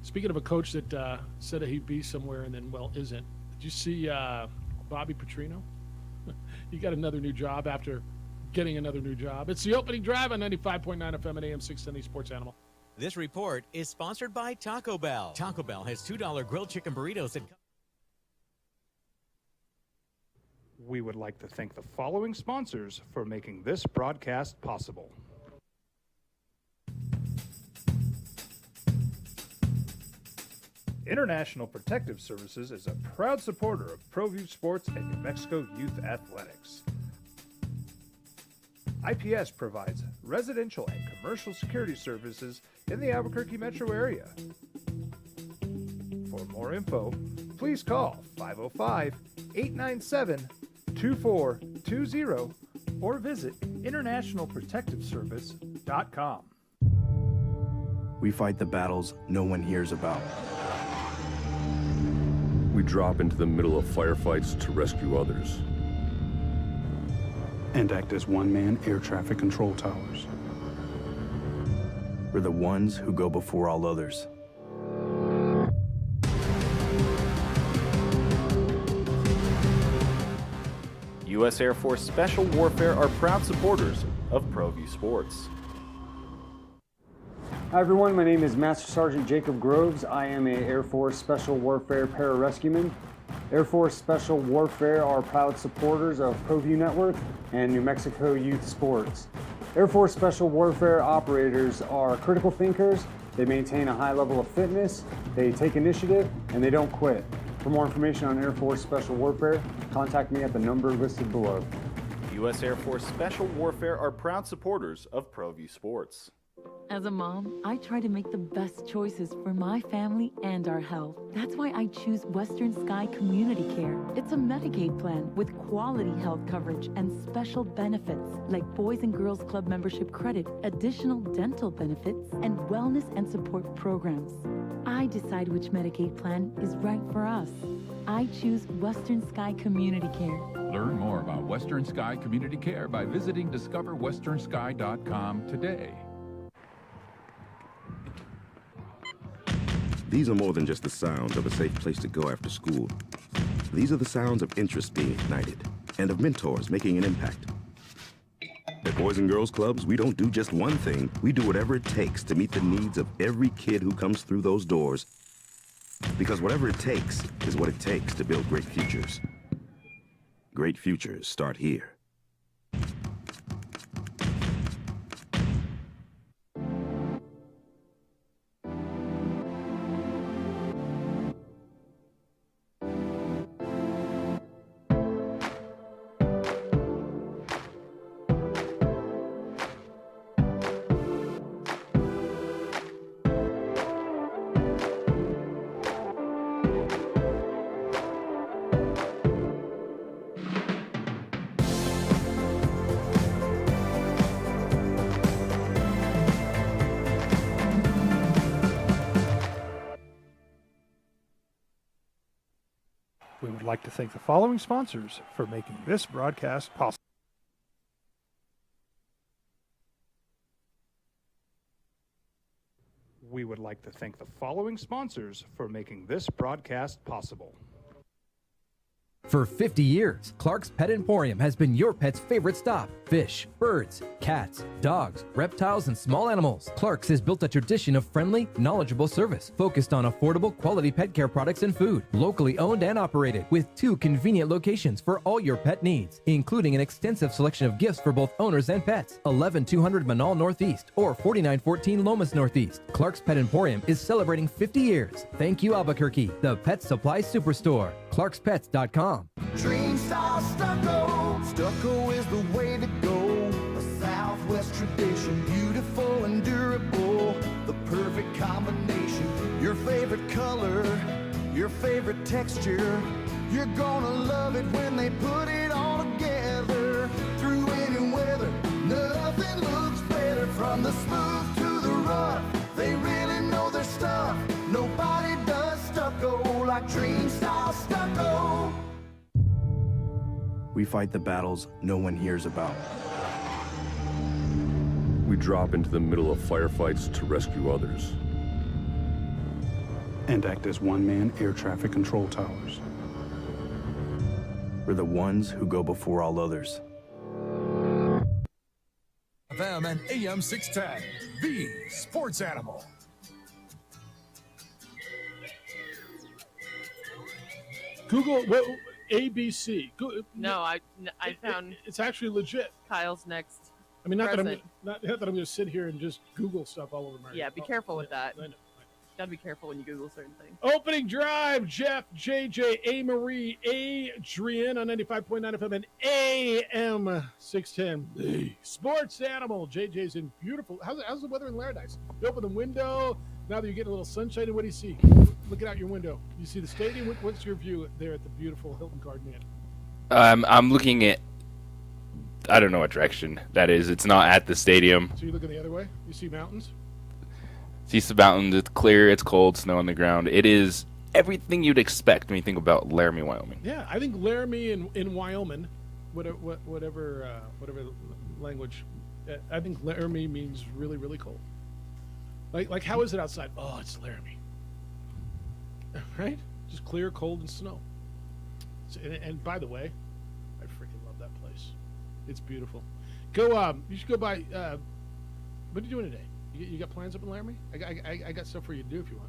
Speaker 3: Speaking of a coach that said that he'd be somewhere and then, isn't. Did you see Bobby Petrino? He got another new job after getting another new job. It's the opening drive on 95.9 FM and AM 670 Sports Animal.
Speaker 1: This report is sponsored by Taco Bell. Taco Bell has $2 grilled chicken burritos that
Speaker 11: We would like to thank the following sponsors for making this broadcast possible. International Protective Services is a proud supporter of ProView Sports and New Mexico Youth Athletics. IPS provides residential and commercial security services in the Albuquerque metro area. For more info, please call 505-897-2420 or visit internationalprotectiveservice.com.
Speaker 10: We fight the battles no one hears about.
Speaker 17: We drop into the middle of firefights to rescue others.
Speaker 10: And act as one-man air traffic control towers. We're the ones who go before all others.
Speaker 12: U.S. Air Force Special Warfare are proud supporters of ProView Sports.
Speaker 14: Hi everyone, my name is Master Sergeant Jacob Groves. I am a Air Force Special Warfare pararescueman. Air Force Special Warfare are proud supporters of ProView Network and New Mexico Youth Sports. Air Force Special Warfare operators are critical thinkers. They maintain a high level of fitness, they take initiative, and they don't quit. For more information on Air Force Special Warfare, contact me at the number listed below.
Speaker 12: U.S. Air Force Special Warfare are proud supporters of ProView Sports.
Speaker 15: As a mom, I try to make the best choices for my family and our health. That's why I choose Western Sky Community Care. It's a Medicaid plan with quality health coverage and special benefits like Boys and Girls Club membership credit, additional dental benefits, and wellness and support programs. I decide which Medicaid plan is right for us. I choose Western Sky Community Care.
Speaker 21: Learn more about Western Sky Community Care by visiting discoverwesternsky.com today.
Speaker 16: These are more than just the sounds of a safe place to go after school. These are the sounds of interest being ignited and of mentors making an impact. At Boys and Girls Clubs, we don't do just one thing. We do whatever it takes to meet the needs of every kid who comes through those doors. Because whatever it takes is what it takes to build great futures. Great futures start here.
Speaker 11: We would like to thank the following sponsors for making this broadcast possible. We would like to thank the following sponsors for making this broadcast possible.
Speaker 22: For 50 years, Clark's Pet Emporium has been your pet's favorite stop. Fish, birds, cats, dogs, reptiles, and small animals. Clark's has built a tradition of friendly, knowledgeable service focused on affordable, quality pet care products and food. Locally owned and operated with 2 convenient locations for all your pet needs, including an extensive selection of gifts for both owners and pets. 11200 Manal Northeast or 4914 Lomas Northeast. Clark's Pet Emporium is celebrating 50 years. Thank you, Albuquerque, the Pet Supply Superstore. ClarksPets.com.
Speaker 5: Dream Style Stucco. Stucco is the way to go. A Southwest tradition, beautiful and durable. The perfect combination. Your favorite color, your favorite texture. You're gonna love it when they put it all together. Through any weather, nothing looks better. From the smooth to the rough, they really know their stuff. Nobody does stucco like Dream Style Stucco.
Speaker 10: We fight the battles no one hears about.
Speaker 17: We drop into the middle of firefights to rescue others.
Speaker 7: And act as one-man air traffic control towers.
Speaker 10: We're the ones who go before all others.
Speaker 8: FM and AM 610, the sports animal.
Speaker 3: Google ABC.
Speaker 2: No, I found
Speaker 3: it's actually legit.
Speaker 2: Kyle's next.
Speaker 3: I mean, not that
Speaker 2: present.
Speaker 3: I'm going to sit here and just Google stuff all over America.
Speaker 2: Yeah, be careful with that.
Speaker 3: I know.
Speaker 2: Gotta be careful when you Google certain things.
Speaker 3: Opening drive, Jeff, JJ, A. Marie, Adrian on 95.9 FM and AM 610. The sports animal. JJ's in beautiful. How's the weather in Laradice? You open the window. Now that you're getting a little sunshine, and what do you see? Looking out your window. You see the stadium? What's your view there at the beautiful Hilton Garden Inn?
Speaker 4: I'm looking at, I don't know what direction that is. It's not at the stadium.
Speaker 3: So you're looking the other way? You see mountains?
Speaker 4: See some mountains. It's clear. It's cold. Snow on the ground. It is everything you'd expect when you think about Laramie, Wyoming.
Speaker 3: Yeah, I think Laramie in Wyoming, whatever language, I think Laramie means really, really cold. Like how is it outside? Oh, it's Laramie. Right? Just clear, cold, and snow. So, and by the way, I freaking love that place. It's beautiful. Go. You should go by. What are you doing today? You got plans up in Laramie? I got stuff for you to do if you want.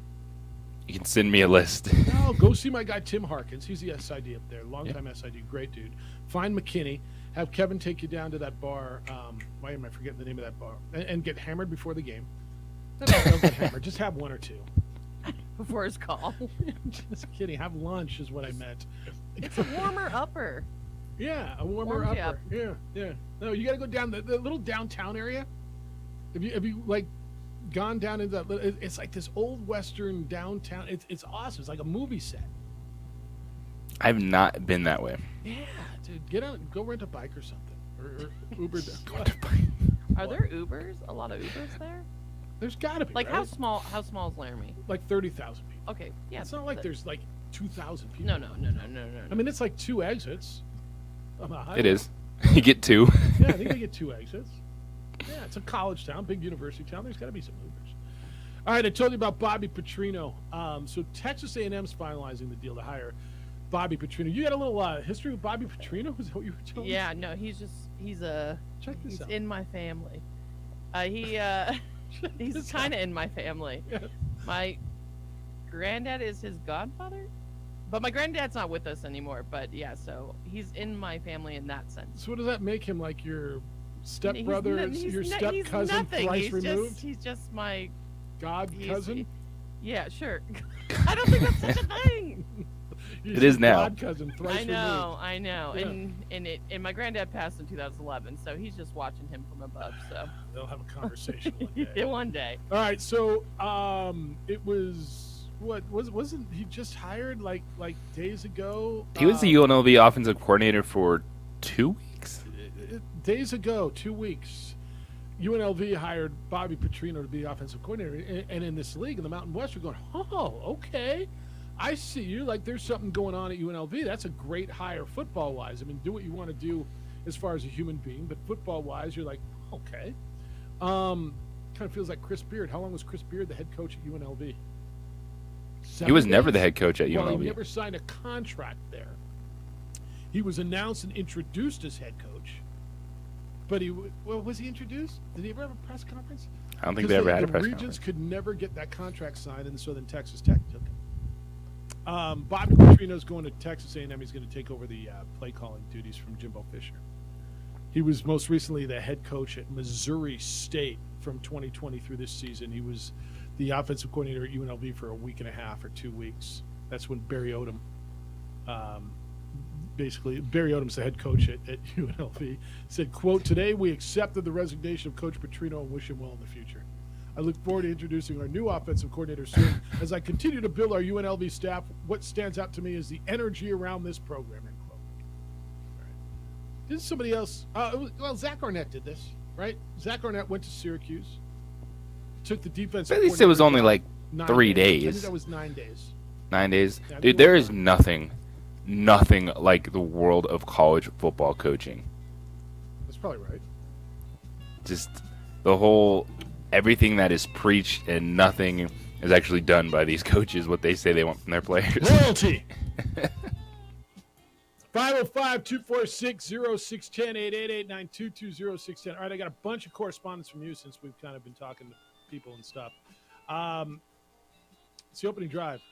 Speaker 4: You can send me a list.
Speaker 3: No, go see my guy Tim Harkins. He's the SID up there, longtime SID, great dude. Find McKinney. Have Kevin take you down to that bar. Why am I forgetting the name of that bar? And get hammered before the game. No, don't get hammered. Just have one or two.
Speaker 2: Before his call.
Speaker 3: Just kidding. Have lunch is what I meant.
Speaker 2: It's a warmer upper.
Speaker 3: Yeah, a warmer
Speaker 2: Warms you
Speaker 3: upper.
Speaker 2: up.
Speaker 3: Yeah. No, you got to go down the little downtown area. Have you like gone down into that? It's like this old Western downtown. It's awesome. It's like a movie set.
Speaker 4: I've not been that way.
Speaker 3: Yeah, dude, get out, go rent a bike or something, or Uber.
Speaker 2: Are there Ubers? A lot of Ubers there?
Speaker 3: There's got to be.
Speaker 2: Like
Speaker 3: right?
Speaker 2: how small is Laramie?
Speaker 3: Like 30,000 people.
Speaker 2: Okay, yeah.
Speaker 3: It's not like there's like 2,000 people.
Speaker 2: No.
Speaker 3: I mean, it's like 2 exits.
Speaker 4: It is. You get 2.
Speaker 3: Yeah, I think they get 2 exits. Yeah, it's a college town, big university town. There's got to be some Ubers. All right, I told you about Bobby Petrino. So Texas A&M's finalizing the deal to hire Bobby Petrino. You got a little history with Bobby Petrino? Is that what you were telling me?
Speaker 2: Yeah, no, he's
Speaker 3: out.
Speaker 2: in my family. He's kind of in my family.
Speaker 3: Yeah.
Speaker 2: My granddad is his godfather, but my granddad's not with us anymore. But yeah, so he's in my family in that sense.
Speaker 3: So what does that make him, like your stepbrother, your step
Speaker 2: he's
Speaker 3: cousin,
Speaker 2: nothing.
Speaker 3: thrice removed?
Speaker 2: He's just my
Speaker 3: god cousin.
Speaker 2: Yeah, sure. I don't think that's such a thing.
Speaker 4: It is now.
Speaker 3: God cousin, thrice removed.
Speaker 2: I know.
Speaker 3: Yeah.
Speaker 2: And my granddad passed in 2011, so he's just watching him from above. So
Speaker 3: they'll have a conversation one day.
Speaker 2: Yeah, one day.
Speaker 3: All right, so it was wasn't he just hired like days ago?
Speaker 4: He was the UNLV offensive coordinator for 2 weeks.
Speaker 3: Days ago, 2 weeks. UNLV hired Bobby Petrino to be the offensive coordinator, and in this league in the Mountain West, you're going, oh, okay. I see you. Like, there's something going on at UNLV. That's a great hire football-wise. I mean, do what you want to do as far as a human being, but football-wise, you're like, okay. Kind of feels like Chris Beard. How long was Chris Beard the head coach at UNLV?
Speaker 4: He was never the head coach at UNLV.
Speaker 3: Well, he never signed a contract there. He was announced and introduced as head coach. But was he introduced? Did he ever have a press conference?
Speaker 4: I don't think they ever had a press
Speaker 3: conference. The
Speaker 4: conference.
Speaker 3: Regents could never get that contract signed, and so then Texas Tech took it. Bobby Petrino's going to Texas A&M. He's going to take over the play calling duties from Jimbo Fisher. He was most recently the head coach at Missouri State from 2020 through this season. He was the offensive coordinator at UNLV for a week and a half or 2 weeks. That's when Barry Odom Basically, Barry Odom's the head coach at UNLV, said, quote, "Today we accepted the resignation of Coach Petrino and wish him well in the future. I look forward to introducing our new offensive coordinator soon. As I continue to build our UNLV staff, what stands out to me is the energy around this program," end quote. All right. Didn't somebody else, Zach Arnett did this, right? Zach Arnett went to Syracuse, took the defense.
Speaker 4: At least it was only like 3
Speaker 3: I
Speaker 4: days.
Speaker 3: think that was 9 days.
Speaker 4: 9 days.
Speaker 3: Yeah,
Speaker 4: Dude, there is nothing like the world of college football coaching.
Speaker 3: That's probably right.
Speaker 4: Just the whole, everything that is preached and nothing is actually done by these coaches, what they say they want from their players.
Speaker 3: Loyalty. 505-246-0610, 888-922-0610. All right, I got a bunch of correspondence from you since we've kind of been talking to people and stuff. It's the opening drive.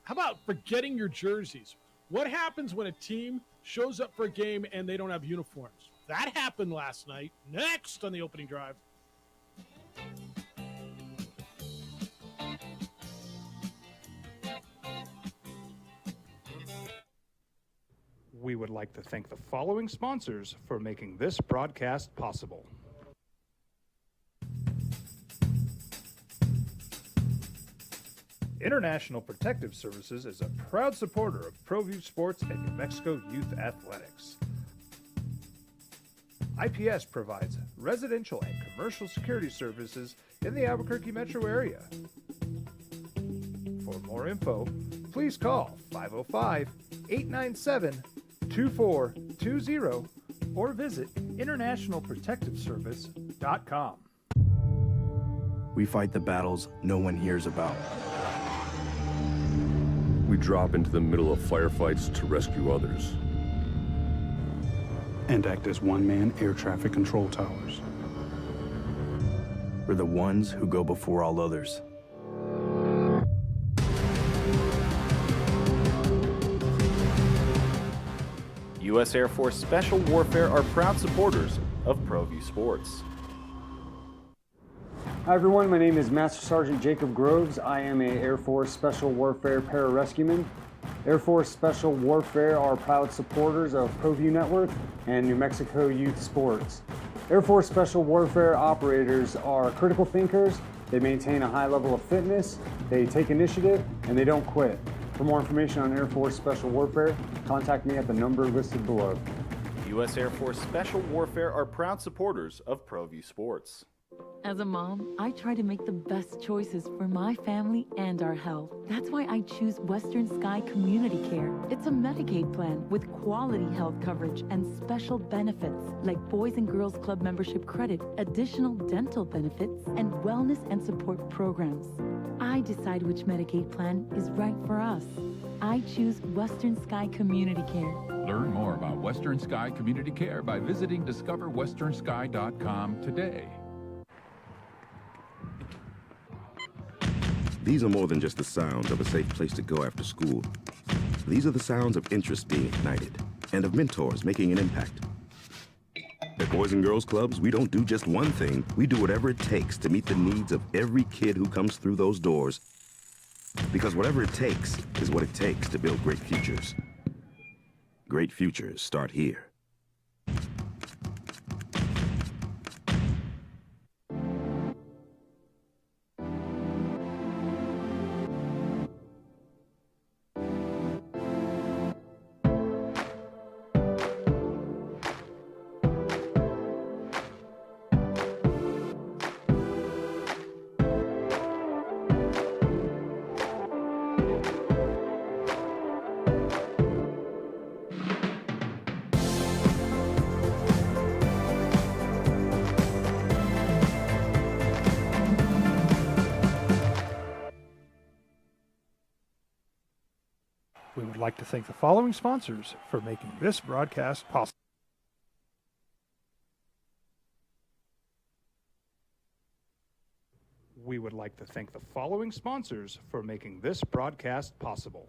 Speaker 3: How about forgetting your jerseys? What happens when a team shows up for a game and they don't have uniforms? That happened last night. Next on the opening drive.
Speaker 11: We would like to thank the following sponsors for making this broadcast possible. International Protective Services is a proud supporter of ProView Sports and New Mexico Youth Athletics. IPS provides residential and commercial security services in the Albuquerque metro area. For more info, please call 505-897-2420 or visit internationalprotectiveservice.com.
Speaker 10: We fight the battles no one hears about.
Speaker 17: We drop into the middle of firefights to rescue others.
Speaker 7: And act as one-man air traffic control towers.
Speaker 10: We're the ones who go before all others.
Speaker 12: U.S. Air Force Special Warfare are proud supporters of ProView Sports.
Speaker 14: Hi everyone, my name is Master Sergeant Jacob Groves. I am a Air Force Special Warfare pararescueman. Air Force Special Warfare are proud supporters of ProView Network and New Mexico Youth Sports. Air Force Special Warfare operators are critical thinkers. They maintain a high level of fitness, they take initiative, and they don't quit. For more information on Air Force Special Warfare, contact me at the number listed below.
Speaker 12: U.S. Air Force Special Warfare are proud supporters of ProView Sports.
Speaker 15: As a mom, I try to make the best choices for my family and our health. That's why I choose Western Sky Community Care. It's a Medicaid plan with quality health coverage and special benefits like Boys and Girls Club membership credit, additional dental benefits, and wellness and support programs. I decide which Medicaid plan is right for us. I choose Western Sky Community Care.
Speaker 21: Learn more about Western Sky Community Care by visiting discoverwesternsky.com today.
Speaker 16: These are more than just the sounds of a safe place to go after school. These are the sounds of interest being ignited and of mentors making an impact. At Boys and Girls Clubs, we don't do just one thing. We do whatever it takes to meet the needs of every kid who comes through those doors. Because whatever it takes is what it takes to build great futures. Great futures start here.
Speaker 11: We would like to thank the following sponsors for making this broadcast possible. We would like to thank the following sponsors for making this broadcast possible.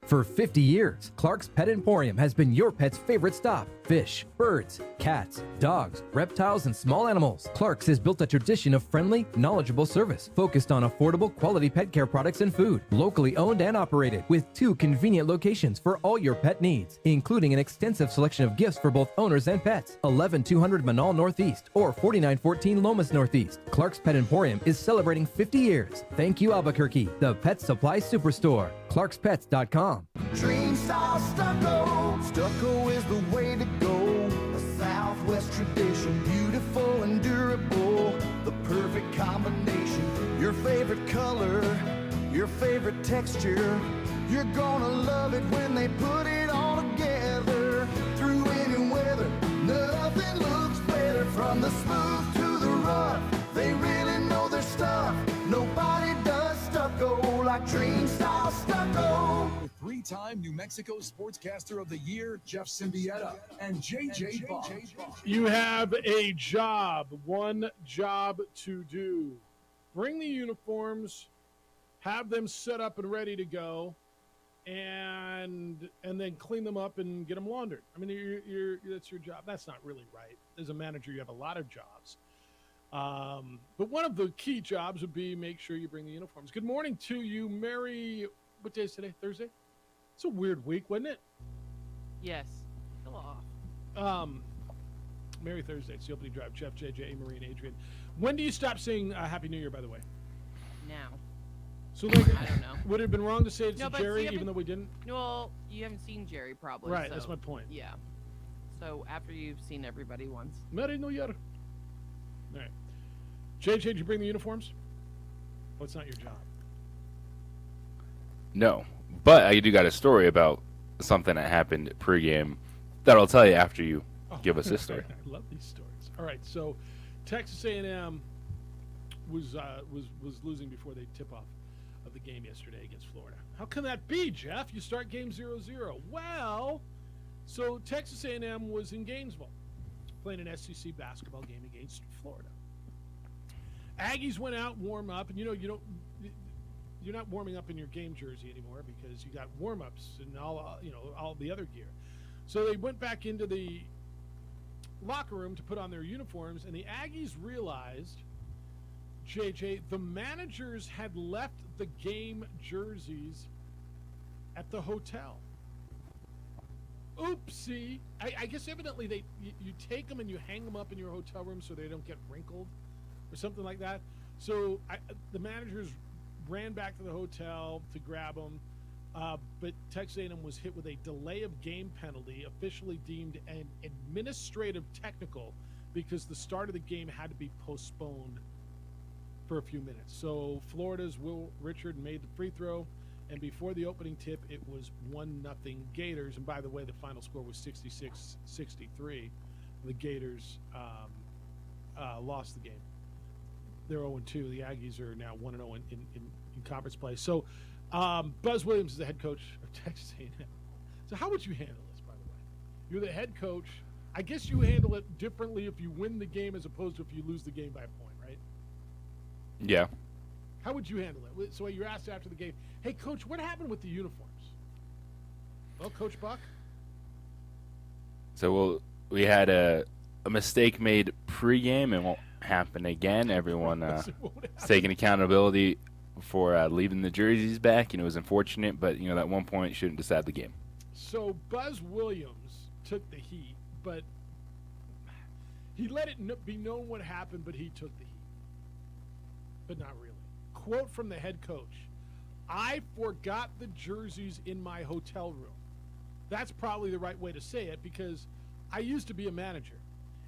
Speaker 22: For 50 years, Clark's Pet Emporium has been your pet's favorite stop. Fish, birds, cats, dogs, reptiles, and small animals. Clark's has built a tradition of friendly, knowledgeable service focused on affordable, quality pet care products and food. Locally owned and operated with 2 convenient locations for all your pet needs, including an extensive selection of gifts for both owners and pets. 11200 Manal Northeast or 4914 Lomas Northeast. Clark's Pet Emporium is celebrating 50 years. Thank you, Albuquerque, the Pet Supply Superstore. ClarksPets.com.
Speaker 5: Dream style stucco. Stucco is the way to go. A Southwest tradition, beautiful and durable. The perfect combination. Your favorite color, your favorite texture. You're gonna love it when they put it all together. Through any weather, nothing looks better. From the smooth to the rough, they really know their stuff. Nobody does stucco like Dream style stucco.
Speaker 8: With 3-time New Mexico Sportscaster of the Year, Jeff Symbieta, and JJ Bach.
Speaker 3: You have a job, one job to do. Bring the uniforms, have them set up and ready to go, and then clean them up and get them laundered. I mean, that's your job. That's not really right. As a manager, you have a lot of jobs. But one of the key jobs would be make sure you bring the uniforms. Good morning to you, Mary. What day is today? Thursday? It's a weird week, wasn't it?
Speaker 2: Yes. Still off.
Speaker 3: Merry Thursday. It's the opening drive. Jeff, JJ, Marie, and Adrian. When do you stop saying Happy New Year, by the way?
Speaker 2: Now.
Speaker 3: So like,
Speaker 2: I don't know.
Speaker 3: Would it have been wrong to say it
Speaker 2: No,
Speaker 3: to
Speaker 2: but
Speaker 3: Jerry,
Speaker 2: see,
Speaker 3: even though we didn't?
Speaker 2: Well, you haven't seen Jerry probably.
Speaker 3: Right,
Speaker 2: so,
Speaker 3: that's my point.
Speaker 2: Yeah. So after you've seen everybody once.
Speaker 3: Merry New Year. All right. JJ, did you bring the uniforms? Oh, it's not your job.
Speaker 4: No, but I do got a story about something that happened pregame that I'll tell you after you give us this story.
Speaker 3: I love these stories. All right, so Texas A&M was losing before they tip off of the game yesterday against Florida. How can that be, Jeff? You start game 0-0. Well, so Texas A&M was in Gainesville playing an SEC basketball game against Florida. Aggies went out, warm up, and you're not warming up in your game jersey anymore because you got warm-ups and all the other gear. So they went back into the locker room to put on their uniforms, and the Aggies realized, JJ, the managers had left the game jerseys at the hotel. Oopsie. I guess evidently you take them and you hang them up in your hotel room so they don't get wrinkled or something like that. So the managers ran back to the hotel to grab them, but Texas A&M was hit with a delay of game penalty, officially deemed an administrative technical because the start of the game had to be postponed for a few minutes. So Florida's Will Richard made the free throw, and before the opening tip, it was 1-0 Gators. And by the way, the final score was 66-63. The Gators lost the game. They're 0-2. The Aggies are now 1-0 in conference play. So Buzz Williams is the head coach of Texas A&M. So how would you handle this, by the way? You're the head coach. I guess you handle it differently if you win the game as opposed to if you lose the game by a point, right?
Speaker 4: Yeah.
Speaker 3: How would you handle it? So you're asked after the game, hey, Coach, what happened with the uniforms? Well, Coach Buck?
Speaker 4: So we had a mistake made pregame. It won't happen again. Everyone taking accountability for leaving the jerseys back. It was unfortunate, but at one point it shouldn't decide the game.
Speaker 3: So Buzz Williams took the heat, but he let it be known what happened, but he took the heat. But not really. Quote from the head coach, I forgot the jerseys in my hotel room. That's probably the right way to say it because I used to be a manager.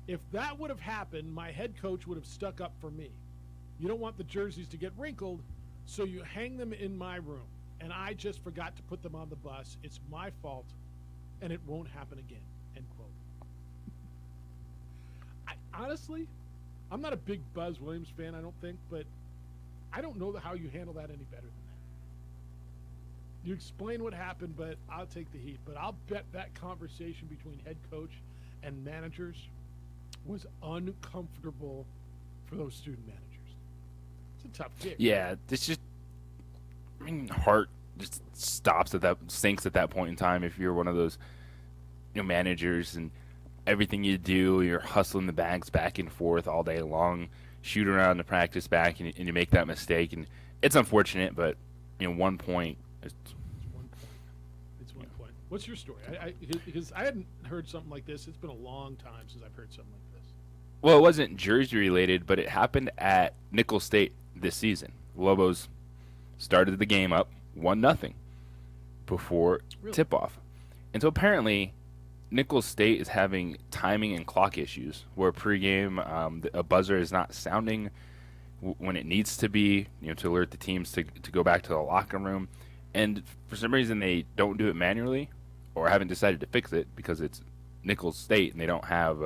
Speaker 3: If that would have happened, my head coach would have stuck up for me. You don't want the jerseys to get wrinkled, so you hang them in my room. And I just forgot to put them on the bus. It's my fault, and it won't happen again. End quote. Honestly, I'm not a big Buzz Williams fan, I don't think, but I don't know how you handle that any better than that. You explain what happened, but I'll take the heat. But I'll bet that conversation between head coach and managers was uncomfortable for those student managers. It's a tough gig.
Speaker 4: Yeah, it's just heart just sinks at that point in time. If you're one of those managers and everything you do, you're hustling the bags back and forth all day long, shoot around the practice back, and you make that mistake, and it's unfortunate, but 1 point.
Speaker 3: It's 1 point. What's your story? Because I hadn't heard something like this. It's been a long time since I've heard something like this.
Speaker 4: Well, it wasn't Jersey related, but it happened at Nicholls State this season. Lobos started the game up 1-0 before tip-off. And so apparently Nicholls State is having timing and clock issues where pregame a buzzer is not sounding when it needs to be, to alert the teams to go back to the locker room. And for some reason they don't do it manually or haven't decided to fix it because it's Nicholls State and they don't have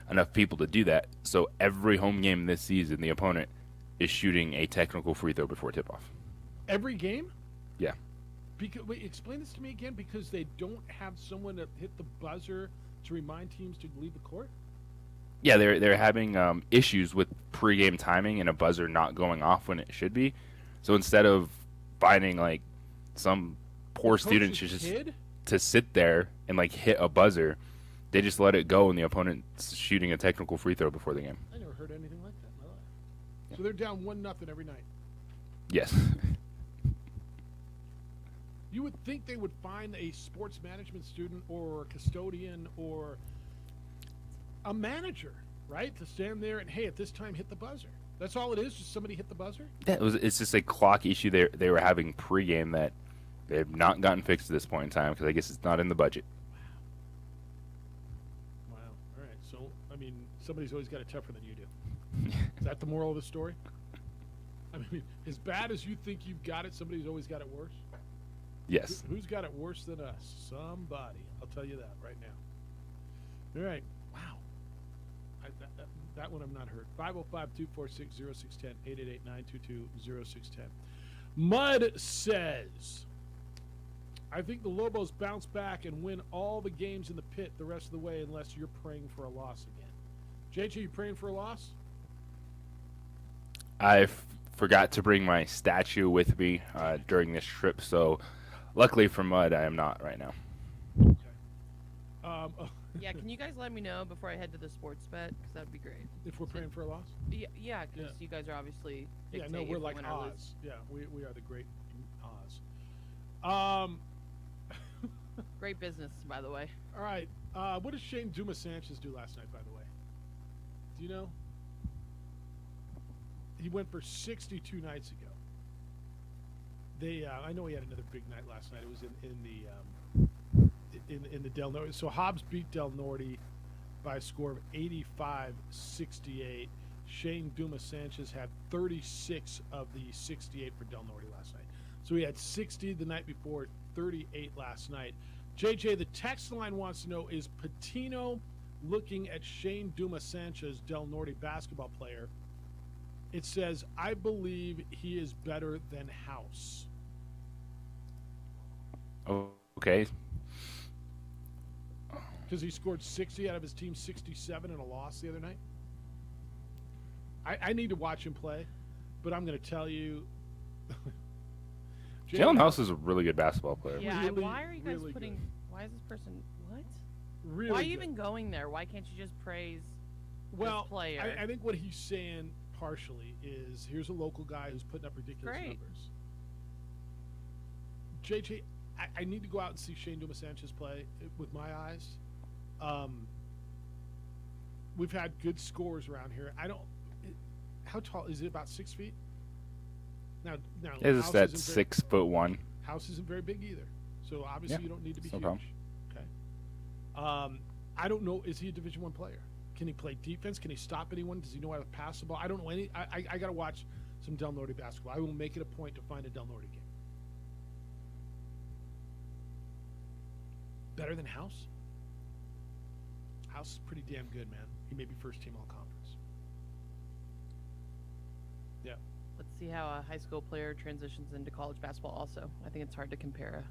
Speaker 4: enough people to do that. So every home game this season, the opponent is shooting a technical free throw before tip-off.
Speaker 3: Every game?
Speaker 4: Yeah.
Speaker 3: Wait, explain this to me again. Because they don't have someone to hit the buzzer to remind teams to leave the court?
Speaker 4: Yeah, they're having issues with pregame timing and a buzzer not going off when it should be. So instead of finding like some poor student to sit there and like hit a buzzer, they just let it go and the opponent's shooting a technical free throw before the game.
Speaker 3: I never heard anything like that in my life. So they're down 1-0 every night.
Speaker 4: Yes.
Speaker 3: You would think they would find a sports management student or a custodian or a manager, right, to stand there and, hey, at this time, hit the buzzer. That's all it is, just somebody hit the buzzer?
Speaker 4: Yeah, it's just a clock issue they were having pregame that they have not gotten fixed at this point in time because I guess it's not in the budget.
Speaker 3: Wow. All right. So, I mean, somebody's always got it tougher than you do. Is that the moral of the story? I mean, as bad as you think you've got it, somebody's always got it worse?
Speaker 4: Yes.
Speaker 3: Who's got it worse than us? Somebody. I'll tell you that right now. All right. Wow. That one I've not heard. 505-246-0610, 888-922-0610. Mud says, I think the Lobos bounce back and win all the games in the pit the rest of the way unless you're praying for a loss again. JJ, you praying for a loss?
Speaker 4: I forgot to bring my statue with me during this trip, so luckily for Mud, I am not right now.
Speaker 2: Yeah, can you guys let me know before I head to the sports bet? Because that would be great.
Speaker 3: If we're praying for a loss?
Speaker 2: Yeah, because you guys are obviously
Speaker 3: Yeah, no, we're like Oz. Yeah, we are the great Oz.
Speaker 2: Great business, by the way.
Speaker 3: All right. What did Shane Dumas Sanchez do last night, by the way? Do you know? He went for 62 nights ago. I know he had another big night last night. It was in the Del Norte. So Hobbs beat Del Norte by a score of 85-68. Shane Dumas Sanchez had 36 of the 68 for Del Norte last night. So he had 60 the night before, 38 last night. JJ, the text line wants to know, is Patino looking at Shane Dumas Sanchez, Del Norte basketball player? It says, I believe he is better than House.
Speaker 4: Oh, okay.
Speaker 3: Because he scored 60 out of his team's 67 in a loss the other night. I need to watch him play, but I'm going to tell you.
Speaker 4: Jalen House is a really good basketball player.
Speaker 2: Yeah,
Speaker 3: Really,
Speaker 2: why are you guys
Speaker 3: really
Speaker 2: putting...
Speaker 3: good.
Speaker 2: Why is this person... What?
Speaker 3: Really
Speaker 2: why are you
Speaker 3: good.
Speaker 2: even going there? Why can't you just praise this
Speaker 3: Well,
Speaker 2: player?
Speaker 3: I think what he's saying partially is, here's a local guy who's putting up ridiculous
Speaker 2: Great.
Speaker 3: numbers. JJ, I need to go out and see Shane Dumas Sanchez play with my eyes. We've had good scores around here. How tall is it? About 6 feet? Now
Speaker 4: Is
Speaker 3: House
Speaker 4: that
Speaker 3: isn't very-
Speaker 4: 6'1"?
Speaker 3: House isn't very big either, so obviously
Speaker 4: Yeah,
Speaker 3: you don't need to be
Speaker 4: no
Speaker 3: huge.
Speaker 4: problem.
Speaker 3: Okay. I don't know. Is he a Division I player? Can he play defense? Can he stop anyone? Does he know how to pass the ball? I don't know any. I got to watch some Del Norte basketball. I will make it a point to find a Del Norte game. Better than House? House is pretty damn good, man. He may be first team all conference. Yeah.
Speaker 2: Let's see how a high school player transitions into college basketball also. I think it's hard to compare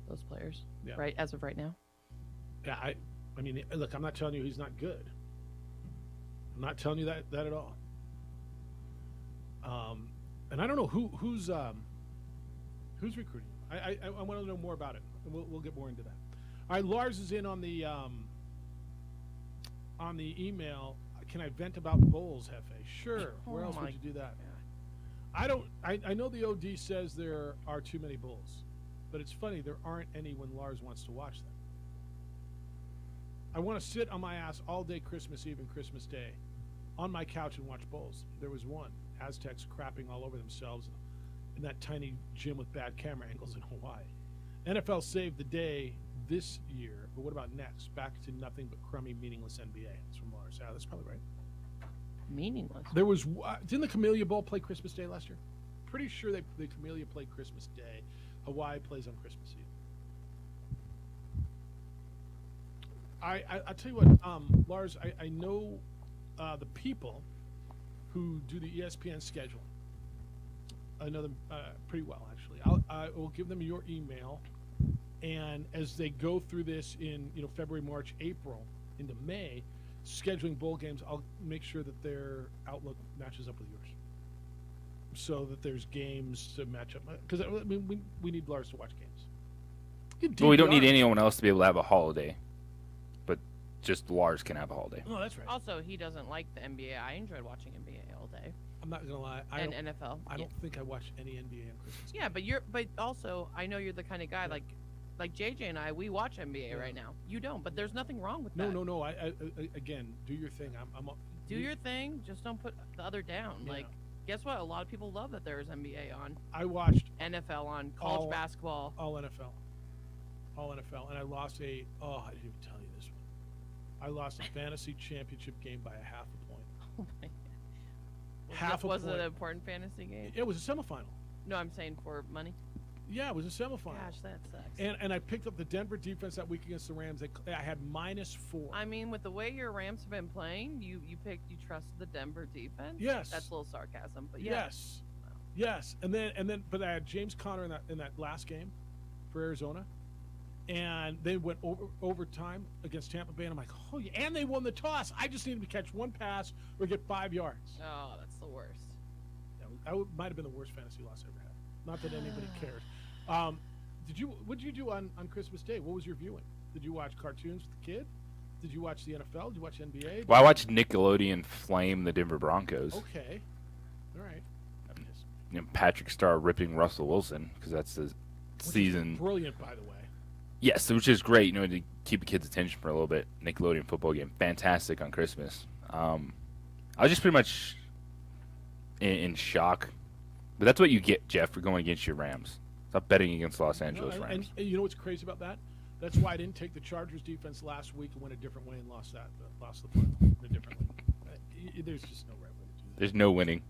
Speaker 2: those players,
Speaker 3: Yeah.
Speaker 2: right, as of right now.
Speaker 3: Yeah, I mean, look, I'm not telling you he's not good. I'm not telling you that at all. And I don't know who's Who's recruiting? I want to know more about it. And we'll get more into that. All right, Lars is in on the email. Can I vent about bowls, Hefe? Sure. Where else would you do that? I don't. I know the OD says there are too many bowls, but it's funny there aren't any when Lars wants to watch them. I want to sit on my ass all day Christmas Eve and Christmas Day on my couch and watch bowls. There was one. Aztecs crapping all over themselves in that tiny gym with bad camera angles in Hawaii. NFL saved the day this year, but what about next? Back to nothing but crummy, meaningless NBA. That's from Lars. Yeah, that's probably right.
Speaker 2: Meaningless.
Speaker 3: There was didn't the Camellia Bowl play Christmas Day last year? Pretty sure the Camellia played Christmas Day. Hawaii plays on Christmas Eve. I tell you what, Lars, I know the people who do the ESPN scheduling. I know them pretty well, actually. I will give them your email, and as they go through this in February, March, April, into May, scheduling bowl games, I'll make sure that their outlook matches up with yours, so that there's games to match up. Because I mean, we need Lars to watch games.
Speaker 4: Well, we don't need anyone else to be able to have a holiday, but just Lars can have a holiday.
Speaker 3: Oh, that's right.
Speaker 2: Also, he doesn't like the NBA. I enjoyed watching NBA all day.
Speaker 3: I'm not gonna lie.
Speaker 2: And NFL.
Speaker 3: I don't think I watch any NBA on Christmas.
Speaker 2: Yeah, but also I know you're the kind of guy like JJ and I. We watch NBA right now. You don't, but there's nothing wrong with that.
Speaker 3: No. I again, do your thing.
Speaker 2: Do your thing. Just don't put the other down.
Speaker 3: Yeah.
Speaker 2: Like, guess what? A lot of people love that there's NBA on.
Speaker 3: I watched
Speaker 2: NFL on, college basketball.
Speaker 3: All NFL, and I lost I didn't even tell you this one. I lost a fantasy championship game by a half a point.
Speaker 2: Oh my God. Was it an important fantasy game?
Speaker 3: It was a semifinal.
Speaker 2: No, I'm saying for money.
Speaker 3: Yeah, it was a semifinal.
Speaker 2: Gosh, that sucks.
Speaker 3: And I picked up the Denver defense that week against the Rams. I had -4.
Speaker 2: I mean, with the way your Rams have been playing, you trusted the Denver defense.
Speaker 3: Yes,
Speaker 2: that's a little sarcasm, but yeah.
Speaker 3: Yes, and then, but I had James Conner in that last game for Arizona, and they went overtime against Tampa Bay. And I'm like, oh yeah, and they won the toss. I just needed to catch one pass or get 5 yards.
Speaker 2: Oh, that's the worst.
Speaker 3: That might have been the worst fantasy loss I ever had. Not that anybody cares. What did you do on Christmas Day? What was your viewing? Did you watch cartoons with the kid? Did you watch the NFL? Did you watch NBA?
Speaker 4: Well, I watched Nickelodeon flame the Denver Broncos.
Speaker 3: Okay, all right.
Speaker 4: Patrick Starr ripping Russell Wilson because that's the season.
Speaker 3: Brilliant, by the way.
Speaker 4: Yes, which is great. To keep a kid's attention for a little bit. Nickelodeon football game, fantastic on Christmas. I was just pretty much in shock. But that's what you get, Jeff, for going against your Rams. Stop betting against Los Angeles Rams.
Speaker 3: And you know what's crazy about that? That's why I didn't take the Chargers defense last week and went a different way and lost the final in a different way. There's just no right way to do that.
Speaker 4: There's no winning.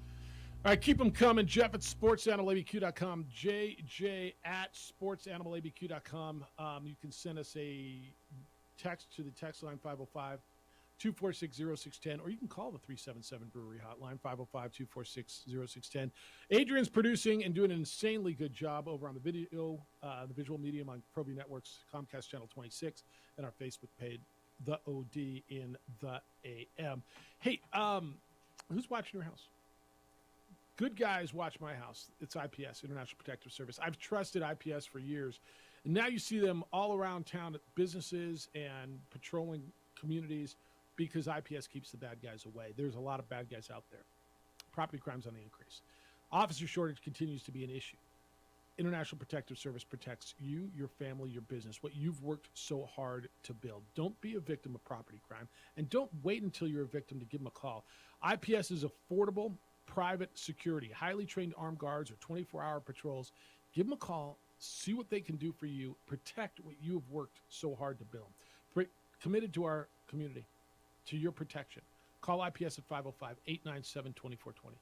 Speaker 3: All right, keep them coming. Jeff at sportsanimалabq.com. JJ at sportsanimалabq.com. You can send us a text to the text line 505-246-0610, or you can call the 377 Brewery hotline 505-246-0610. Adrian's producing and doing an insanely good job over on the video, the visual medium on ProView Networks, Comcast Channel 26, and our Facebook page, The OD in the AM. Hey, who's watching your house? Good guys watch my house. It's IPS, International Protective Service. I've trusted IPS for years. And now you see them all around town at businesses and patrolling communities because IPS keeps the bad guys away. There's a lot of bad guys out there. Property crime's on the increase. Officer shortage continues to be an issue. International Protective Service protects you, your family, your business, what you've worked so hard to build. Don't be a victim of property crime, and don't wait until you're a victim to give them a call. IPS is affordable, private security, highly trained armed guards or 24-hour patrols. Give them a call, see what they can do for you, protect what you have worked so hard to build. Committed to our community, to your protection. Call IPS at 505-897-2420.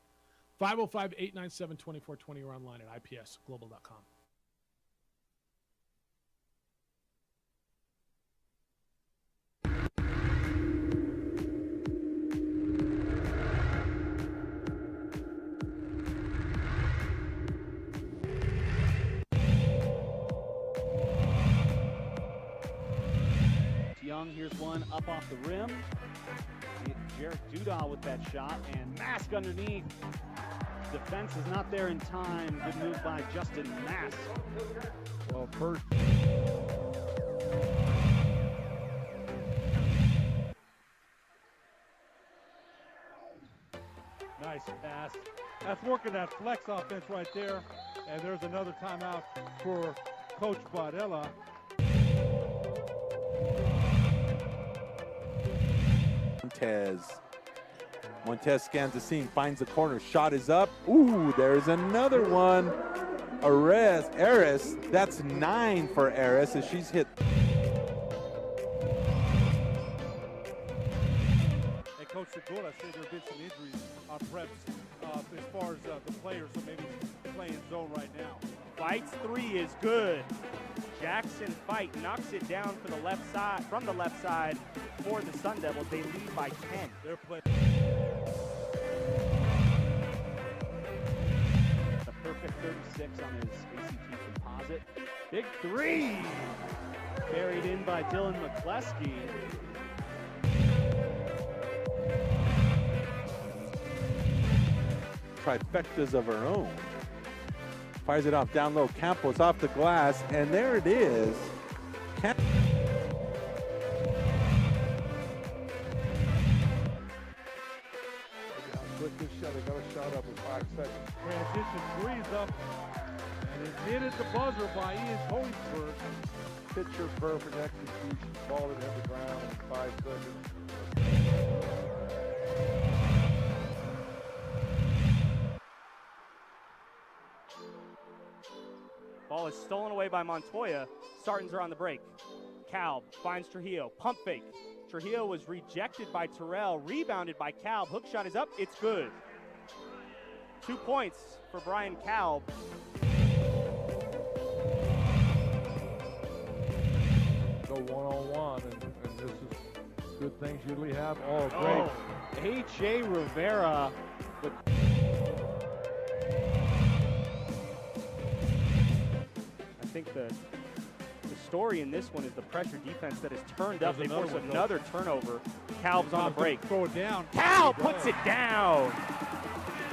Speaker 3: 505-897-2420 or online at ipsglobal.com.
Speaker 6: Young, here's one up off the rim. Jarek Dudahl with that shot, and Mask underneath. defense is not there in time. Good move by Justin Mass.
Speaker 11: Well, first. Nice pass. That's working that flex offense right there. And there's another timeout for Coach Bardella.
Speaker 9: Montez scans the scene, finds the corner, shot is up. Ooh, there's another one. Aris, that's 9 for Aris as she's hit.
Speaker 11: And Coach Segura said there have been some injuries on preps as far as the players, so maybe playing zone right now.
Speaker 18: Fights 3 is good. Jackson Fight knocks it down for the left side, from the left side for the Sun Devils. They lead by 10.
Speaker 11: They're playing.
Speaker 6: A perfect 36 on his ACT composite. Big 3! Buried in by Dylan McCleskey.
Speaker 9: Trifectas of her own. Fires it off down low. Campos off the glass, and there it is.
Speaker 11: Quick this shot. They got a shot up with 5 seconds. Transition 3's up, and it's hit at the buzzer by Ian Hoinsberg. Picture perfect execution. Ball that hit the ground in 5 seconds.
Speaker 18: Ball is stolen away by Montoya. Sartans are on the break. Calb finds Trujillo. Pump fake. Trujillo was rejected by Terrell. Rebounded by Calb. Hook shot is up. It's good. 2 points for Brian Calb.
Speaker 11: Go one-on-one, and this is good things usually happen. Oh, great.
Speaker 6: H.A. Rivera with...
Speaker 18: I think the story in this one is the pressure defense that has turned up. They force another turnover. Calb's on the break.
Speaker 11: Throw it down.
Speaker 18: Calb puts it down.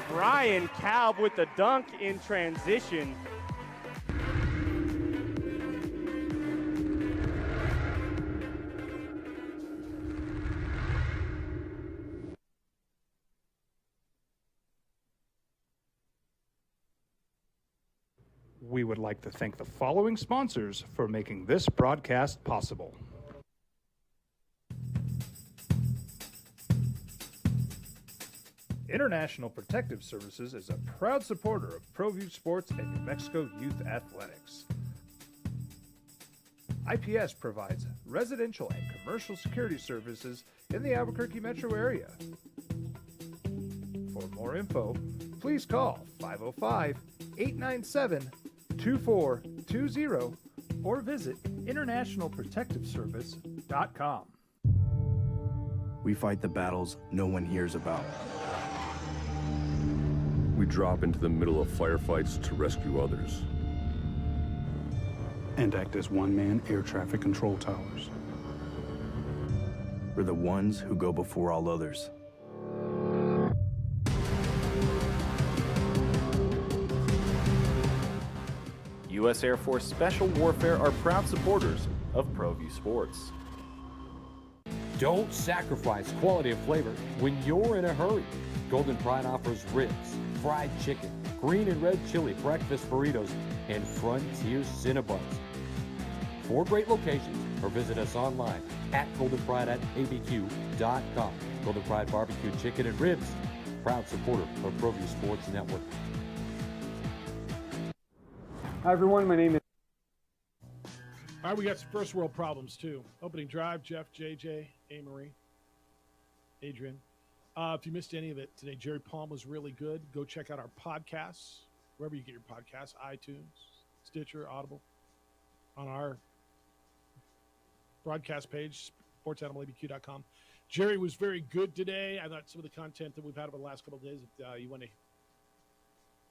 Speaker 18: Brian Calb with the dunk in transition.
Speaker 20: We would like to thank the following sponsors for making this broadcast possible. International Protective Services is a proud supporter of ProView Sports and New Mexico Youth Athletics. IPS provides residential and commercial security services in the Albuquerque metro area. For more info, please call 505-897-2420 or visit internationalprotectiveservice.com.
Speaker 10: We fight the battles no one hears about.
Speaker 17: We drop into the middle of firefights to rescue others.
Speaker 7: And act as one-man air traffic control towers.
Speaker 10: We're the ones who go before all others.
Speaker 12: U.S. Air Force Special Warfare are proud supporters of ProView Sports.
Speaker 13: Don't sacrifice quality of flavor when you're in a hurry. Golden Pride offers ribs, fried chicken, green and red chili breakfast burritos, and Frontier Cinnabons. 4 great locations, or visit us online at goldenpride@abq.com. Golden Pride Barbecue Chicken and Ribs, proud supporter of ProView Sports Network.
Speaker 14: Hi everyone, my name is...
Speaker 3: All right, we got some first world problems too. Opening drive, Jeff, JJ, A-Marie, Adrian. If you missed any of it today, Jerry Palm was really good. Go check out our podcasts, wherever you get your podcasts, iTunes, Stitcher, Audible, on our broadcast page, sportsanimalabq.com. Jerry was very good today. I thought some of the content that we've had over the last couple of days, if you want to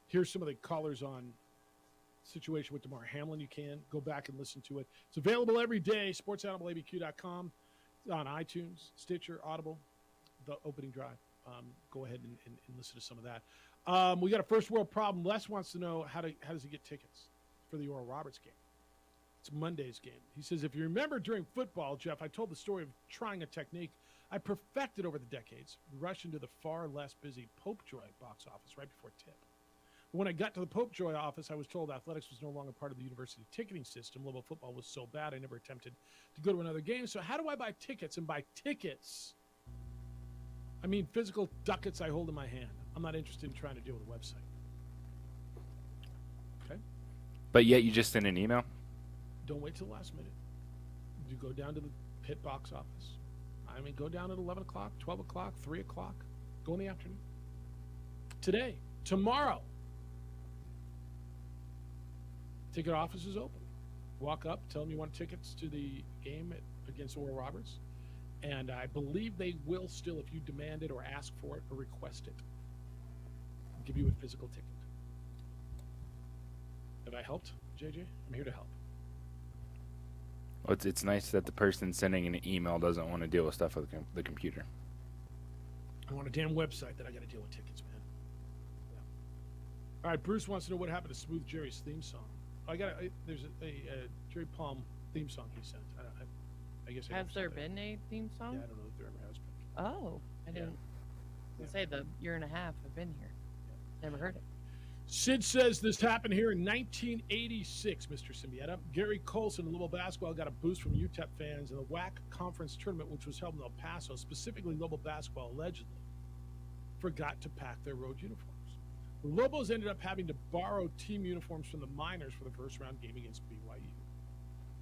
Speaker 3: hear some of the callers on situation with DeMar Hamlin, you can go back and listen to it. It's available every day, sportsanimalabq.com, on iTunes, Stitcher, Audible, the opening drive. Go ahead and listen to some of that. We got a first world problem. Les wants to know how does he get tickets for the Oral Roberts game? It's Monday's game. He says, if you remember during football, Jeff, I told the story of trying a technique I perfected over the decades. Rush into the far less busy Popejoy box office right before tip. When I got to the Popejoy office, I was told athletics was no longer part of the university ticketing system. Level football was so bad, I never attempted to go to another game. So how do I buy tickets? And buy tickets, I mean physical ducats I hold in my hand. I'm not interested in trying to deal with a website. Okay?
Speaker 4: But yet you just send an email?
Speaker 3: Don't wait till the last minute. You go down to the pit box office. I mean, go down at 11 o'clock, 12 o'clock, 3 o'clock. Go in the afternoon. Today, tomorrow. Ticket office is open. Walk up, tell them you want tickets to the game against Oral Roberts. And I believe they will still, if you demand it or ask for it or request it, give you a physical ticket. Have I helped, JJ? I'm here to help.
Speaker 4: Well, it's nice that the person sending an email doesn't want to deal with stuff with the computer.
Speaker 3: I want a damn website that I got to deal with tickets, man. Yeah. All right, Bruce wants to know what happened to Smooth Jerry's theme song. There's a Jerry Palm theme song he sent. I guess.
Speaker 2: Has there been a theme song?
Speaker 3: Yeah, I don't know if there ever has been.
Speaker 2: Oh, I didn't. Say the year and a half I've been here. Never heard it.
Speaker 3: Sid says this happened here in 1986, Mr. Symbieta. Gary Colson and Louisville basketball got a boost from UTEP fans in the WAC conference tournament, which was held in El Paso. Specifically, Louisville basketball allegedly forgot to pack their road uniforms. The Lobos ended up having to borrow team uniforms from the Miners for the first round game against BYU.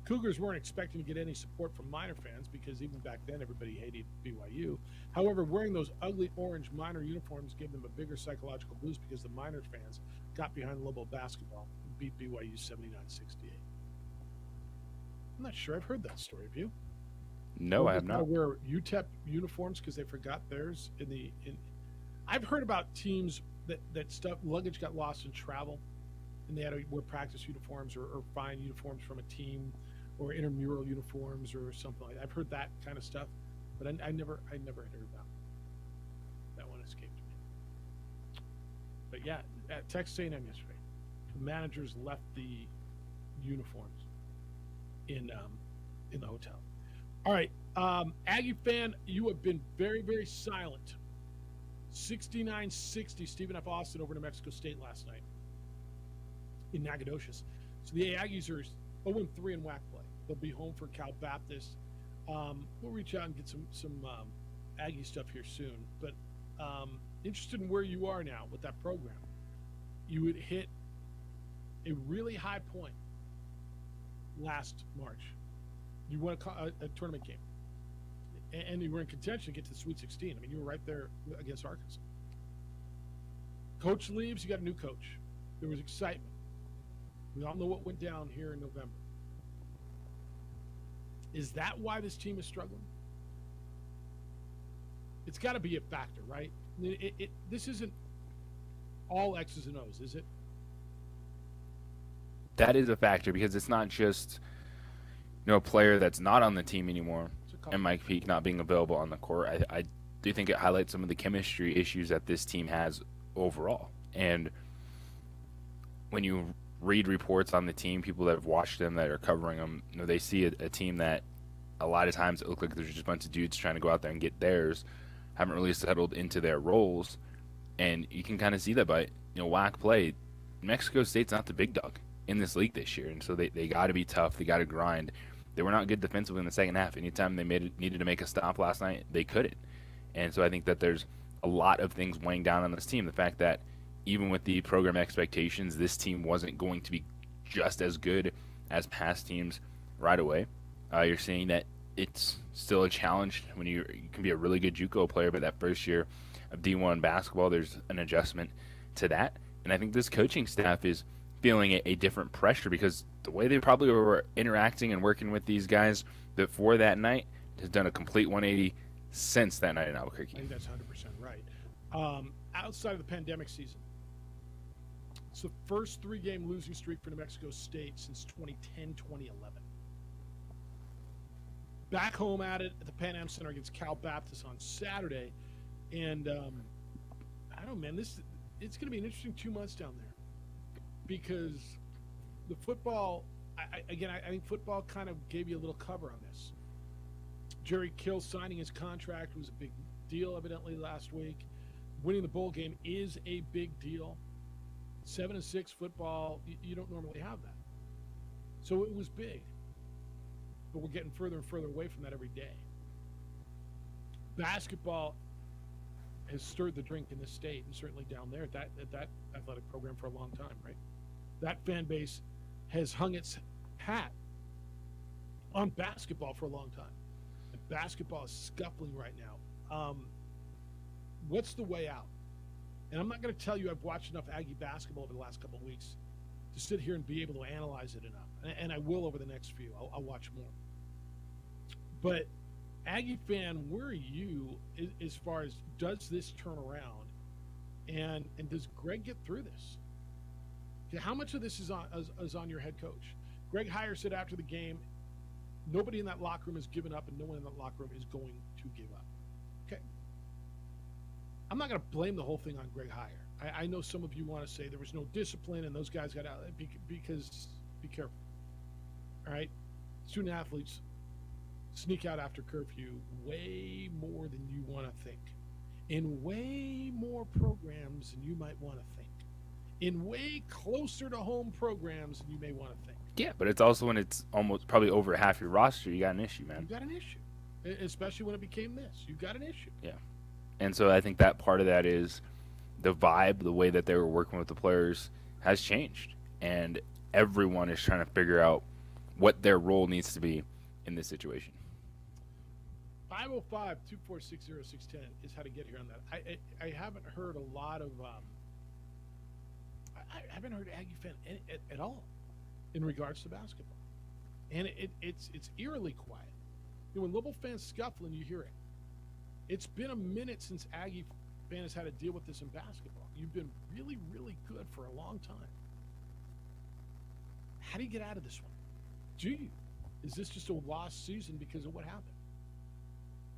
Speaker 3: Cougars weren't expecting to get any support from Miner fans because even back then everybody hated BYU. However, wearing those ugly orange Miner uniforms gave them a bigger psychological boost because the Miner fans got behind Lobo basketball and beat BYU 79-68. I'm not sure I've heard that story. Have you?
Speaker 4: No, I have not.
Speaker 3: Wear UTEP uniforms because they forgot theirs I've heard about teams that stuff luggage got lost in travel and they had to wear practice uniforms or find uniforms from a team or intramural uniforms or something like that. I've heard that kind of stuff, but I never had heard about that one. Escaped me. But yeah, at Texas A&M yesterday, the managers left the uniforms in the hotel. All right, Aggie fan, you have been very, very silent. 69-60, Stephen F. Austin over New Mexico State last night in Nacogdoches. So the Aggies are 0-3 in WAC play. They'll be home for Cal Baptist. We'll reach out and get some Aggie stuff here soon. But interested in where you are now with that program. You would hit a really high point last March. You won a tournament game. And you were in contention to get to the Sweet 16. I mean, you were right there against Arkansas. Coach leaves, you got a new coach. There was excitement. We all know what went down here in November. Is that why this team is struggling? It's got to be a factor, right? This isn't all X's and O's, is it?
Speaker 4: That is a factor because it's not just a player that's not on the team anymore and Mike Peake not being available on the court. I do think it highlights some of the chemistry issues that this team has overall. And when you read reports on the team, people that have watched them, that are covering them, they see a team that a lot of times it looks like there's just a bunch of dudes trying to go out there and get theirs, haven't really settled into their roles. And you can kind of see that by WAC play. Mexico State's not the big dog in this league this year, and so they got to be tough. They got to grind. They were not good defensively in the second half. Anytime they needed to make a stop last night, they couldn't. And so I think that there's a lot of things weighing down on this team. The fact that even with the program expectations, this team wasn't going to be just as good as past teams right away. You're seeing that it's still a challenge when you can be a really good JUCO player, but that first year of D1 basketball, there's an adjustment to that. And I think this coaching staff is feeling a different pressure because the way they probably were interacting and working with these guys before that night has done a complete 180 since that night in Albuquerque.
Speaker 3: I think that's 100% right. Outside of the pandemic season, it's the first 3-game losing streak for New Mexico State since 2010-2011. Back home at it at the Pan Am Center against Cal Baptist on Saturday. And I don't know, man, it's going to be an interesting 2 months down there because the football, I think football kind of gave you a little cover on this. Jerry Kill signing his contract was a big deal, evidently, last week. Winning the bowl game is a big deal. 7-6 football, you don't normally have that. So it was big. But we're getting further and further away from that every day. Basketball has stirred the drink in this state and certainly down there at that athletic program for a long time, right? That fan base has hung its hat on basketball for a long time. And basketball is scuffling right now. What's the way out? And I'm not going to tell you I've watched enough Aggie basketball over the last couple of weeks to sit here and be able to analyze it enough. And I will over the next few. I'll watch more. But Aggie fan, where are you as far as does this turn around? And does Greg get through this? How much of this is on your head coach? Greg Heier said after the game, nobody in that locker room has given up and no one in that locker room is going to give up. Okay. I'm not going to blame the whole thing on Greg Heier. I know some of you want to say there was no discipline and those guys got out because be careful. All right? Student athletes sneak out after curfew way more than you want to think. In way more programs than you might want to think. In way closer to home programs than you may want to think.
Speaker 4: Yeah, but it's also when it's almost probably over half your roster, you got an issue, man.
Speaker 3: You got an issue. Especially when it became this. You got an issue.
Speaker 4: Yeah. And so I think that part of that is the vibe, the way that they were working with the players has changed. And everyone is trying to figure out what their role needs to be in this situation.
Speaker 3: 505-246-0610 is how to get here on that. I haven't heard a lot of I haven't heard Aggie fan at all in regards to basketball. And it's eerily quiet. You know, when Louisville fans scuffling, you hear it. It's been a minute since Aggie fan has had to deal with this in basketball. You've been really, really good for a long time. How do you get out of this one? Do you? Is this just a lost season because of what happened?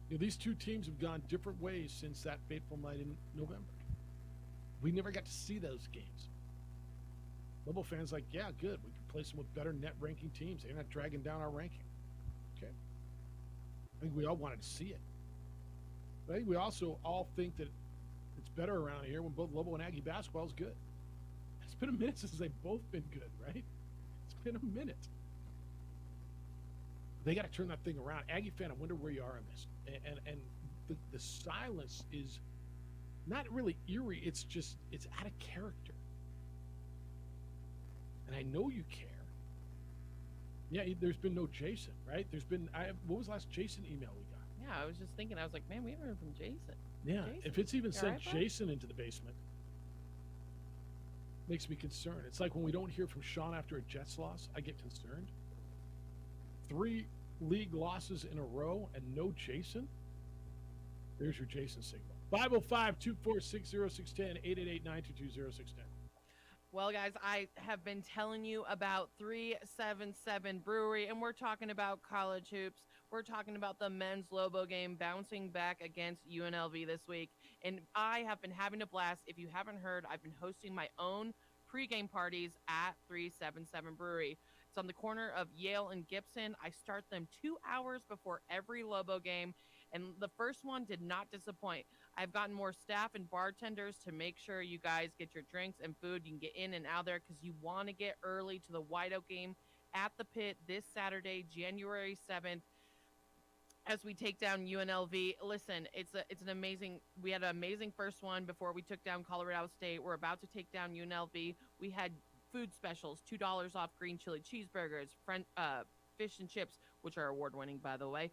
Speaker 3: You know, these two teams have gone different ways since that fateful night in November. We never got to see those games. Louisville fans like, yeah, good. We can place them with better net ranking teams. They're not dragging down our ranking. Okay. I think we all wanted to see it. But I think we also all think that it's better around here when both Louisville and Aggie basketball is good. It's been a minute since they've both been good, right? It's been a minute. They got to turn that thing around. Aggie fan, I wonder where you are on this. And the silence is not really eerie. It's just, it's out of character. And I know you care. Yeah, there's been no Jason, right? There's been, what was the last Jason email we got?
Speaker 2: Yeah, I was just thinking, I was like, man, we haven't heard from Jason.
Speaker 3: Yeah,
Speaker 2: Jason,
Speaker 3: if it's even sent
Speaker 2: right,
Speaker 3: Jason into the basement, makes me concerned. It's like when we don't hear from Sean after a Jets loss, I get concerned. 3 league losses in a row and no Jason? There's your Jason signal. 505-246-0610, 888-922-0610.
Speaker 2: Well, guys, I have been telling you about 377 Brewery, and we're talking about college hoops. We're talking about the men's Lobo game bouncing back against UNLV this week. And I have been having a blast. If you haven't heard, I've been hosting my own pregame parties at 377 Brewery. It's on the corner of Yale and Gibson. I start them 2 hours before every Lobo game, and the first one did not disappoint. I've gotten more staff and bartenders to make sure you guys get your drinks and food. You can get in and out there because you want to get early to the White Oak game at the Pit this Saturday, January 7th, as we take down UNLV. Listen, it's an amazing. We had an amazing first one before we took down Colorado State. We're about to take down UNLV. We had food specials, $2 off green chili cheeseburgers, fish and chips, which are award-winning, by the way.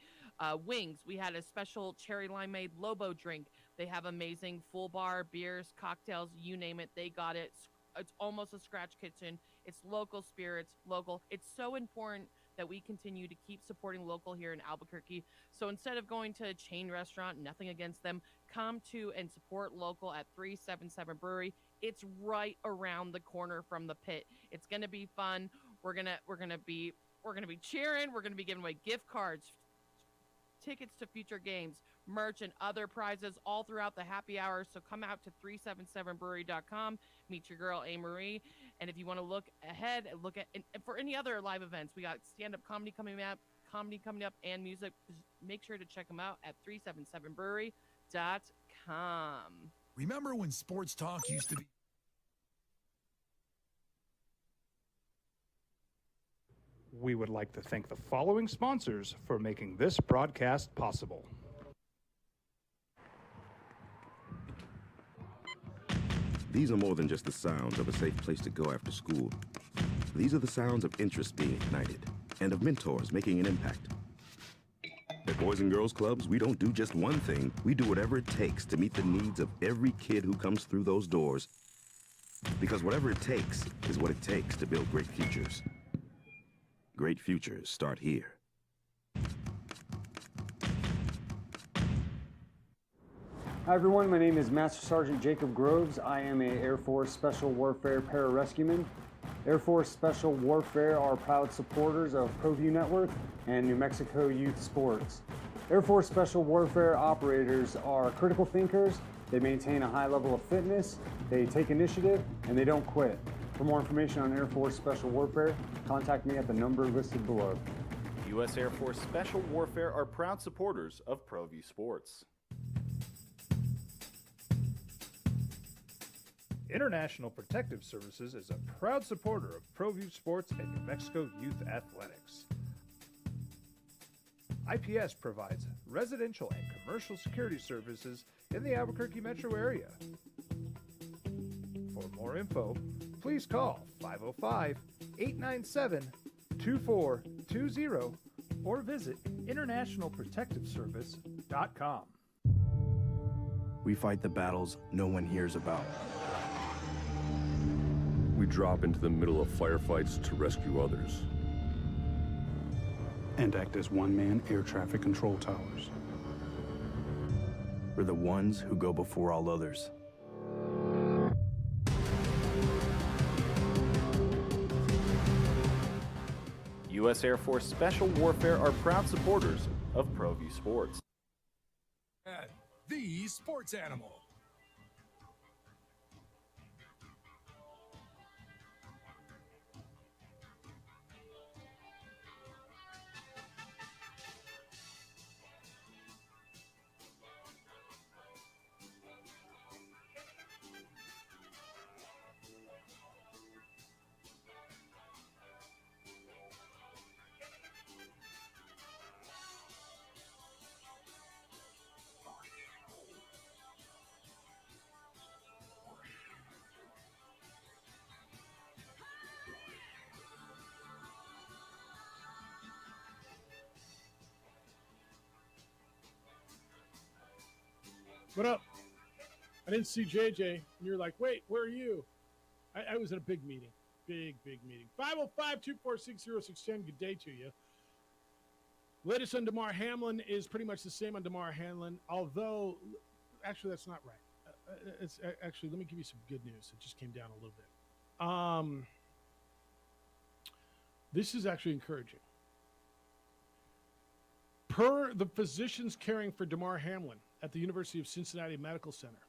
Speaker 2: Wings. We had a special cherry limeade Lobo drink. They have amazing full bar, beers, cocktails, you name it. They got it. It's almost a scratch kitchen. It's local spirits, local. It's so important that we continue to keep supporting local here in Albuquerque. So instead of going to a chain restaurant, nothing against them, come to and support local at 377 Brewery. It's right around the corner from the Pit. It's going to be fun. We're going to be cheering. We're going to be giving away gift cards tickets to future games, merch, and other prizes all throughout the happy hour. So come out to 377brewery.com, meet your girl A. Marie. And if you want to look ahead, look at and for any other live events, we got stand-up comedy coming up, and music. Just make sure to check them out at 377brewery.com.
Speaker 8: Remember when sports talk used to be...
Speaker 20: We would like to thank the following sponsors for making this broadcast possible.
Speaker 16: These are more than just the sounds of a safe place to go after school. These are the sounds of interest being ignited and of mentors making an impact. At Boys and Girls Clubs, we don't do just one thing. We do whatever it takes to meet the needs of every kid who comes through those doors. Because whatever it takes is what it takes to build great futures. Great futures start here.
Speaker 14: Hi everyone, my name is Master Sergeant Jacob Groves. I am a Air Force Special Warfare Pararescueman. Air Force Special Warfare are proud supporters of ProView Network and New Mexico Youth Sports. Air Force Special Warfare operators are critical thinkers. They maintain a high level of fitness, they take initiative, and they don't quit. For more information on Air Force Special Warfare, contact me at the number listed below.
Speaker 12: U.S. Air Force Special Warfare are proud supporters of ProView Sports.
Speaker 20: International Protective Services is a proud supporter of ProView Sports and New Mexico Youth Athletics. IPS provides residential and commercial security services in the Albuquerque metro area. For more info, please call 505-897-2420 or visit internationalprotectiveservice.com.
Speaker 10: We fight the battles no one hears about.
Speaker 17: We drop into the middle of firefights to rescue others.
Speaker 7: And act as one-man air traffic control towers.
Speaker 10: We're the ones who go before all others.
Speaker 12: U.S. Air Force Special Warfare are proud supporters of ProView Sports.
Speaker 8: The Sports Animal.
Speaker 3: What up? I didn't see JJ, and you're like, wait, where are you? I was at a big meeting. Big meeting. 505-246-0610. Good day to you. Latest on DeMar Hamlin is pretty much the same on DeMar Hamlin, although, actually, that's not right. Actually, let me give you some good news. It just came down a little bit. This is actually encouraging. Per the physicians caring for DeMar Hamlin at the University of Cincinnati Medical Center,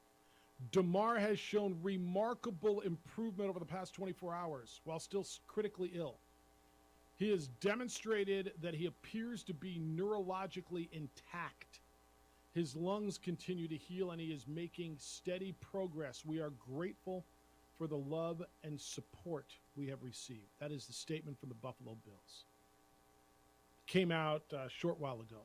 Speaker 3: DeMar has shown remarkable improvement over the past 24 hours while still critically ill. He has demonstrated that he appears to be neurologically intact. His lungs continue to heal and he is making steady progress. We are grateful for the love and support we have received. That is the statement from the Buffalo Bills. Came out a short while ago.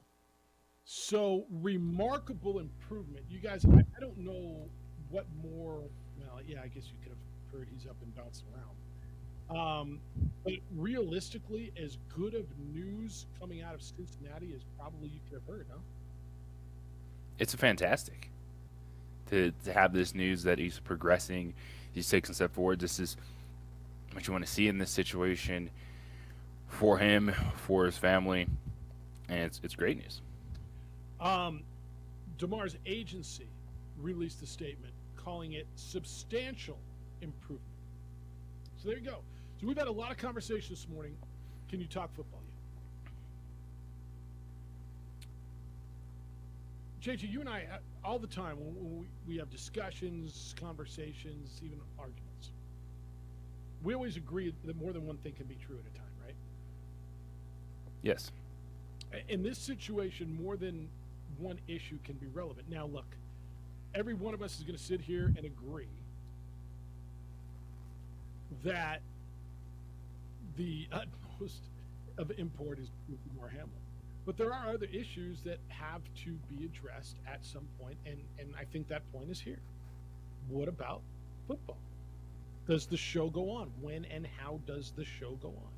Speaker 3: So, remarkable improvement. You guys, I don't know what more, well, yeah, I guess you could have heard he's up and bouncing around. But realistically, as good of news coming out of Cincinnati as probably you could have heard, huh?
Speaker 4: It's fantastic to have this news that he's progressing, he's taking a step forward. This is what you want to see in this situation for him, for his family, and it's great news.
Speaker 3: DeMar's agency released a statement calling it substantial improvement. So there you go. So we've had a lot of conversation this morning. Can you talk football JJ, you and I, all the time, when we have discussions, conversations, even arguments, we always agree that more than one thing can be true at a time, right?
Speaker 4: Yes.
Speaker 3: In this situation, more than one issue can be relevant. Now, look, every one of us is going to sit here and agree that the utmost of import is Damar Hamlin. But there are other issues that have to be addressed at some point, and I think that point is here. What about football? Does the show go on? When and how does the show go on?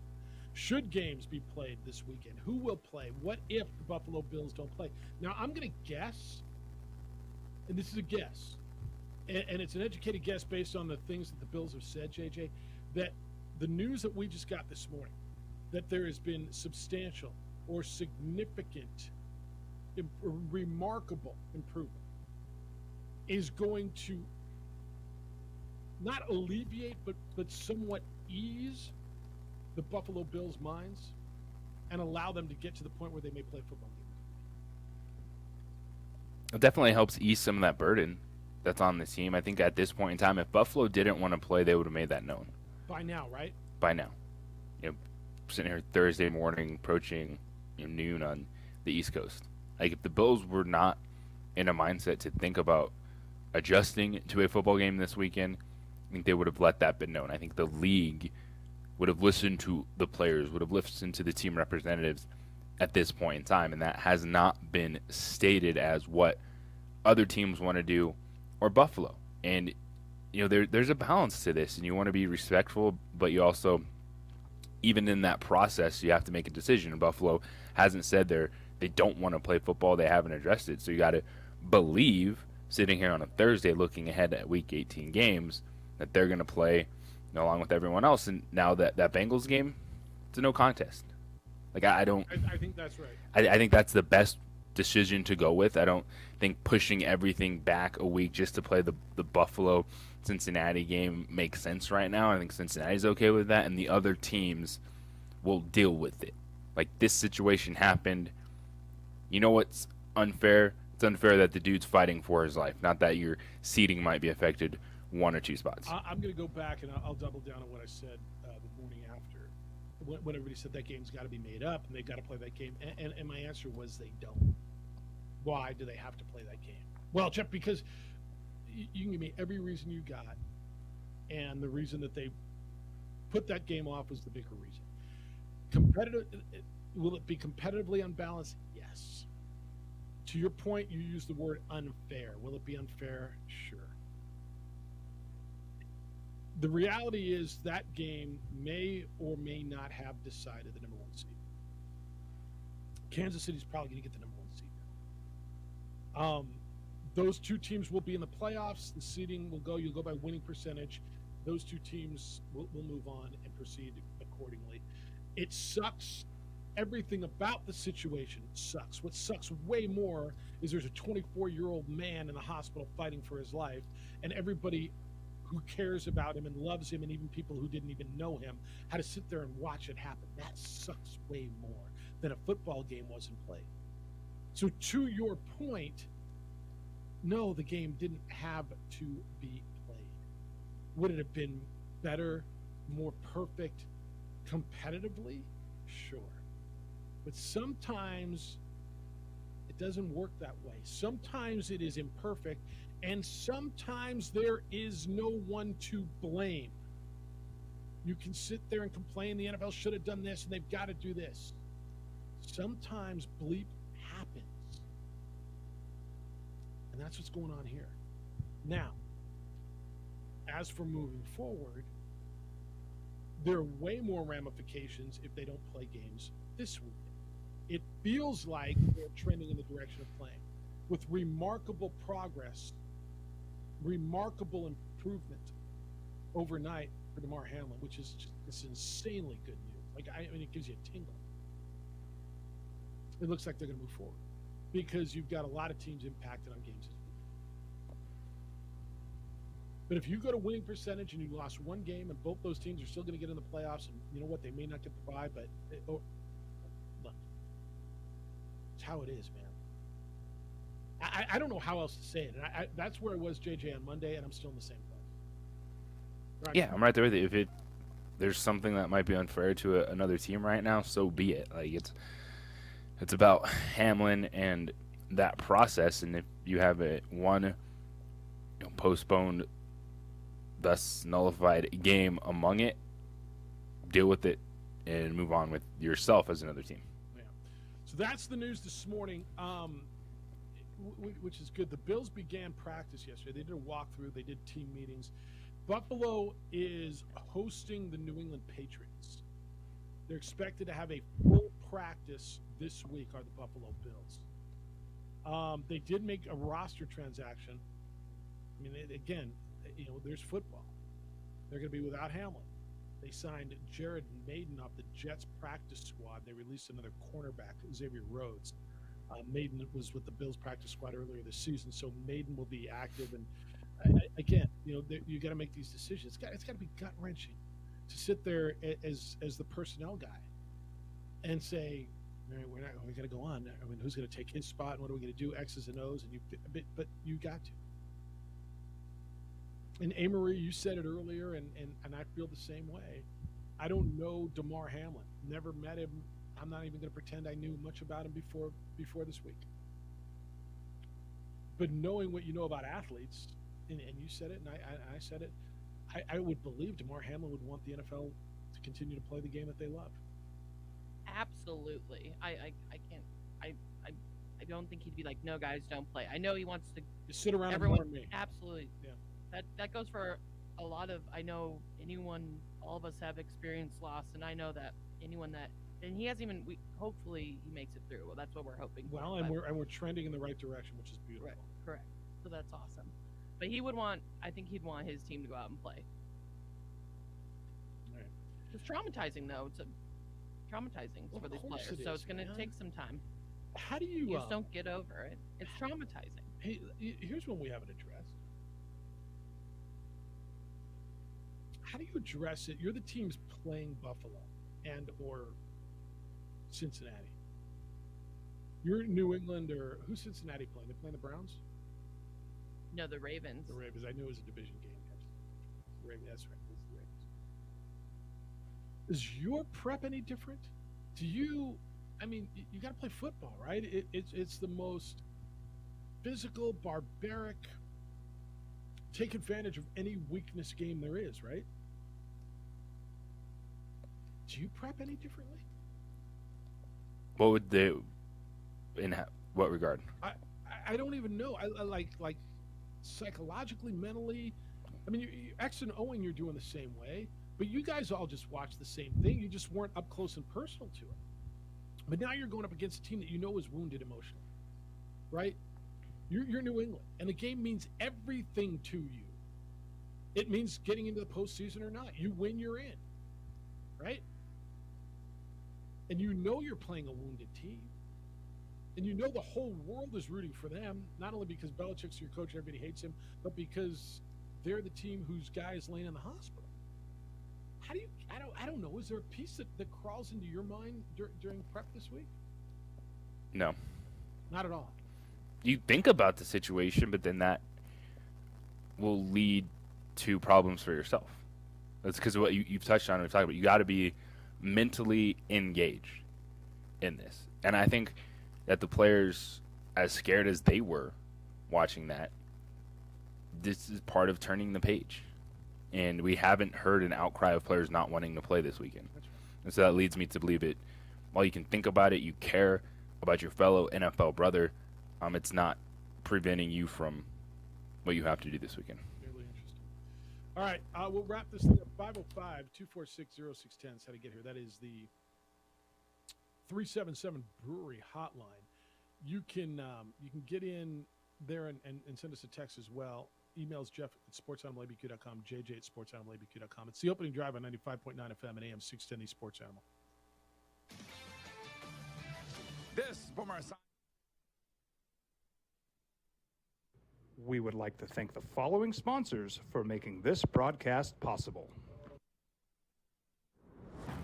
Speaker 3: Should games be played this weekend? Who will play? What if the Buffalo Bills don't play? Now, I'm going to guess, and this is a guess, and it's an educated guess based on the things that the Bills have said, JJ, that the news that we just got this morning, that there has been substantial or significant, remarkable improvement, is going to not alleviate, but somewhat ease the Buffalo Bills' minds and allow them to get to the point where they may play football games.
Speaker 4: It definitely helps ease some of that burden that's on the team. I think at this point in time, if Buffalo didn't want to play, they would have made that known.
Speaker 3: By now, right?
Speaker 4: By now. Sitting here Thursday morning, approaching noon on the East Coast. Like, if the Bills were not in a mindset to think about adjusting to a football game this weekend, I think they would have let that be known. I think the league would have listened to the players, would have listened to the team representatives at this point in time, and that has not been stated as what other teams want to do or Buffalo. And there's a balance to this, and you want to be respectful, but you also, even in that process, you have to make a decision. And Buffalo hasn't said they don't want to play football. They haven't addressed it. So you got to believe, sitting here on a Thursday looking ahead at Week 18 games, that they're going to play along with everyone else. And now that Bengals game, it's a no contest. Like, I
Speaker 3: think that's right.
Speaker 4: I think that's the best decision to go with. I don't think pushing everything back a week just to play the Buffalo-Cincinnati game makes sense right now. I think Cincinnati's okay with that, and the other teams will deal with it. Like, this situation happened. You know what's unfair? It's unfair that the dude's fighting for his life, not that your seating might be affected one or two spots.
Speaker 3: I'm going to go back, and I'll double down on what I said the morning after, when everybody said that game's got to be made up, and they've got to play that game. And my answer was they don't. Why do they have to play that game? Well, Jeff, because you can give me every reason you got, and the reason that they put that game off was the bigger reason. Will it be competitively unbalanced? Yes. To your point, you used the word unfair. Will it be unfair? Sure. The reality is that game may or may not have decided the number one seed. Kansas City's probably going to get the number one seed now. Those two teams will be in the playoffs. The seeding will go. You'll go by winning percentage. Those two teams will move on and proceed accordingly. It sucks. Everything about the situation sucks. What sucks way more is there's a 24-year-old man in the hospital fighting for his life, and everybody who cares about him and loves him, and even people who didn't even know him, had to sit there and watch it happen. That sucks way more than a football game wasn't played. So to your point, no, the game didn't have to be played. Would it have been better, more perfect, competitively? Sure. But sometimes it doesn't work that way. Sometimes it is imperfect, and sometimes there is no one to blame. You can sit there and complain the NFL should have done this and they've got to do this. Sometimes bleep happens. And that's what's going on here. Now, as for moving forward, there are way more ramifications if they don't play games this week. It feels like they're trending in the direction of playing with remarkable progress, remarkable improvement overnight for Damar Hamlin, which is just this insanely good news. Like, I mean, it gives you a tingle. It looks like they're going to move forward because you've got a lot of teams impacted on games this week. But if you go to winning percentage and you lost one game and both those teams are still going to get in the playoffs, and you know what, they may not get the bye, but look, it's how it is, man. I don't know how else to say it. And that's where I was, JJ, on Monday, and I'm still in the same place. Right.
Speaker 4: Yeah, I'm right there with you. If there's something that might be unfair to another team right now, so be it. Like it's about Hamlin and that process, and if you have one postponed, thus nullified game among it, deal with it and move on with yourself as another team.
Speaker 3: Yeah. So that's the news this morning, which is good. The Bills began practice yesterday. They did a walkthrough. They did team meetings. Buffalo is hosting the New England Patriots. They're expected to have a full practice this week, are the Buffalo Bills. They did make a roster transaction. I mean, again, there's football. They're going to be without Hamlin. They signed Jared Maiden off the Jets practice squad. They released another cornerback, Xavier Rhodes. Maiden was with the Bills practice squad earlier this season, so Maiden will be active. And again, you got to make these decisions. It's got to be gut wrenching to sit there as the personnel guy and say, all right, we're going to go on. I mean, who's going to take his spot, and what are we going to do? X's and O's, but you got to. And Amory, you said it earlier, and I feel the same way. I don't know Damar Hamlin. Never met him. I'm not even going to pretend I knew much about him before this week. But knowing what you know about athletes, and you said it, and I said it, I would believe Damar Hamlin would want the NFL to continue to play the game that they love.
Speaker 2: Absolutely. I can't. I don't think he'd be like, no, guys, don't play. I know he wants to.
Speaker 3: You sit around
Speaker 2: everyone.
Speaker 3: And me.
Speaker 2: Absolutely.
Speaker 3: Yeah.
Speaker 2: That goes for a lot of. I know all of us have experienced loss, and I know that anyone that. And he hasn't even. Hopefully, he makes it through. Well, that's what we're hoping.
Speaker 3: Well, and we're trending in the right direction, which is beautiful.
Speaker 2: Right, correct. So that's awesome. But he would want. I think he'd want his team to go out and play.
Speaker 3: Right.
Speaker 2: It's traumatizing, though. It's traumatizing for these players. So it's going to take some time.
Speaker 3: How do you?
Speaker 2: You just don't get over it. It's traumatizing.
Speaker 3: Hey, here's one we haven't addressed. How do you address it? You're the teams playing Buffalo and or Cincinnati. You're New England, or who's Cincinnati playing? They playing the Browns?
Speaker 2: No, the Ravens.
Speaker 3: The Ravens. I knew it was a division game. Ravens. That's right. It's the Ravens. Is your prep any different? Do you? I mean, you got to play football, right? It's the most physical, barbaric, take advantage of any weakness game there is, right? Do you prep any differently?
Speaker 4: What would they, in what regard?
Speaker 3: I don't even know. I like psychologically, mentally. I mean, X and Owen, you're doing the same way, but you guys all just watch the same thing. You just weren't up close and personal to it. But now you're going up against a team that you know is wounded emotionally, right? You're New England, and the game means everything to you. It means getting into the postseason or not. You win, you're in, right? And you know you're playing a wounded team. And you know the whole world is rooting for them, not only because Belichick's your coach, everybody hates him, but because they're the team whose guy is laying in the hospital. How do you? I don't know. Is there a piece that crawls into your mind during prep this week?
Speaker 4: No.
Speaker 3: Not at all.
Speaker 4: You think about the situation, but then that will lead to problems for yourself. That's because what you've touched on and we've talked about. You got to be mentally engaged in this. And I think that the players, as scared as they were watching that, this is part of turning the page. And we haven't heard an outcry of players not wanting to play this weekend. And so that leads me to believe it. While you can think about it, you care about your fellow NFL brother, it's not preventing you from what you have to do this weekend.
Speaker 3: Really interesting. All right, we'll wrap this thing up. 505-246-0610 is how to get here. That is the 377 Brewery hotline. You can get in there and send us a text as well. Emails Jeff at sportsanimalabq.com, JJ at sportsanimalabq.com. It's the opening drive on 95.9 FM and AM 610, the Sports Animal.
Speaker 8: This from our side.
Speaker 20: We would like to thank the following sponsors for making this broadcast possible.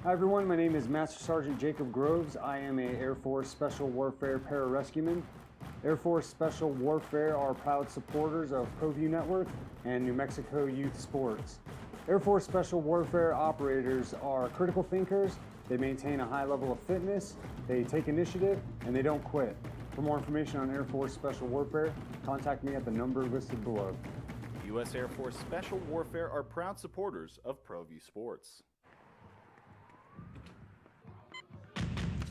Speaker 14: Hi everyone, my name is Master Sergeant Jacob Groves. I am a Air Force Special Warfare pararescueman. Air Force Special Warfare are proud supporters of ProView Network and New Mexico Youth Sports. Air Force Special Warfare operators are critical thinkers. They maintain a high level of fitness, they take initiative, and they don't quit. For more information on Air Force Special Warfare, contact me at the number listed below.
Speaker 12: U.S. Air Force Special Warfare are proud supporters of ProView Sports.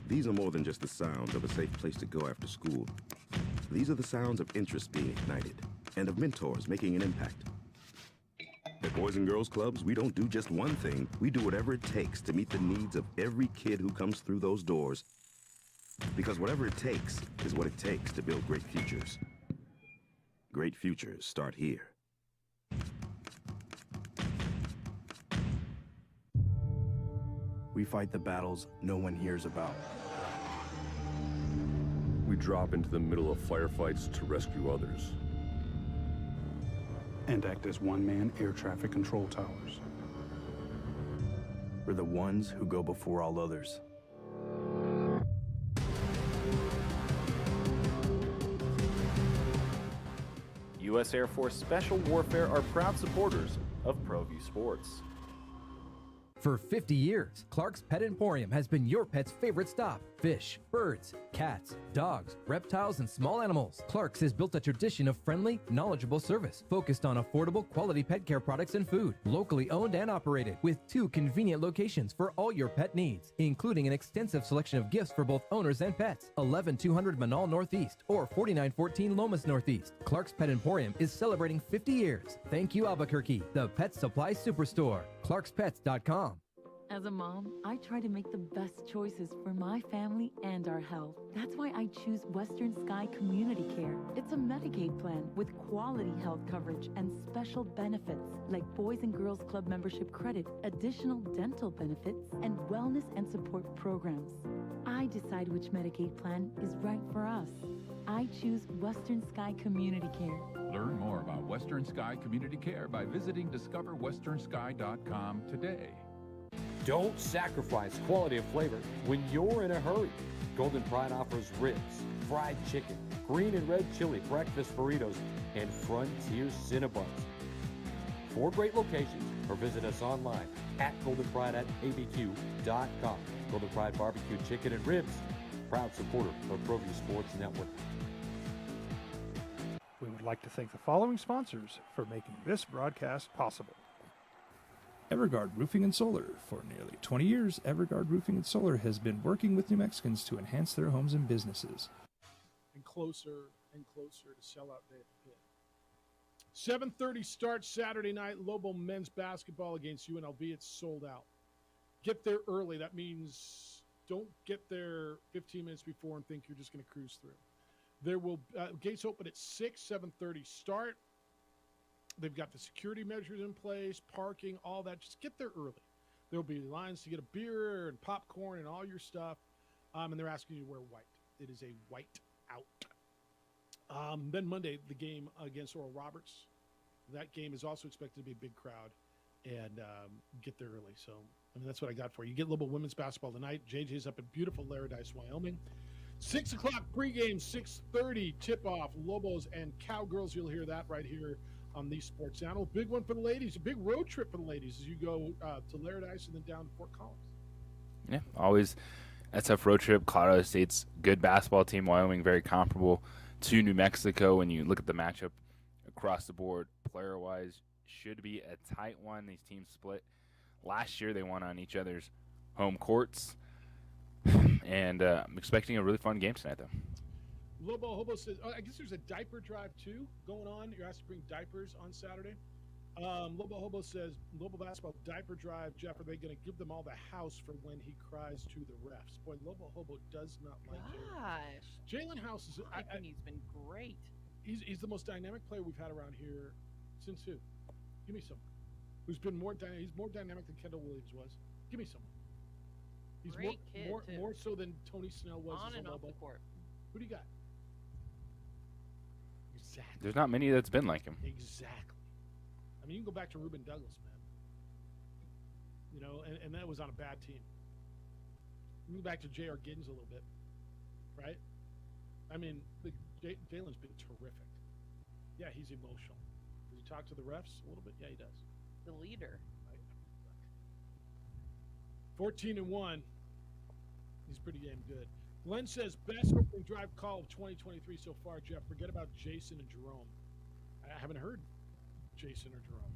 Speaker 16: These are more than just the sounds of a safe place to go after school. These are the sounds of interest being ignited and of mentors making an impact. At Boys and Girls Clubs, we don't do just one thing. We do whatever it takes to meet the needs of every kid who comes through those doors. Because whatever it takes is what it takes to build great futures. Great futures start here.
Speaker 10: We fight the battles no one hears about.
Speaker 17: We drop into the middle of firefights to rescue others.
Speaker 7: And act as one-man air traffic control towers.
Speaker 10: We're the ones who go before all others.
Speaker 12: U.S. Air Force Special Warfare are proud supporters of ProView Sports.
Speaker 22: For 50 years, Clark's Pet Emporium has been your pet's favorite stop. Fish, birds, cats, dogs, reptiles, and small animals. Clark's has built a tradition of friendly, knowledgeable service focused on affordable, quality pet care products and food. Locally owned and operated with 2 convenient locations for all your pet needs, including an extensive selection of gifts for both owners and pets. 11200 Manal Northeast or 4914 Lomas Northeast. Clark's Pet Emporium is celebrating 50 years. Thank you, Albuquerque, the Pet Supply Superstore. ClarksPets.com.
Speaker 15: As a mom, I try to make the best choices for my family and our health. That's why I choose Western Sky Community Care. It's a Medicaid plan with quality health coverage and special benefits like Boys and Girls Club membership credit, additional dental benefits, and wellness and support programs. I decide which Medicaid plan is right for us. I choose Western Sky Community Care.
Speaker 21: Learn more about Western Sky Community Care by visiting discoverwesternsky.com today.
Speaker 13: Don't sacrifice quality of flavor when you're in a hurry. Golden Pride offers ribs, fried chicken, green and red chili breakfast burritos, and Frontier Cinnabons. 4 great locations, or visit us online at goldenpride@abq.com. Golden Pride Barbecue Chicken and Ribs, proud supporter of ProView Sports Network.
Speaker 1: We would like to thank the following sponsors for making this broadcast possible.
Speaker 20: Everguard Roofing and Solar. For nearly 20 years, Everguard Roofing and Solar has been working with New Mexicans to enhance their homes and businesses.
Speaker 3: And closer to sellout day at the pit. 7:30 start Saturday night. Lobo men's basketball against UNLV. It's sold out. Get there early. That means don't get there 15 minutes before and think you're just going to cruise through. There will gates open at 6, 7:30 start. They've got the security measures in place, parking, all that. Just get there early. There'll be lines to get a beer and popcorn and all your stuff. And they're asking you to wear white. It is a white out. Then Monday, the game against Oral Roberts. That game is also expected to be a big crowd. And get there early. So, that's what I got for you. You get Lobo women's basketball tonight. JJ's up in beautiful Laradice, Wyoming. 6 o'clock pregame, 6:30 tip-off. Lobos and Cowgirls. You'll hear that right here on the Sports Channel. Big one for the ladies, a big road trip for the ladies as you go to Laradice and then down to Fort Collins.
Speaker 4: Yeah, always a tough road trip. Colorado State's good basketball team. Wyoming very comparable to New Mexico. When you look at the matchup across the board, player-wise, should be a tight one. These teams split. Last year they won on each other's home courts. And I'm expecting a really fun game tonight, though.
Speaker 3: Lobo Hobo says, I guess there's a diaper drive, too, going on. You're asked to bring diapers on Saturday. Lobo Hobo says, Lobo basketball diaper drive. Jeff, are they going to give them all the house for when he cries to the refs? Boy, Lobo Hobo does not like Jalen House.
Speaker 2: I think he's been great.
Speaker 3: He's the most dynamic player we've had around here since who? Give me someone. Who's been more dynamic? He's more dynamic than Kendall Williams was. Give me someone. He's
Speaker 2: Great kid, too.
Speaker 3: more so than Tony Snell was
Speaker 2: on
Speaker 3: as a
Speaker 2: and off
Speaker 3: Lobo.
Speaker 2: the court.
Speaker 3: Who do you got? Exactly.
Speaker 4: There's not many that's been like him.
Speaker 3: Exactly. I mean, you can go back to Ruben Douglas, man. You know, and that was on a bad team. You can go back to J.R. Giddens a little bit, right? I mean, Jalen's been terrific. Yeah, he's emotional. Does he talk to the refs a little bit? Yeah, he does.
Speaker 2: The leader.
Speaker 3: 14-1. He's pretty damn good. Glenn says, best opening drive call of 2023 so far, Jeff. Forget about Jason and Jerome. I haven't heard Jason or Jerome.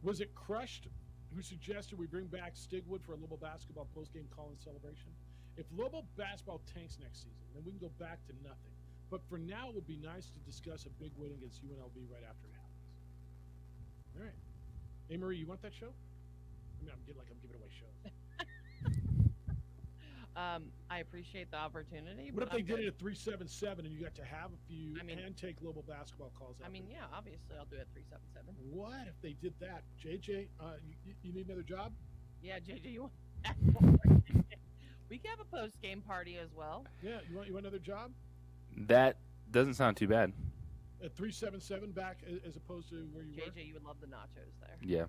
Speaker 3: Was it Crushed who suggested we bring back Stigwood for a Lobo basketball postgame call and celebration? If Lobo basketball tanks next season, then we can go back to nothing. But for now, it would be nice to discuss a big win against UNLV right after it happens. All right. Hey, Marie, you want that show? I mean, I'm giving away shows.
Speaker 2: I appreciate the opportunity.
Speaker 3: What if
Speaker 2: but
Speaker 3: they
Speaker 2: I'm
Speaker 3: did
Speaker 2: good.
Speaker 3: it at 377 and you got to have a few and take Lobo basketball calls?
Speaker 2: I mean, yeah, obviously I'll do it 377.
Speaker 3: What if they did that? JJ, you need another job?
Speaker 2: Yeah, JJ, you want? We can have a post-game party as well.
Speaker 3: Yeah, you want another job?
Speaker 4: That doesn't sound too bad.
Speaker 3: At 377 back as opposed to where you were?
Speaker 2: JJ, you would love the nachos there.
Speaker 4: Yeah.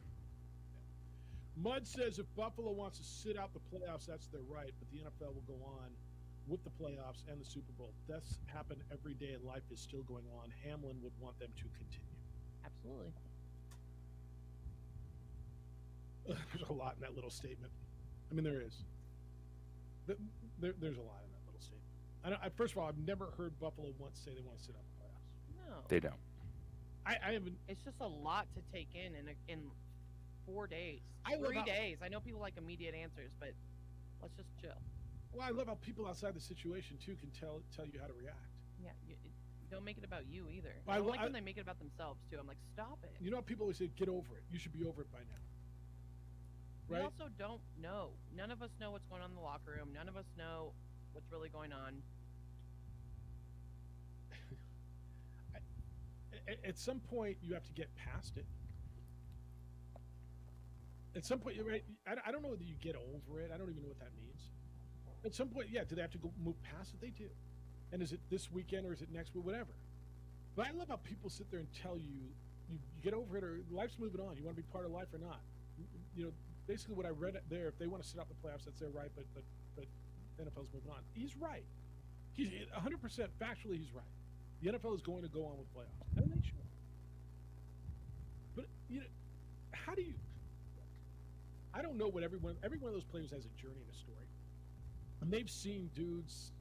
Speaker 3: Mud says if Buffalo wants to sit out the playoffs, that's their right, but the NFL will go on with the playoffs and the Super Bowl. Deaths happen every day and life is still going on. Hamlin would want them to continue.
Speaker 2: Absolutely.
Speaker 3: There's a lot in that little statement. I mean, there is. There's a lot in that little statement. First of all, I've never heard Buffalo once say they want to sit out the playoffs.
Speaker 2: No.
Speaker 4: They don't.
Speaker 3: I haven't.
Speaker 2: It's just a lot to take in 4 days. 3 days. I know people like immediate answers, but let's just chill.
Speaker 3: Well, I love how people outside the situation too can tell you how to react.
Speaker 2: Yeah, don't make it about you either.
Speaker 3: I
Speaker 2: I don't like when they make it about themselves too. I'm like, stop it.
Speaker 3: You know how people always say, "Get over it. You should be over it by now."
Speaker 2: We
Speaker 3: Right?
Speaker 2: also don't know. None of us know what's going on in the locker room. None of us know what's really going on.
Speaker 3: At some point, you have to get past it. At some point, you're right. I don't know whether you get over it. I don't even know what that means. At some point, yeah, do they have to go move past it? They do. And is it this weekend or is it next week? Whatever. But I love how people sit there and tell you, you get over it or life's moving on. You want to be part of life or not. You know, basically what I read there, if they want to sit out the playoffs, that's their right, but NFL's moving on. He's right. He's 100% factually, he's right. The NFL is going to go on with playoffs. And they should. But, you know, how do you... I don't know what every one of those players has a journey and a story. And they've seen dudes,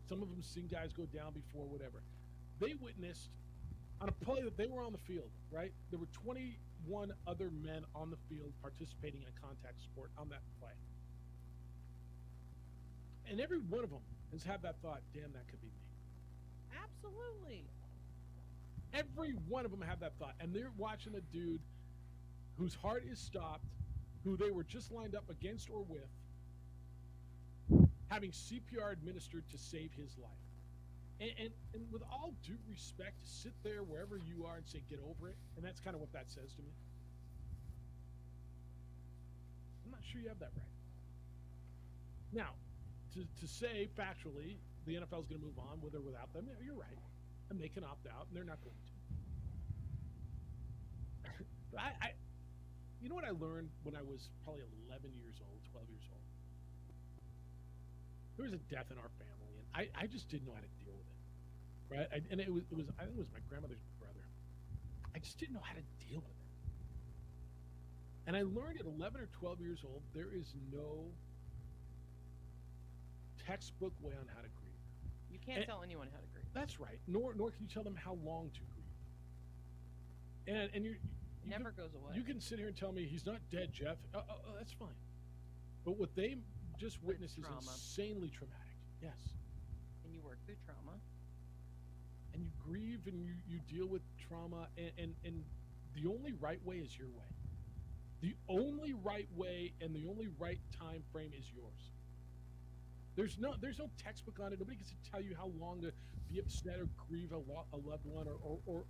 Speaker 3: some of them seen guys go down before, whatever. They witnessed on a play that they were on the field, right? There were 21 other men on the field participating in a contact sport on that play. And every one of them has had that thought, damn, that could be me.
Speaker 2: Absolutely.
Speaker 3: Every one of them had that thought. And they're watching a dude whose heart is stopped, who they were just lined up against or with, having CPR administered to save his life. And with all due respect, to sit there wherever you are and say, get over it, and that's kind of what that says to me. I'm not sure you have that right. Now, to say factually, the NFL is going to move on with or without them, yeah, you're right. And they can opt out, and they're not going to. But you know what I learned when I was probably 11 years old, 12 years old? There was a death in our family, and I just didn't know how to deal with it, right? And it was I think it was my grandmother's brother. I just didn't know how to deal with it. And I learned at 11 or 12 years old, there is no textbook way on how to grieve.
Speaker 2: You can't tell anyone how to grieve.
Speaker 3: That's right. Nor can you tell them how long to grieve. And you
Speaker 2: never goes away.
Speaker 3: You can sit here and tell me he's not dead, Jeff. That's fine. But what they just witnessed is insanely traumatic. Yes.
Speaker 2: And you work through trauma.
Speaker 3: And you grieve and you deal with trauma, and the only right way is your way. The only right way and the only right time frame is yours. There's no textbook on it. Nobody gets to tell you how long to be upset or grieve a loved one or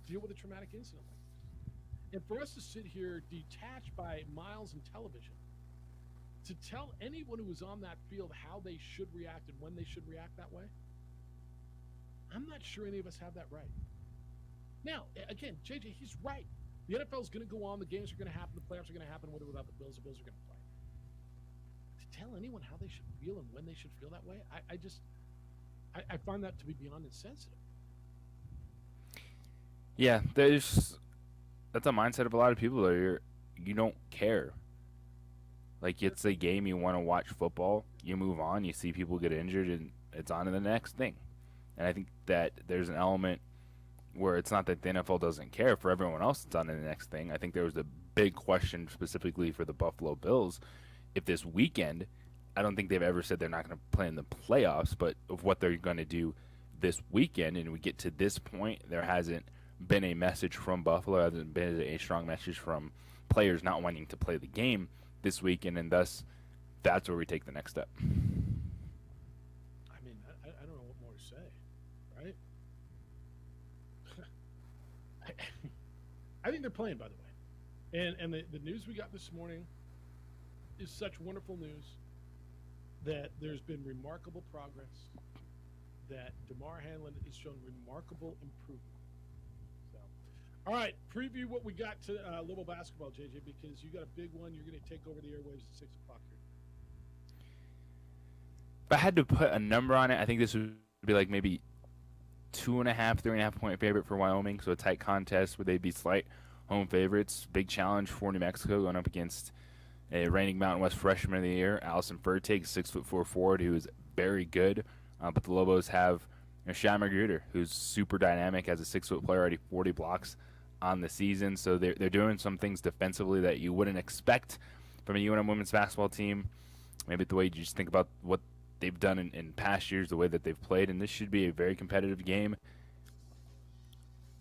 Speaker 3: deal with a traumatic incident like this. And for us to sit here detached by miles in television, to tell anyone who was on that field how they should react and when they should react that way, I'm not sure any of us have that right. Now, again, JJ, he's right. The NFL is going to go on. The games are going to happen. The playoffs are going to happen with or without the Bills. The Bills are going to play. To tell anyone how they should feel and when they should feel that way, I find that to be beyond insensitive.
Speaker 4: Yeah, that's a mindset of a lot of people. You don't care. Like, it's a game, you want to watch football, you move on, you see people get injured, and it's on to the next thing. And I think that there's an element where it's not that the NFL doesn't care. For everyone else, it's on to the next thing. I think there was a big question specifically for the Buffalo Bills. If this weekend, I don't think they've ever said they're not going to play in the playoffs, but of what they're going to do this weekend, and we get to this point, there hasn't been a message from Buffalo, hasn't been a strong message from players not wanting to play the game this weekend, and thus that's where we take the next step.
Speaker 3: I mean, I don't know what more to say, right? I think they're playing, by the way. And the news we got this morning is such wonderful news that there's been remarkable progress, that DeMar Hamlin has shown remarkable improvement. So, all right, preview what we got to Little basketball, JJ, because you got a big one. You're going to take over the airwaves at 6 o'clock here.
Speaker 4: If I had to put a number on it, I think this would be like maybe 2.5, 3.5 point favorite for Wyoming. So a tight contest where they'd be slight home favorites. Big challenge for New Mexico going up against a reigning Mountain West freshman of the year, Allison Fertig, 6'4" forward, who is very good. But the Lobos have Shai Magruder, who's super dynamic as a 6-foot player, already 40 blocks on the season. So they're doing some things defensively that you wouldn't expect from a UNM women's basketball team. Maybe the way you just think about what they've done in past years, the way that they've played, and this should be a very competitive game.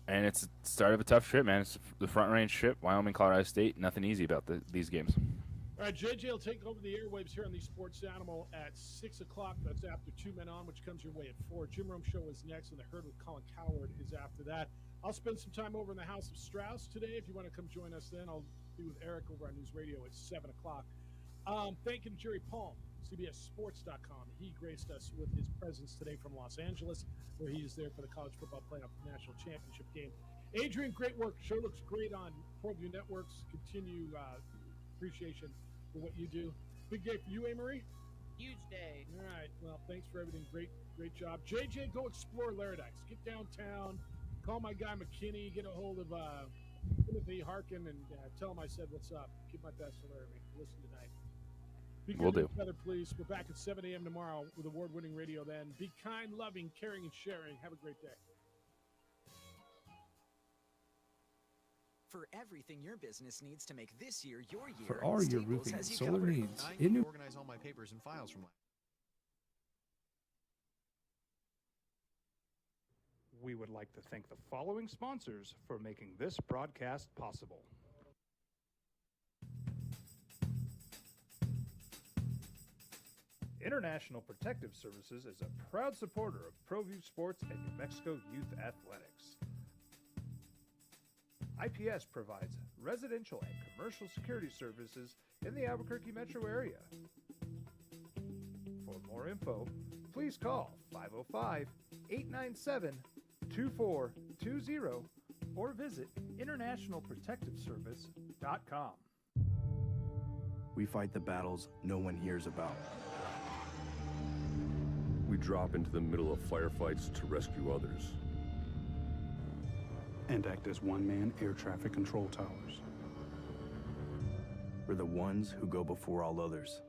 Speaker 4: And it's the start of a tough trip, man. It's the Front Range trip, Wyoming, Colorado State. Nothing easy about these games.
Speaker 3: All right, JJ will take over the airwaves here on the Sports Animal at 6 o'clock. That's after 2 Men On, which comes your way at 4. Jim Rome Show is next, and The Herd with Colin Cowherd is after that. I'll spend some time over in the House of Strauss today. If you want to come join us then, I'll be with Eric over on News Radio at 7 o'clock. Thanking Jerry Palm, CBSSports.com. He graced us with his presence today from Los Angeles, where he is there for the College Football Playoff National Championship game. Adrian, great work. Show looks great on ProView Networks. Continue appreciation for what you do. Big day for you, A-Marie?
Speaker 2: Huge day.
Speaker 3: All right. Well, thanks for everything. Great job. JJ, go explore Laradix. Get downtown. Call my guy McKinney. Get a hold of Timothy Harkin and tell him I said what's up. Give my best to Laramie. Listen tonight. Be good
Speaker 4: Will
Speaker 3: to
Speaker 4: do.
Speaker 3: each other, please. We're back at 7 a.m. tomorrow with award-winning radio then. Be kind, loving, caring, and sharing. Have a great day.
Speaker 5: For everything your business needs to make this year your year,
Speaker 20: For all your
Speaker 5: Staples
Speaker 20: roofing
Speaker 5: has
Speaker 20: and
Speaker 5: you
Speaker 20: solar
Speaker 5: covered.
Speaker 20: needs,
Speaker 19: I
Speaker 20: in
Speaker 19: need
Speaker 20: New
Speaker 19: to organize all my papers and files from last.
Speaker 1: We would like to thank the following sponsors for making this broadcast possible. International Protective Services is a proud supporter of ProView Sports and New Mexico Youth Athletics. IPS provides residential and commercial security services in the Albuquerque metro area. For more info, please call 505-897-2420 or visit internationalprotectiveservice.com.
Speaker 10: We fight the battles no one hears about.
Speaker 17: We drop into the middle of firefights to rescue others.
Speaker 7: And act as one-man air traffic control towers.
Speaker 10: We're the ones who go before all others.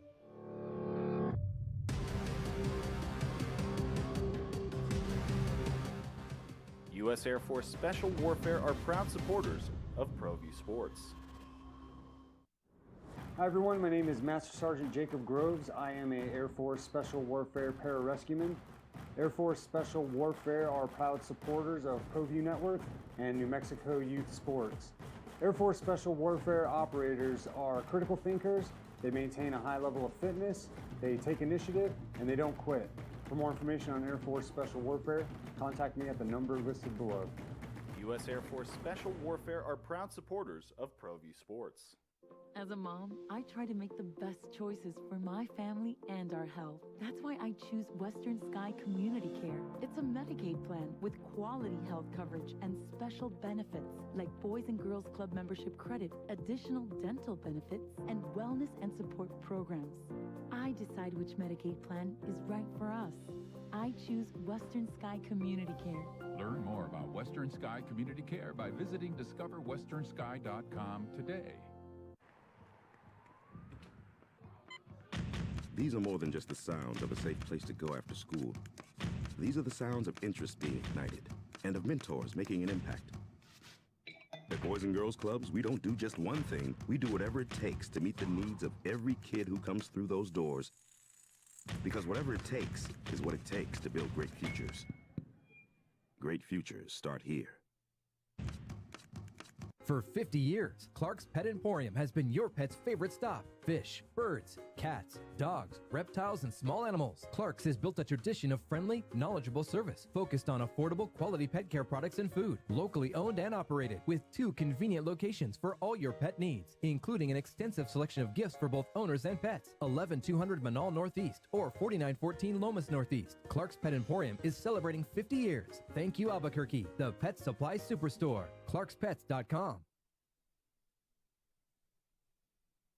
Speaker 12: U.S. Air Force Special Warfare are proud supporters of ProView Sports.
Speaker 14: Hi everyone, my name is Master Sergeant Jacob Groves. I am a Air Force Special Warfare pararescueman. Air Force Special Warfare are proud supporters of ProView Network and New Mexico Youth Sports. Air Force Special Warfare operators are critical thinkers. They maintain a high level of fitness, they take initiative, and they don't quit. For more information on Air Force Special Warfare, contact me at the number listed below.
Speaker 12: U.S. Air Force Special Warfare are proud supporters of ProView Sports.
Speaker 15: As a mom, I try to make the best choices for my family and our health. That's why I choose Western Sky Community Care. It's a Medicaid plan with quality health coverage and special benefits like Boys and Girls Club membership credit, additional dental benefits, and wellness and support programs. I decide which Medicaid plan is right for us. I choose Western Sky Community Care.
Speaker 21: Learn more about Western Sky Community Care by visiting discoverwesternsky.com today.
Speaker 16: These are more than just the sounds of a safe place to go after school. These are the sounds of interest being ignited and of mentors making an impact. At Boys and Girls Clubs, we don't do just one thing. We do whatever it takes to meet the needs of every kid who comes through those doors. Because whatever it takes is what it takes to build great futures. Great futures start here.
Speaker 22: For 50 years, Clark's Pet Emporium has been your pet's favorite stop. Fish, birds, cats, dogs, reptiles, and small animals. Clark's has built a tradition of friendly, knowledgeable service focused on affordable, quality pet care products and food. Locally owned and operated with 2 convenient locations for all your pet needs, including an extensive selection of gifts for both owners and pets. 11200 Manal Northeast or 4914 Lomas Northeast. Clark's Pet Emporium is celebrating 50 years. Thank you, Albuquerque, the pet supply superstore. ClarksPets.com.